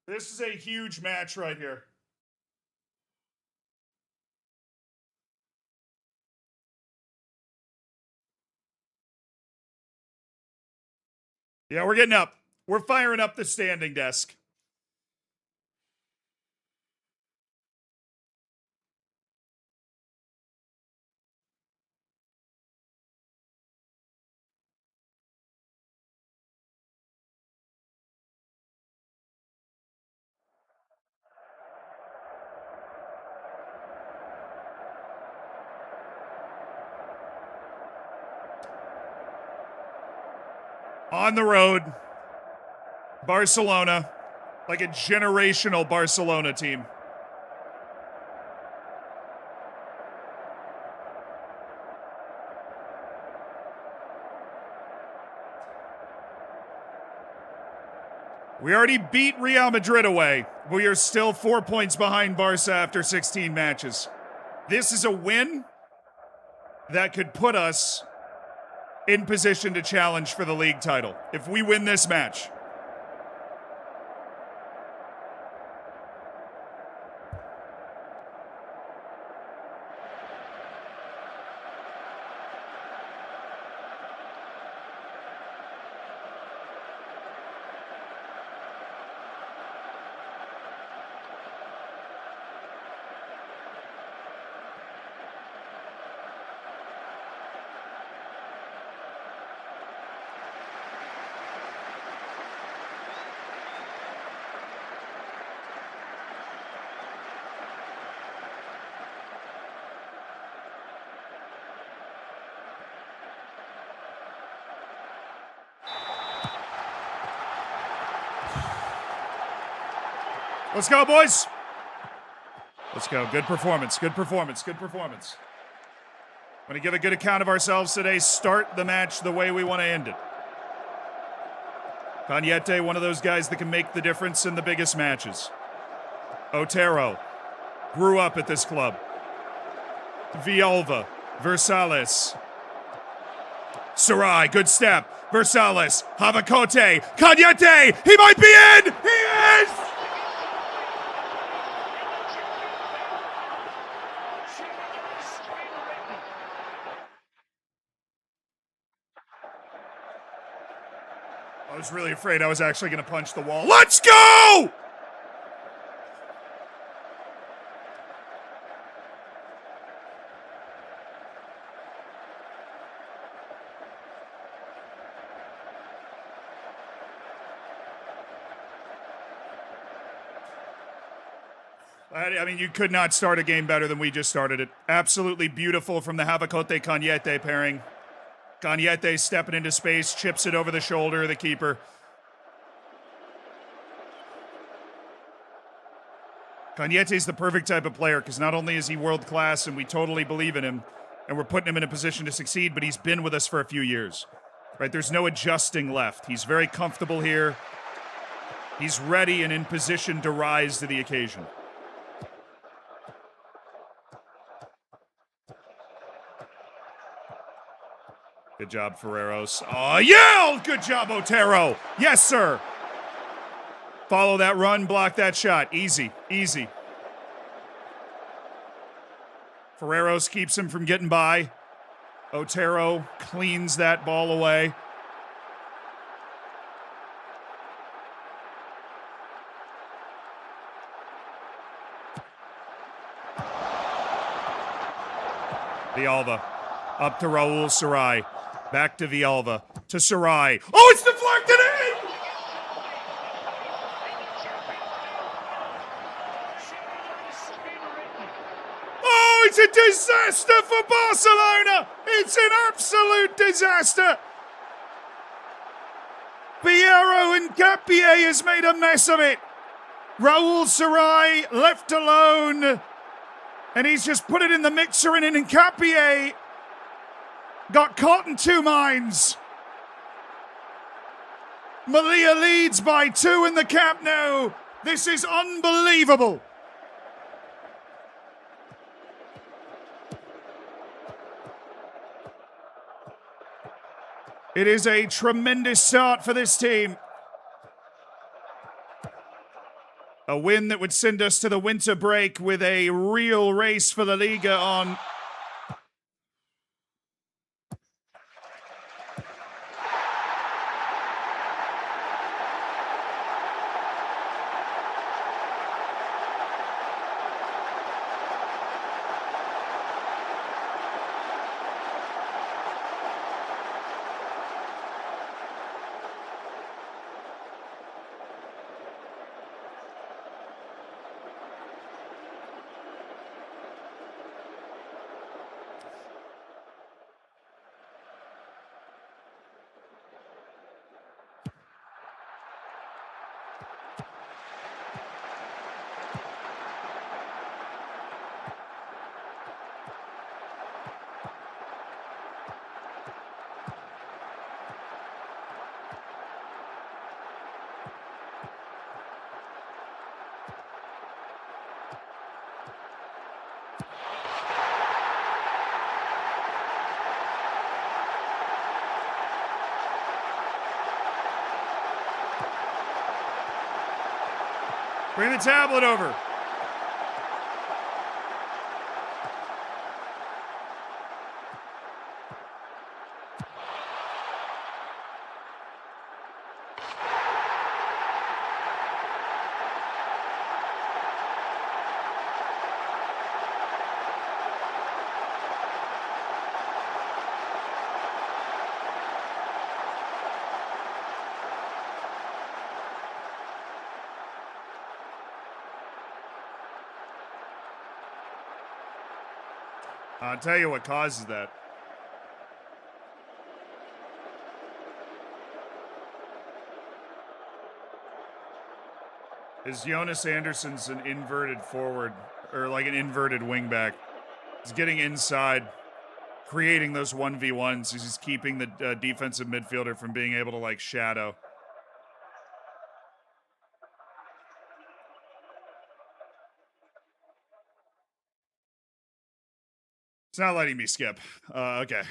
This is a huge match right here. Yeah, we're getting up. We're firing up the standing desk. On the road, Barcelona, like a generational Barcelona team. We already beat Real Madrid away. We are still 4 points behind Barca after 16 matches. This is a win that could put us in position to challenge for the league title if we win this match. Let's go, boys. Let's go. Good performance. Good performance. Good performance. I'm going to give a good account of ourselves today. Start the match the way we want to end it. Cañete, one of those guys that can make the difference in the biggest matches. Otero grew up at this club. Villalba, Versales. Sarai, good step. Versales, Havacote, Cañete, he might be in! He is! I was really afraid I was actually going to punch the wall. Let's go! I mean, you could not start a game better than we just started it. Absolutely beautiful from the Havacote-Cañete pairing. Cañete stepping into space, chips it over the shoulder of the keeper. Cañete's the perfect type of player because not only is he world class and we totally believe in him and we're putting him in a position to succeed, but he's been with us for a few years. Right? There's no adjusting left. He's very comfortable here. He's ready and in position to rise to the occasion. Good job, Ferreros. Oh, yeah! Good job, Otero. Yes, sir. Follow that run, block that shot. Easy, easy. Ferreros keeps him from getting by. Otero cleans that ball away. Villalba up to Raul Sarai. Back to Villalba. To Sarai. Oh, it's deflected in! Oh, it's a disaster for Barcelona! It's an absolute disaster! Piero Hincapié has made a mess of it. Raul Sarai left alone. And he's just put it in the mixer, and Hincapié got caught in two minds. Melilla leads by 2 in the Camp Nou. This is unbelievable. It is a tremendous start for this team. A win that would send us to the winter break with a real race for the Liga on. Bring the tablet over. I'll tell you what causes that. Is Jonas Anderson's an inverted forward, or like an inverted wingback. He's getting inside, creating those 1v1s. He's keeping the defensive midfielder from being able to like shadow. It's not letting me skip. Okay.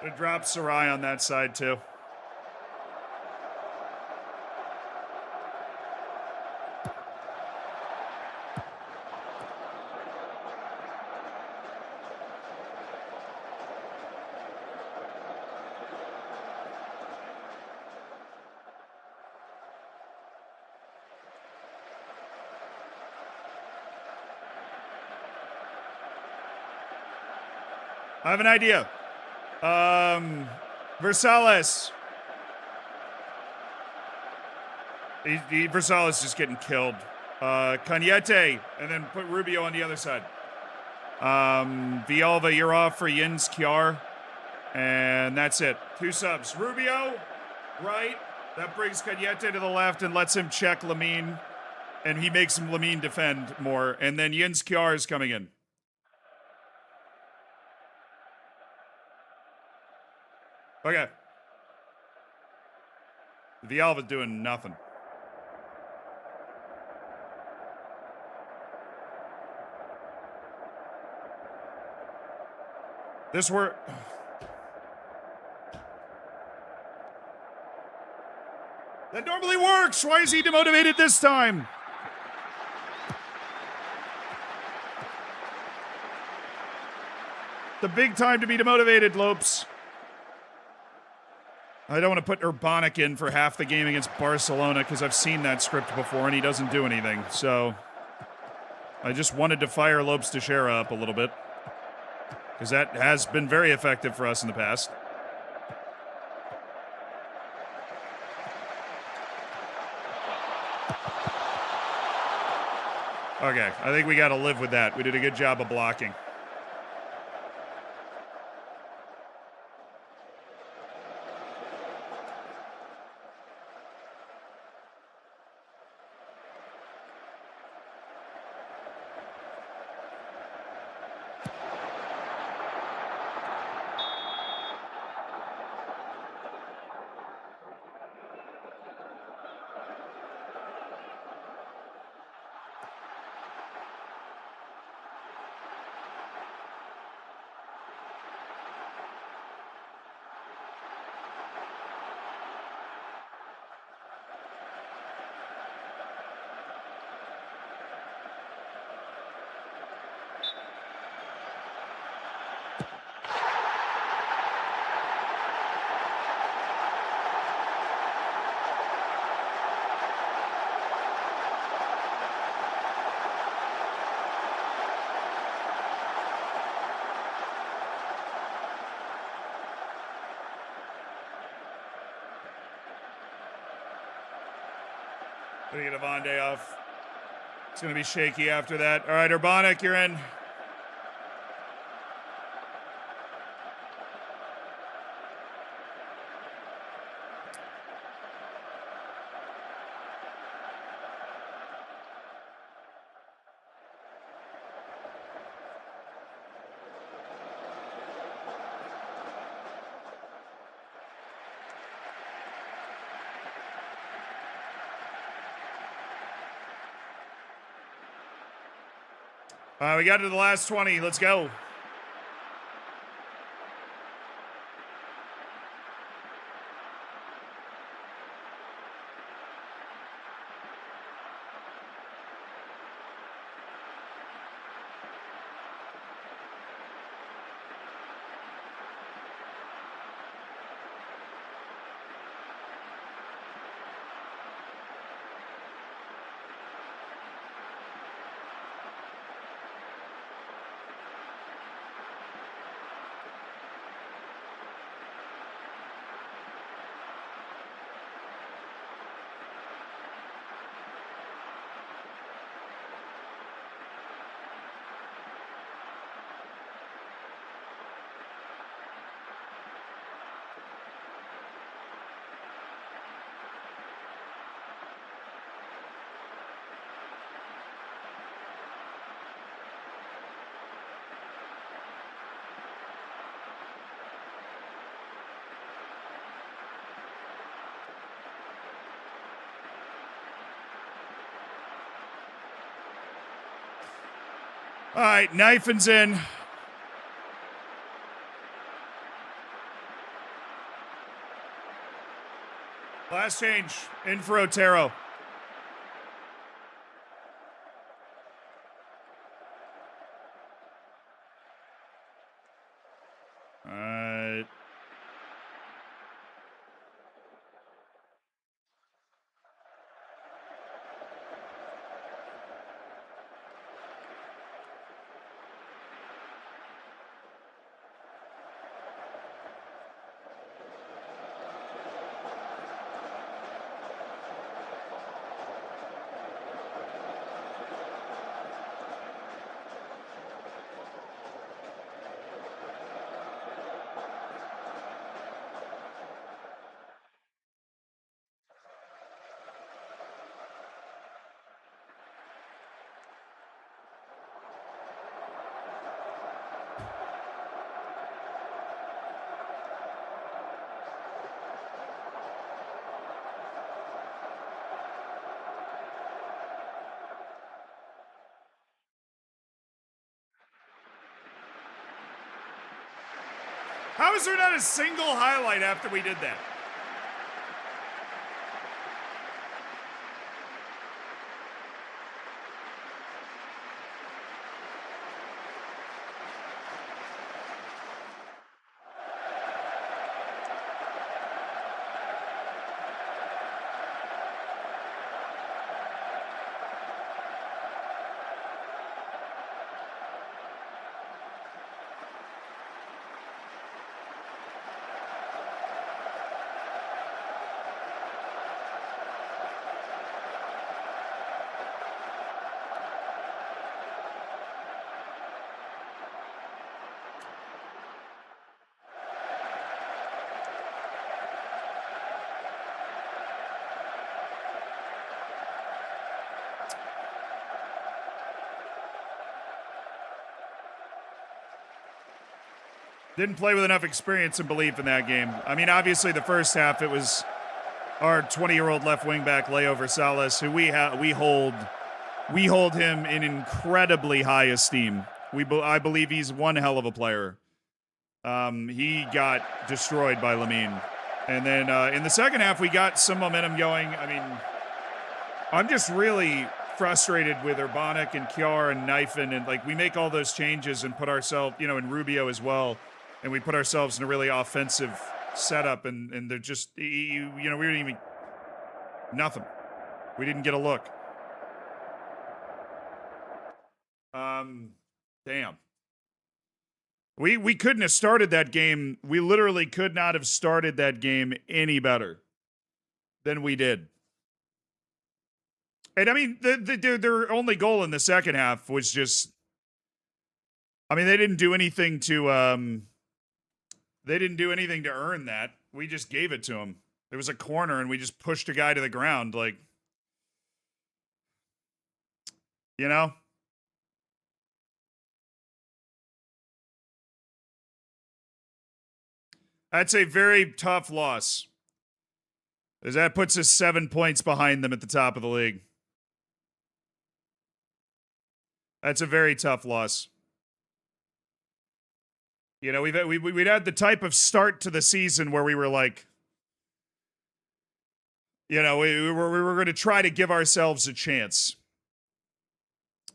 It drops Sarai on that side too. I have an idea. Versales. Versales just getting killed. Cañete, and then put Rubio on the other side. Villalba, you're off for Jens Kjær. And that's it. 2 subs. Rubio, right. That brings Cañete to the left and lets him check Lamine. and he makes Lamine defend more, and then Jens Kjaer is coming in. Okay. Villalba's doing nothing. This were... That normally works! Why is he demotivated this time? The big time to be demotivated, Lopes. I don't want to put Urbanic in for half the game against Barcelona because I've seen that script before and he doesn't do anything. So I just wanted to fire Lopes Teixeira up a little bit because that has been very effective for us in the past. Okay, I think we got to live with that. We did a good job of blocking. Gonna get Avonde off. It's gonna be shaky after that. All right, Urbanic, you're in. We got to the last 20. Let's go. All right, Knifen's in. Last change, in for Otero. How is there not a single highlight after we did that? Didn't play with enough experience and belief in that game. I mean, obviously, the first half, it was our 20-year-old left wing back, Leo Versailles, who we hold him in incredibly high esteem. I believe he's one hell of a player. He got destroyed by Lamine. And then in the second half, we got some momentum going. I mean, I'm just really frustrated with Urbanic and Kjær and Knifin, and like we make all those changes and put ourselves, and Rubio as well, and we put ourselves in a really offensive setup, and they're just, we didn't even, nothing. We didn't get a look. Damn. We couldn't have started that game. We literally could not have started that game any better than we did. And I mean, their only goal in the second half was just, I mean, they didn't do anything to earn that. We just gave it to them. There was a corner and we just pushed a guy to the ground, like, That's a very tough loss, as that puts us 7 points behind them at the top of the league. That's a very tough loss. We'd had the type of start to the season where we were like, we were going to try to give ourselves a chance.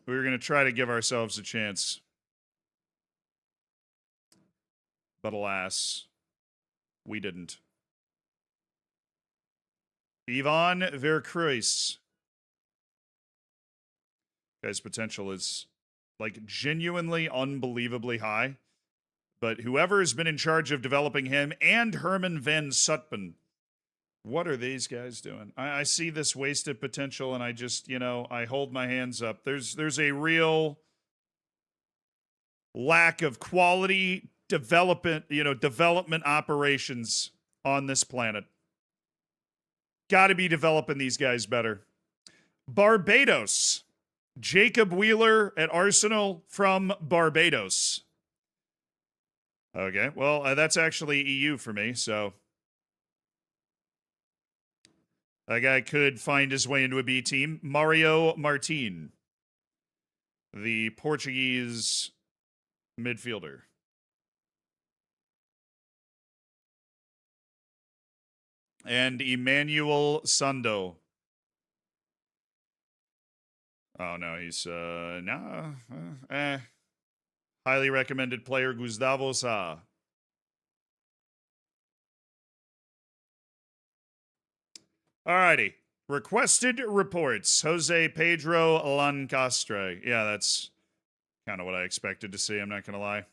We were going to try to give ourselves a chance. But alas, we didn't. Ivan Verkruis. Guy's potential is like genuinely unbelievably high. But whoever has been in charge of developing him and Herman van Zutphen, what are these guys doing? I see this wasted potential and I just, I hold my hands up. There's a real lack of quality development operations on this planet. Got to be developing these guys better. Barbados. Jacob Wheeler at Arsenal from Barbados. Okay, well, that's actually EU for me, so that guy could find his way into a B team. Mario Martin, the Portuguese midfielder. And Emmanuel Sando. Oh, no, he's, highly recommended player, Gustavo Sa. Alrighty. Requested reports. Jose Pedro Lancastre. Yeah, that's kind of what I expected to see, I'm not going to lie.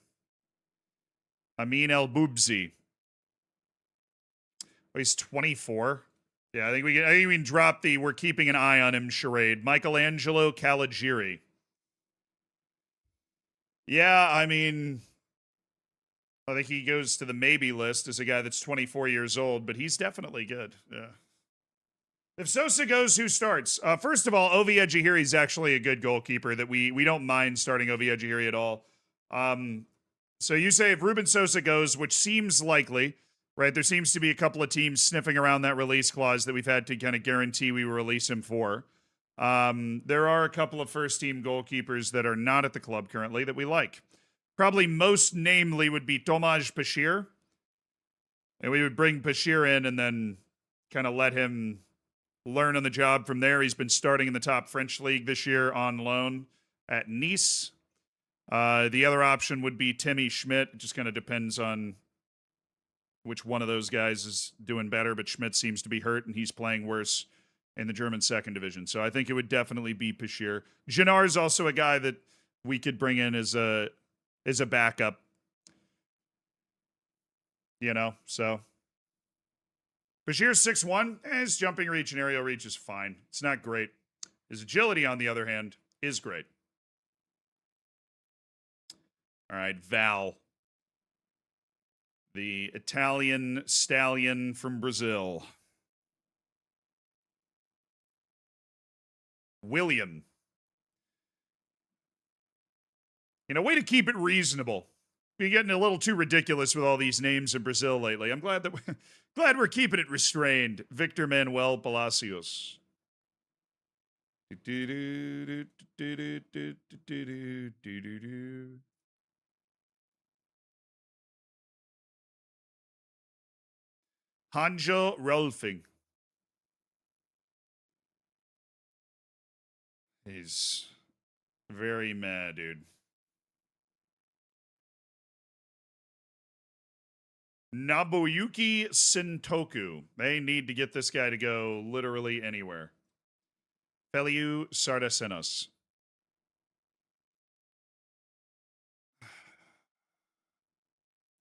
Amin El Boubzi. Oh, he's 24. Yeah, I think we can drop the "we're keeping an eye on him" charade. Michelangelo Caligiuri. Yeah, I mean, I think he goes to the maybe list as a guy that's 24 years old, but he's definitely good. Yeah. If Sosa goes, who starts? First of all, Ovi Ejihiri is actually a good goalkeeper that we don't mind starting Ovi Ejihiri at all. So you say if Ruben Sosa goes, which seems likely, right? There seems to be a couple of teams sniffing around that release clause that we've had to kind of guarantee we will release him for. There are a couple of first-team goalkeepers that are not at the club currently that we like. Probably most namely would be Tomasz Bashir, And we would bring Bashir in and then kind of let him learn on the job from there. He's been starting in the top French league this year on loan at Nice. The other option would be Timmy Schmidt. It just kind of depends on which one of those guys is doing better, but Schmidt seems to be hurt and he's playing worse in the German second division. So I think it would definitely be Bashir. Jannar is also a guy that we could bring in as a backup. You know, so Bashir's 6'1", his jumping reach and aerial reach is fine. It's not great. His agility, on the other hand, is great. All right, Val. The Italian stallion from Brazil. William. You know, way to keep it reasonable. You're getting a little too ridiculous with all these names in Brazil lately. I'm glad that we're keeping it restrained. Victor Manuel Palacios. Hanjo Rolfing. He's very mad, dude. Nobuyuki Sentoku. They need to get this guy to go literally anywhere. Feliu Sardasenos.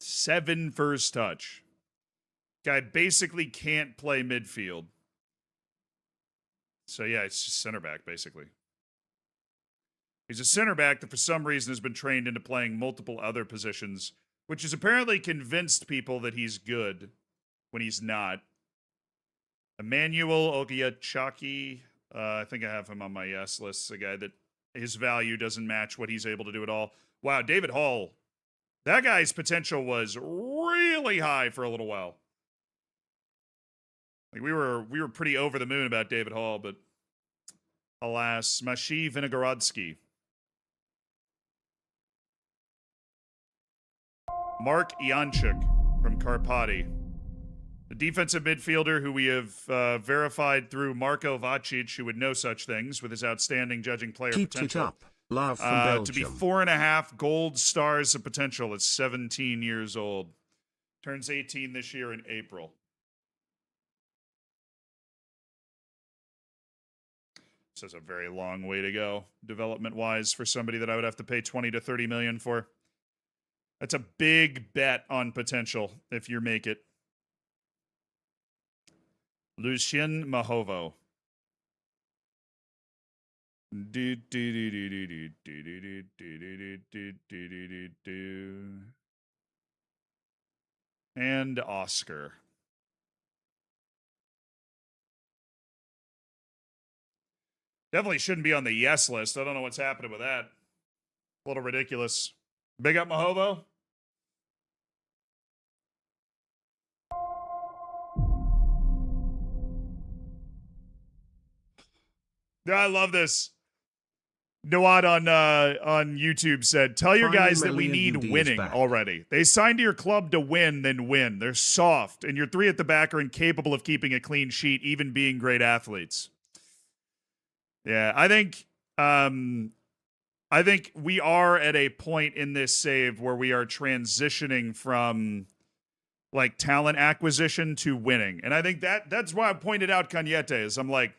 Seven first touch. Guy basically can't play midfield. So yeah, it's just center back, basically. He's a center back that for some reason has been trained into playing multiple other positions, which has apparently convinced people that he's good when he's not. Emmanuel Ogiachaki. I think I have him on my yes list. A guy that his value doesn't match what he's able to do at all. Wow, David Hall. That guy's potential was really high for a little while. Like we were pretty over the moon about David Hall, but alas, Maciej Vinogradski. Mark Janchuk from Karpaty. The defensive midfielder who we have verified through Marko Vacic, who would know such things with his outstanding judging player Keeps potential. it up. Love from Belgium. To be 4.5 gold stars of potential at 17 years old. Turns 18 this year in April. This is a very long way to go, development-wise, for somebody that I would have to pay 20 to 30 million for. That's a big bet on potential if you make it. Lucien Mahovo. And Oscar. Definitely shouldn't be on the yes list. I don't know what's happening with that. A little ridiculous. Big up Mahovo. I love this. Noad on YouTube said, tell your guys that we need winning already. They signed to your club to win, then win. They're soft, and your three at the back are incapable of keeping a clean sheet, even being great athletes. Yeah, I think we are at a point in this save where we are transitioning from like talent acquisition to winning. And I think that's why I pointed out Cañete is I'm like,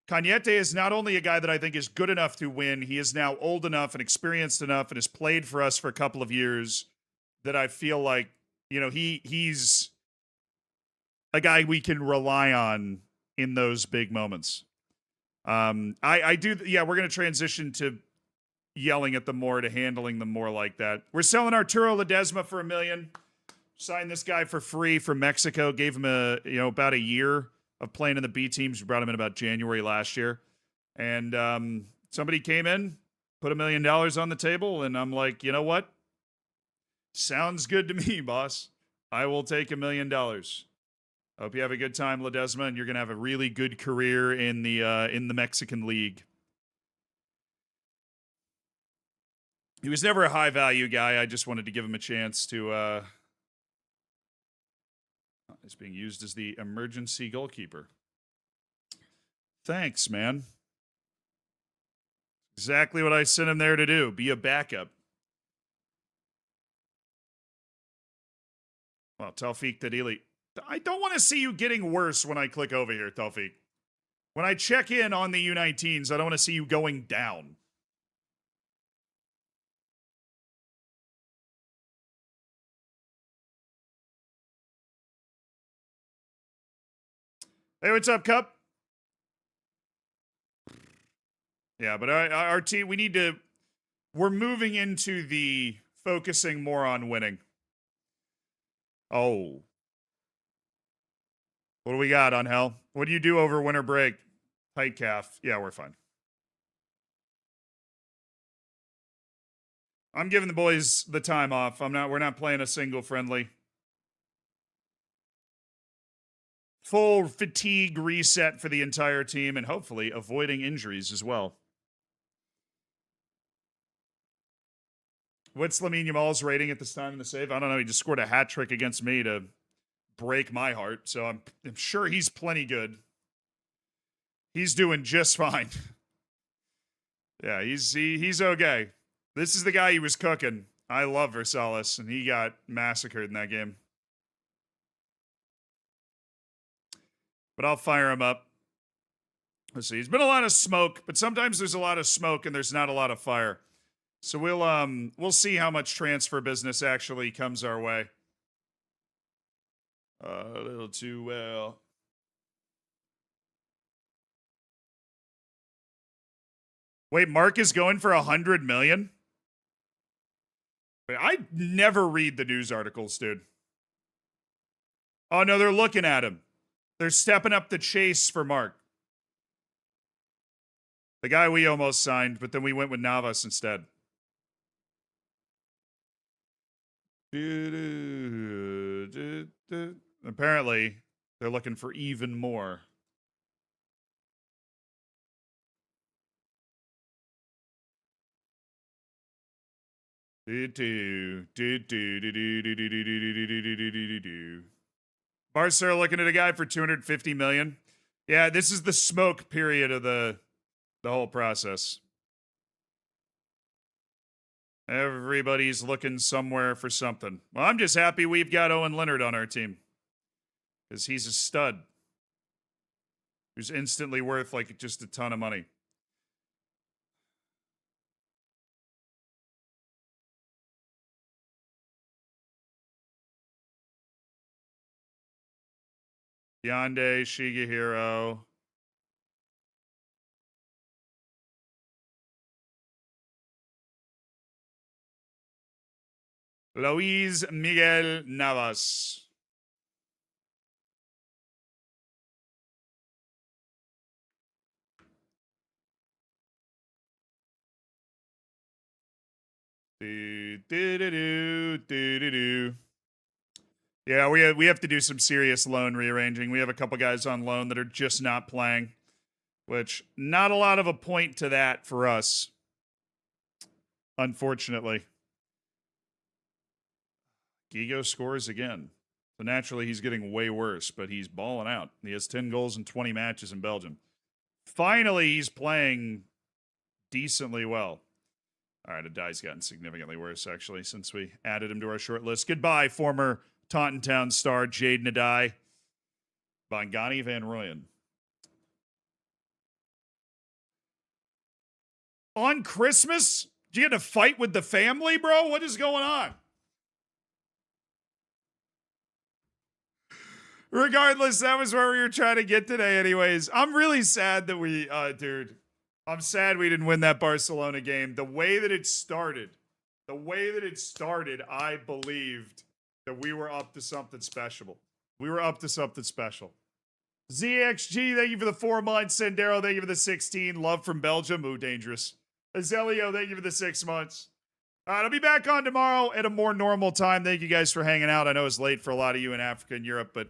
Cañete is not only a guy that I think is good enough to win, he is now old enough and experienced enough and has played for us for a couple of years that I feel like, you know, he's a guy we can rely on in those big moments. I do. Yeah, we're going to transition to yelling at them more, to handling them more like that. We're selling Arturo Ledesma for $1 million. Signed this guy for free from Mexico. Gave him about a year of playing in the B teams. We brought him in about January last year. And somebody came in, put $1 million on the table, and I'm like, you know what? Sounds good to me, boss. I will take $1 million. Hope you have a good time, Ledesma, and you're going to have a really good career in the Mexican League. He was never a high-value guy. I just wanted to give him a chance to is being used as the emergency goalkeeper. Thanks, man. Exactly what I sent him there to do. Be a backup. Well, Taufik Tadili. I don't want to see you getting worse when I click over here, Taufik. When I check in on the U19s, I don't want to see you going down. Hey, what's up, Cup? Yeah, but our team, we're moving into the focusing more on winning. Oh. What do we got on hell? What do you do over winter break? Tight calf. Yeah, we're fine. I'm giving the boys the time off. We're not playing a single friendly. Full fatigue reset for the entire team and hopefully avoiding injuries as well. What's Lamine Yamal's rating at this time in the save? I don't know. He just scored a hat trick against me to break my heart. So I'm sure he's plenty good. He's doing just fine. Yeah, he's okay. This is the guy he was cooking. I love Versailles, and he got massacred in that game. But I'll fire him up. Let's see. There's been a lot of smoke, but sometimes there's a lot of smoke and there's not a lot of fire. So we'll see how much transfer business actually comes our way. A little too well. Wait, Mark is going for 100 million? Wait, I never read the news articles, dude. Oh no, they're looking at him. They're stepping up the chase for Mark. The guy we almost signed, but then we went with Navas instead. Apparently, they're looking for even more. Barca looking at a guy for 250 million. Yeah, this is the smoke period of the whole process. Everybody's looking somewhere for something. Well, I'm just happy we've got Owen Leonard on our team. Because he's a stud. Who's instantly worth like just a ton of money. Yande, Shigehiro. Luis Miguel Navas. Yeah, we have to do some serious loan rearranging. We have a couple guys on loan that are just not playing, which not a lot of a point to that for us, unfortunately. Gigo scores again. So naturally, he's getting way worse, but he's balling out. He has 10 goals in 20 matches in Belgium. Finally, he's playing decently well. All right, Adai's gotten significantly worse, actually, since we added him to our short list. Goodbye, former Taunton Town star Jaden Adai. Bongani Van Rooyen. On Christmas? Did you get in a fight with the family, bro? What is going on? Regardless, that was where we were trying to get today anyways. I'm really sad that dude, I'm sad we didn't win that Barcelona game. The way that it started, I believed that we were up to something special. ZXG, thank you for the 4 months. Sendero, thank you for the 16. Love from Belgium. Ooh, dangerous. Azelio, thank you for the 6 months. All right, I'll be back on tomorrow at a more normal time. Thank you guys for hanging out. I know it's late for a lot of you in Africa and Europe, but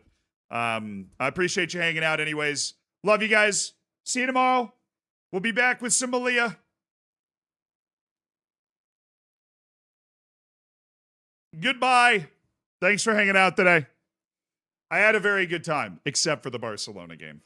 I appreciate you hanging out anyways. Love you guys. See you tomorrow. We'll be back with some Melilla. Goodbye. Thanks for hanging out today. I had a very good time, except for the Barcelona game.